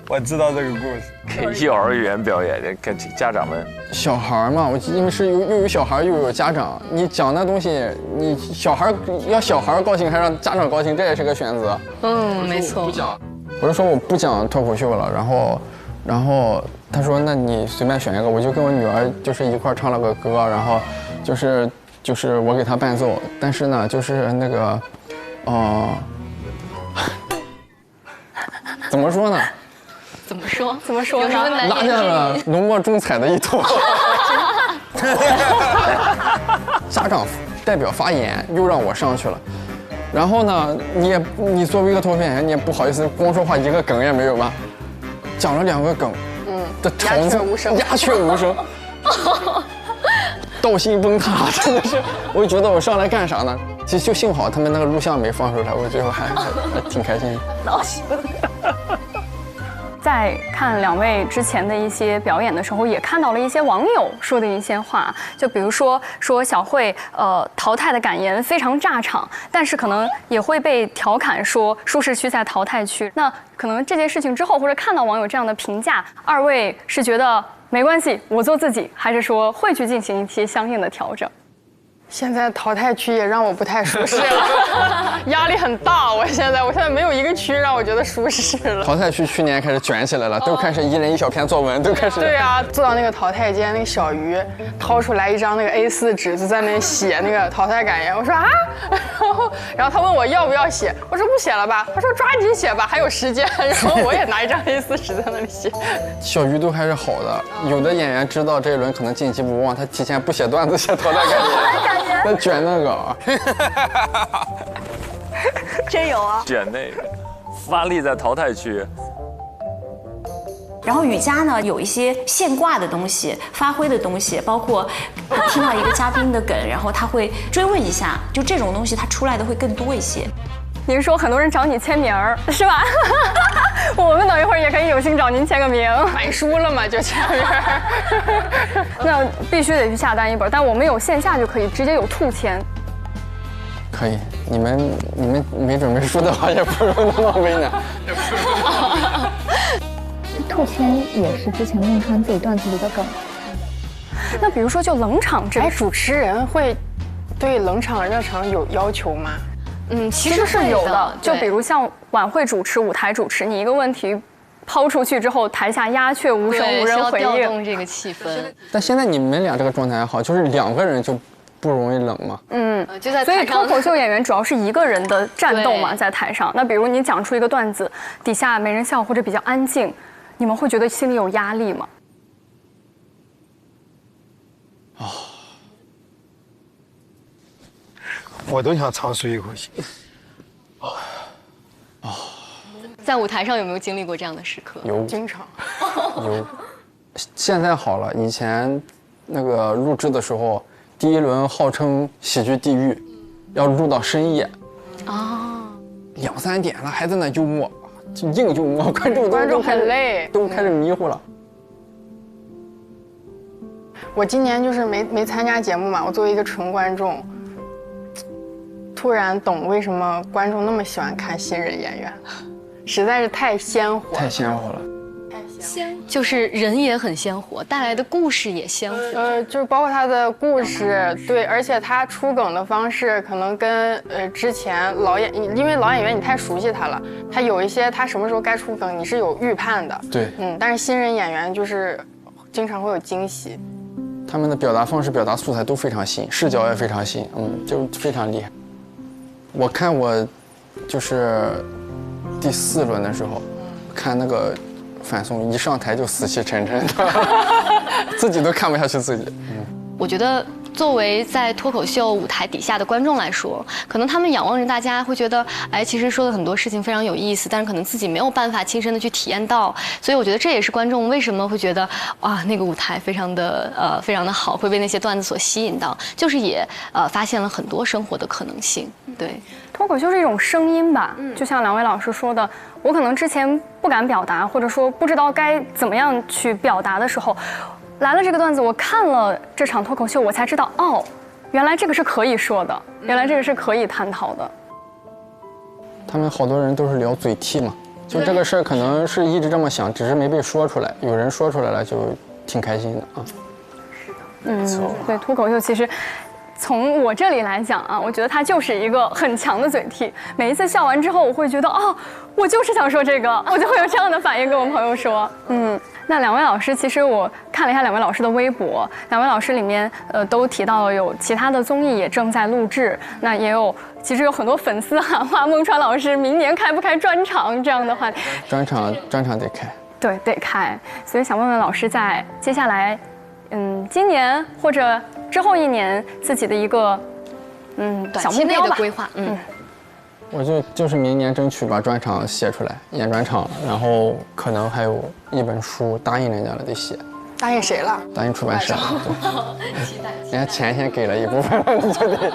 [SPEAKER 3] 我知道这个故事。
[SPEAKER 1] 给幼儿园表演，跟家长们，
[SPEAKER 9] 小孩嘛，因为是又有小孩又有家长，你讲那东西，你小孩高兴还是让家长高兴，这也是个选择。
[SPEAKER 5] 没错。
[SPEAKER 9] 我就说我不讲脱口秀了，然后他说那你随便选一个，我就跟我女儿就是一块唱了个歌，然后就是我给她伴奏，但是呢就是那个，怎么说呢？
[SPEAKER 5] 怎么说呢？
[SPEAKER 9] 拉下了浓墨重彩的一头。家长代表发言又让我上去了，然后呢，你作为一个脱口秀演员，你也不好意思光说话，一个梗也没有吧？讲了2个梗，的条子鸦雀无声，道心崩塌，真的是，我觉得我上来干啥呢？其实就幸好他们那个录像没放出来，我最后还挺开心的。
[SPEAKER 14] 道心崩塌。
[SPEAKER 6] 在看两位之前的一些表演的时候，也看到了一些网友说的一些话，就比如说小慧淘汰的感言非常炸场，但是可能也会被调侃说舒适区在淘汰区。那可能这件事情之后，或者看到网友这样的评价，二位是觉得没关系，我做自己，还是说会去进行一些相应的调整？
[SPEAKER 12] 现在淘汰区也让我不太舒适了，压力很大。我现在没有一个区让我觉得舒适了。
[SPEAKER 9] 淘汰区去年开始卷起来了，都开始一人一小篇作文，都开始。
[SPEAKER 12] 对啊，坐到那个淘汰间，那个小鱼掏出来一张那个 A4 纸，就在那写那个淘汰感言。我说啊，然后他问我要不要写，我说不写了吧。他说抓紧写吧，还有时间。然后我也拿一张 A4 纸在那里写。
[SPEAKER 9] 小鱼都还是好的，有的演员知道这一轮可能晋级不忘，他提前不写段子，写淘汰感言。那卷那个啊，
[SPEAKER 14] 真有啊！
[SPEAKER 1] 卷那个，发力在淘汰区。
[SPEAKER 11] 然后雨佳呢，有一些现挂的东西、发挥的东西，包括听到一个嘉宾的梗，然后他会追问一下，就这种东西他出来的会更多一些。
[SPEAKER 6] 您说很多人找你签名儿是吧？我们等一会儿也可以有幸找您签个名。
[SPEAKER 12] 买书了嘛就签名。
[SPEAKER 6] 那必须得去下单一本，但我们有线下就可以直接有兔签。
[SPEAKER 9] 可以，你们没准备书的话也不用那么为难。
[SPEAKER 15] 兔签也是之前孟川自己段子里的梗。
[SPEAKER 6] 那比如说就冷场这，
[SPEAKER 12] 主持人会对冷场热场有要求吗？
[SPEAKER 6] 其实是有的。就比如像晚会主持、舞台主持，你一个问题抛出去之后，台下鸦雀无声，无人回应，
[SPEAKER 5] 调动这个气氛。
[SPEAKER 9] 但现在你们俩这个状态还好，就是两个人就不容易冷嘛。
[SPEAKER 6] 就在所以脱口秀演员主要是一个人的战斗嘛，在台上。那比如你讲出一个段子，底下没人笑或者比较安静，你们会觉得心里有压力吗？
[SPEAKER 3] 我都想长舒一口气。
[SPEAKER 5] 在舞台上有没有经历过这样的时刻？
[SPEAKER 9] 有，
[SPEAKER 12] 经常。
[SPEAKER 9] 有，现在好了。以前那个录制的时候，第一轮号称喜剧地狱，要录到深夜。2、3点了还在那幽默，就硬幽默，观众
[SPEAKER 12] 很累，
[SPEAKER 9] 都开始迷糊了。
[SPEAKER 12] 我今年就是没参加节目嘛，我作为一个纯观众。突然懂为什么观众那么喜欢看新人演员，实在是太鲜活，
[SPEAKER 9] 太鲜活了。
[SPEAKER 5] 就是人也很鲜活，带来的故事也鲜活。
[SPEAKER 12] 就是包括他的故事，对，而且他出梗的方式可能跟之前因为老演员你太熟悉他了，他有一些他什么时候该出梗你是有预判的。
[SPEAKER 9] 对，
[SPEAKER 12] 但是新人演员就是经常会有惊喜。
[SPEAKER 9] 他们的表达方式、表达素材都非常新，视角也非常新，就非常厉害。我看我就是第4轮的时候，看那个反送一上台就死气沉沉的，自己都看不下去自己。
[SPEAKER 5] 我觉得作为在脱口秀舞台底下的观众来说，可能他们仰望着大家，会觉得，其实说的很多事情非常有意思，但是可能自己没有办法亲身的去体验到，所以我觉得这也是观众为什么会觉得，哇，那个舞台非常的好，会被那些段子所吸引到，就是也发现了很多生活的可能性。对，
[SPEAKER 6] 脱口秀是一种声音吧，就像2位老师说的，我可能之前不敢表达，或者说不知道该怎么样去表达的时候。来了这个段子，我看了这场脱口秀，我才知道，原来这个是可以说的，原来这个是可以探讨的。
[SPEAKER 9] 他们好多人都是聊嘴替嘛，就这个事儿可能是一直这么想，只是没被说出来，有人说出来了，就挺开心的啊。
[SPEAKER 6] 对，脱口秀其实。从我这里来讲啊，我觉得它就是一个很强的嘴替。每一次笑完之后，我会觉得我就是想说这个，我就会有这样的反应跟我朋友说。那2位老师，其实我看了一下2位老师的微博，2位老师里面都提到了有其他的综艺也正在录制，那也有其实有很多粉丝喊话孟川老师明年开不开专场这样的话。
[SPEAKER 9] 专场得开。
[SPEAKER 6] 对，得开。所以想问问老师，在接下来。今年或者之后1年自己的一个
[SPEAKER 5] 短期内的规划。
[SPEAKER 9] 我就是明年争取把专场写出来，演专场，然后可能还有1本书，答应人家了得写。
[SPEAKER 12] 答应谁了？
[SPEAKER 9] 答应出版社。期待。人家钱先给了一部分了，你就得。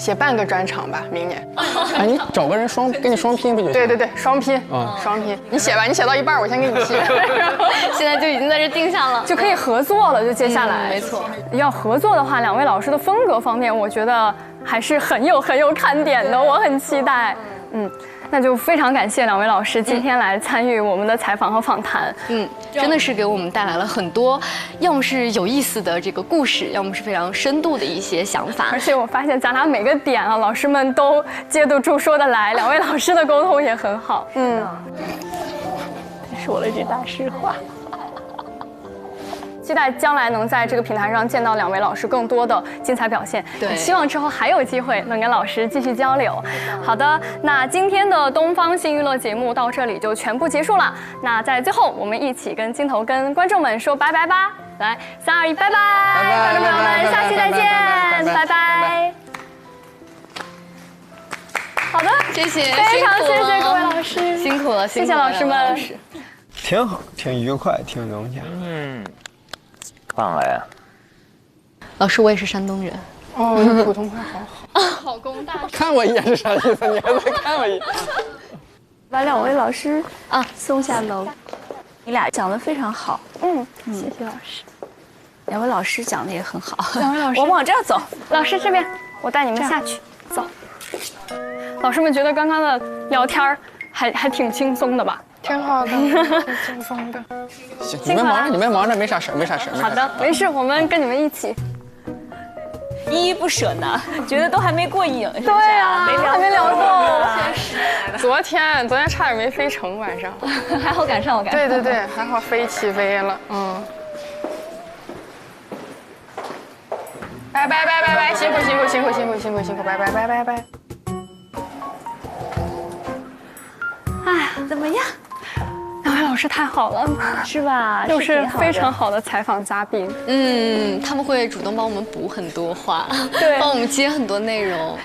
[SPEAKER 12] 写半个专场吧，明年。
[SPEAKER 9] 哎，你找个人跟你双拼不就行？
[SPEAKER 12] 对，双拼，双拼。你写吧，你写到一半，我先给你批。
[SPEAKER 5] 现在就已经在这定下了，
[SPEAKER 6] 就可以合作了。就接下来，
[SPEAKER 5] 没错。
[SPEAKER 6] 要合作的话，两位老师的风格方面，我觉得还是很有看点的，我很期待。那就非常感谢两位老师今天来参与我们的采访和访谈。
[SPEAKER 5] 真的是给我们带来了很多，要么是有意思的这个故事，要么是非常深度的一些想法。
[SPEAKER 6] 而且我发现咱俩每个点啊，老师们都接得住、说得来，两位老师的沟通也很好。说了句大实话。期待将来能在这个平台上见到两位老师更多的精彩表现。
[SPEAKER 5] 对，
[SPEAKER 6] 希望之后还有机会能跟老师继续交流。好的，那今天的东方新娱乐节目到这里就全部结束了。那在最后，我们一起跟镜头、跟观众们说拜拜吧！来，3、2、1，拜拜！观众朋友们，下期再见，拜拜！好的，
[SPEAKER 5] 谢谢，
[SPEAKER 6] 非常谢谢各位老师，
[SPEAKER 5] 辛苦了，
[SPEAKER 6] 谢谢老师们。
[SPEAKER 3] 挺好，挺愉快，挺融洽。
[SPEAKER 1] 棒了呀！
[SPEAKER 5] 老师，我也是山东人。
[SPEAKER 12] 哦，普通话好好。
[SPEAKER 5] 好工大。
[SPEAKER 9] 看我一眼是啥意思？你还在看我一眼？
[SPEAKER 23] 把两位老师送下楼。你俩讲得非常好。
[SPEAKER 6] 谢谢老师。
[SPEAKER 23] 两位老师讲的也很好。
[SPEAKER 6] 两位老师，
[SPEAKER 23] 我们往这儿走。
[SPEAKER 6] 老师这边，我带你们下去。走。老师们觉得刚刚的聊天还挺轻松的吧？
[SPEAKER 12] 挺好的，挺轻松的。
[SPEAKER 9] 行，你们忙着，没啥事。
[SPEAKER 6] 好的，没事，我们跟你们一起。
[SPEAKER 23] 依依不舍呢，觉得都还没过瘾。
[SPEAKER 6] 对啊，还没聊够。
[SPEAKER 12] 昨天差点没飞成，晚上
[SPEAKER 6] 还好赶上。
[SPEAKER 12] 对，还好起飞了。拜，辛苦，拜。
[SPEAKER 6] 哎呀，怎么样？两位老师太好了，
[SPEAKER 23] 是吧？
[SPEAKER 6] 又是非常好的采访嘉宾。
[SPEAKER 5] 他们会主动帮我们补很多话，
[SPEAKER 6] 对，
[SPEAKER 5] 帮我们接很多内容。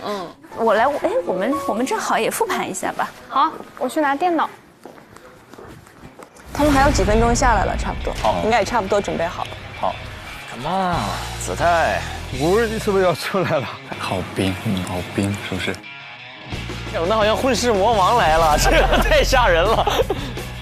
[SPEAKER 23] 我来，我们正好也复盘一下吧。
[SPEAKER 6] 好，我去拿电脑。
[SPEAKER 17] 他们还有几分钟下来了，差不多。
[SPEAKER 1] 好，
[SPEAKER 17] 应该也差不多准备好了。
[SPEAKER 1] 好 ，Come on， 子泰，
[SPEAKER 3] 五是不是要出来了？
[SPEAKER 2] 好冰，好冰，是不是？
[SPEAKER 8] 那好像混世魔王来了，这个太吓人了。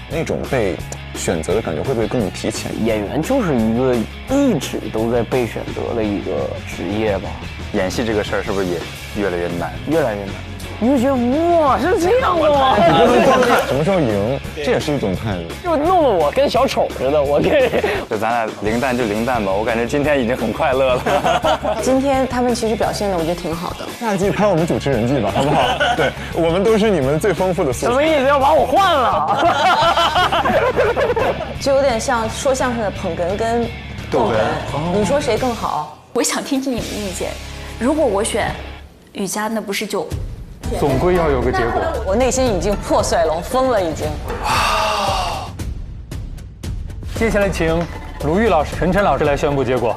[SPEAKER 2] 那种被选择的感觉会不会更提前？
[SPEAKER 8] 演员就是一个一直都在被选择的一个职业吧。
[SPEAKER 2] 演戏这个事儿是不是也越来越难？
[SPEAKER 8] 越来越难。你就觉得哇，是这样的吗？
[SPEAKER 2] 你不能光看什么时候赢，这也是一种态度。
[SPEAKER 8] 就弄得我跟小丑似的，我这。
[SPEAKER 2] 就咱俩零蛋就零蛋吧，我感觉今天已经很快乐了。
[SPEAKER 17] 今天他们其实表现的我觉得挺好的。
[SPEAKER 2] 下季拍我们主持人季吧，好不好？对，我们都是你们最丰富的素材。
[SPEAKER 8] 什么意思？要把我换了？
[SPEAKER 17] 就有点像说相声的捧哏跟逗哏，你说谁更好？
[SPEAKER 23] 我想听听你们的意见。如果我选雨佳，那不是就？
[SPEAKER 2] 总归要有个结果。
[SPEAKER 17] 我内心已经破碎了，我疯了已经。
[SPEAKER 19] 接下来请鲁豫老师、陈晨老师来宣布结果。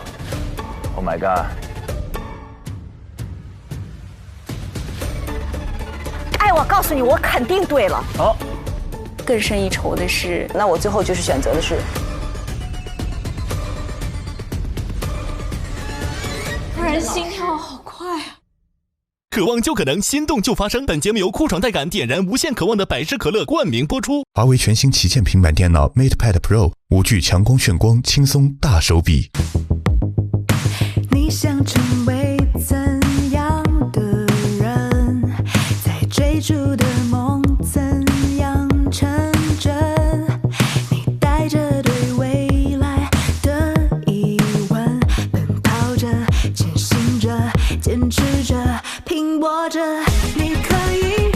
[SPEAKER 1] Oh my god！
[SPEAKER 14] 哎，我告诉你，我肯定对了。
[SPEAKER 19] 好，
[SPEAKER 23] 更胜一筹的是，
[SPEAKER 17] 那我最后就是选择的是。
[SPEAKER 23] 突然心跳好快啊！
[SPEAKER 18] 渴望就可能，心动就发生。本节目由酷爽带感点燃无限渴望的百事可乐冠名播出。
[SPEAKER 20] 华为全新旗舰平板电脑 MatePad Pro 5G 强光炫光，轻松大手笔。
[SPEAKER 24] 你想成为怎样的人？在追逐的梦怎样成真？你带着对未来的疑问，奔跑着，前行着，坚持着。拼搏着，你可以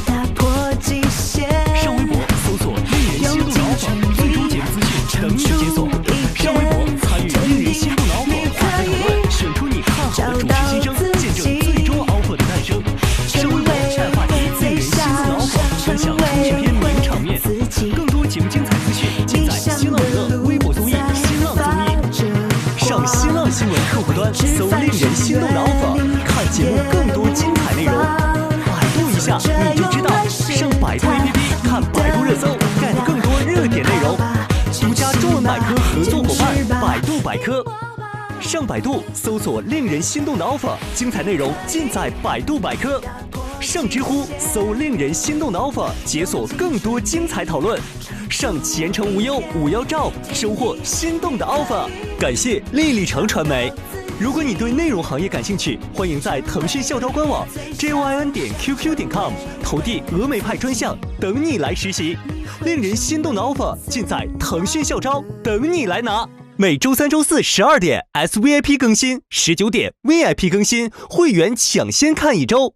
[SPEAKER 24] 打破极限。
[SPEAKER 18] 上微博搜索“令人心动的 offer”， 最终节目资讯等你解锁。上微博参与“令人心动的 offer” 话题讨论，选出你看好的主持新生，见证最终 offer 的诞生。上微博晒话题“令人心动的 offer”， 分享同学篇名场面。更多节目精彩资讯，尽在新浪娱乐微博综艺、新浪综艺。上新浪新闻客户端搜“令人心动的 offer”。看节目更多精彩内容，百度一下你就知道。上百度 APP 看百度热搜，get更多热点内容。独家中文百科合作伙伴百度百科。上百度搜索令人心动的 offer， 精彩内容尽在百度百科。上知乎搜令人心动的 offer， 解锁更多精彩讨论。上前程无忧51兆，收获心动的 offer。感谢丽丽城传媒。如果你对内容行业感兴趣，欢迎在腾讯校招官网 jyn.qq.com 投递峨眉派专项，等你来实习。令人心动的 offer 尽在腾讯校招，等你来拿。每周3、周4 12点 SVIP 更新，19点 VIP 更新，会员抢先看1周。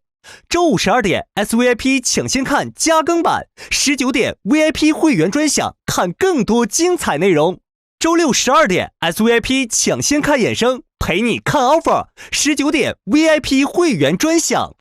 [SPEAKER 18] 周5 12点 SVIP 抢先看加更版，19点 VIP 会员专享，看更多精彩内容。周6 12点 SVIP 抢先看衍生，陪你看 offer，19点 VIP 会员专享。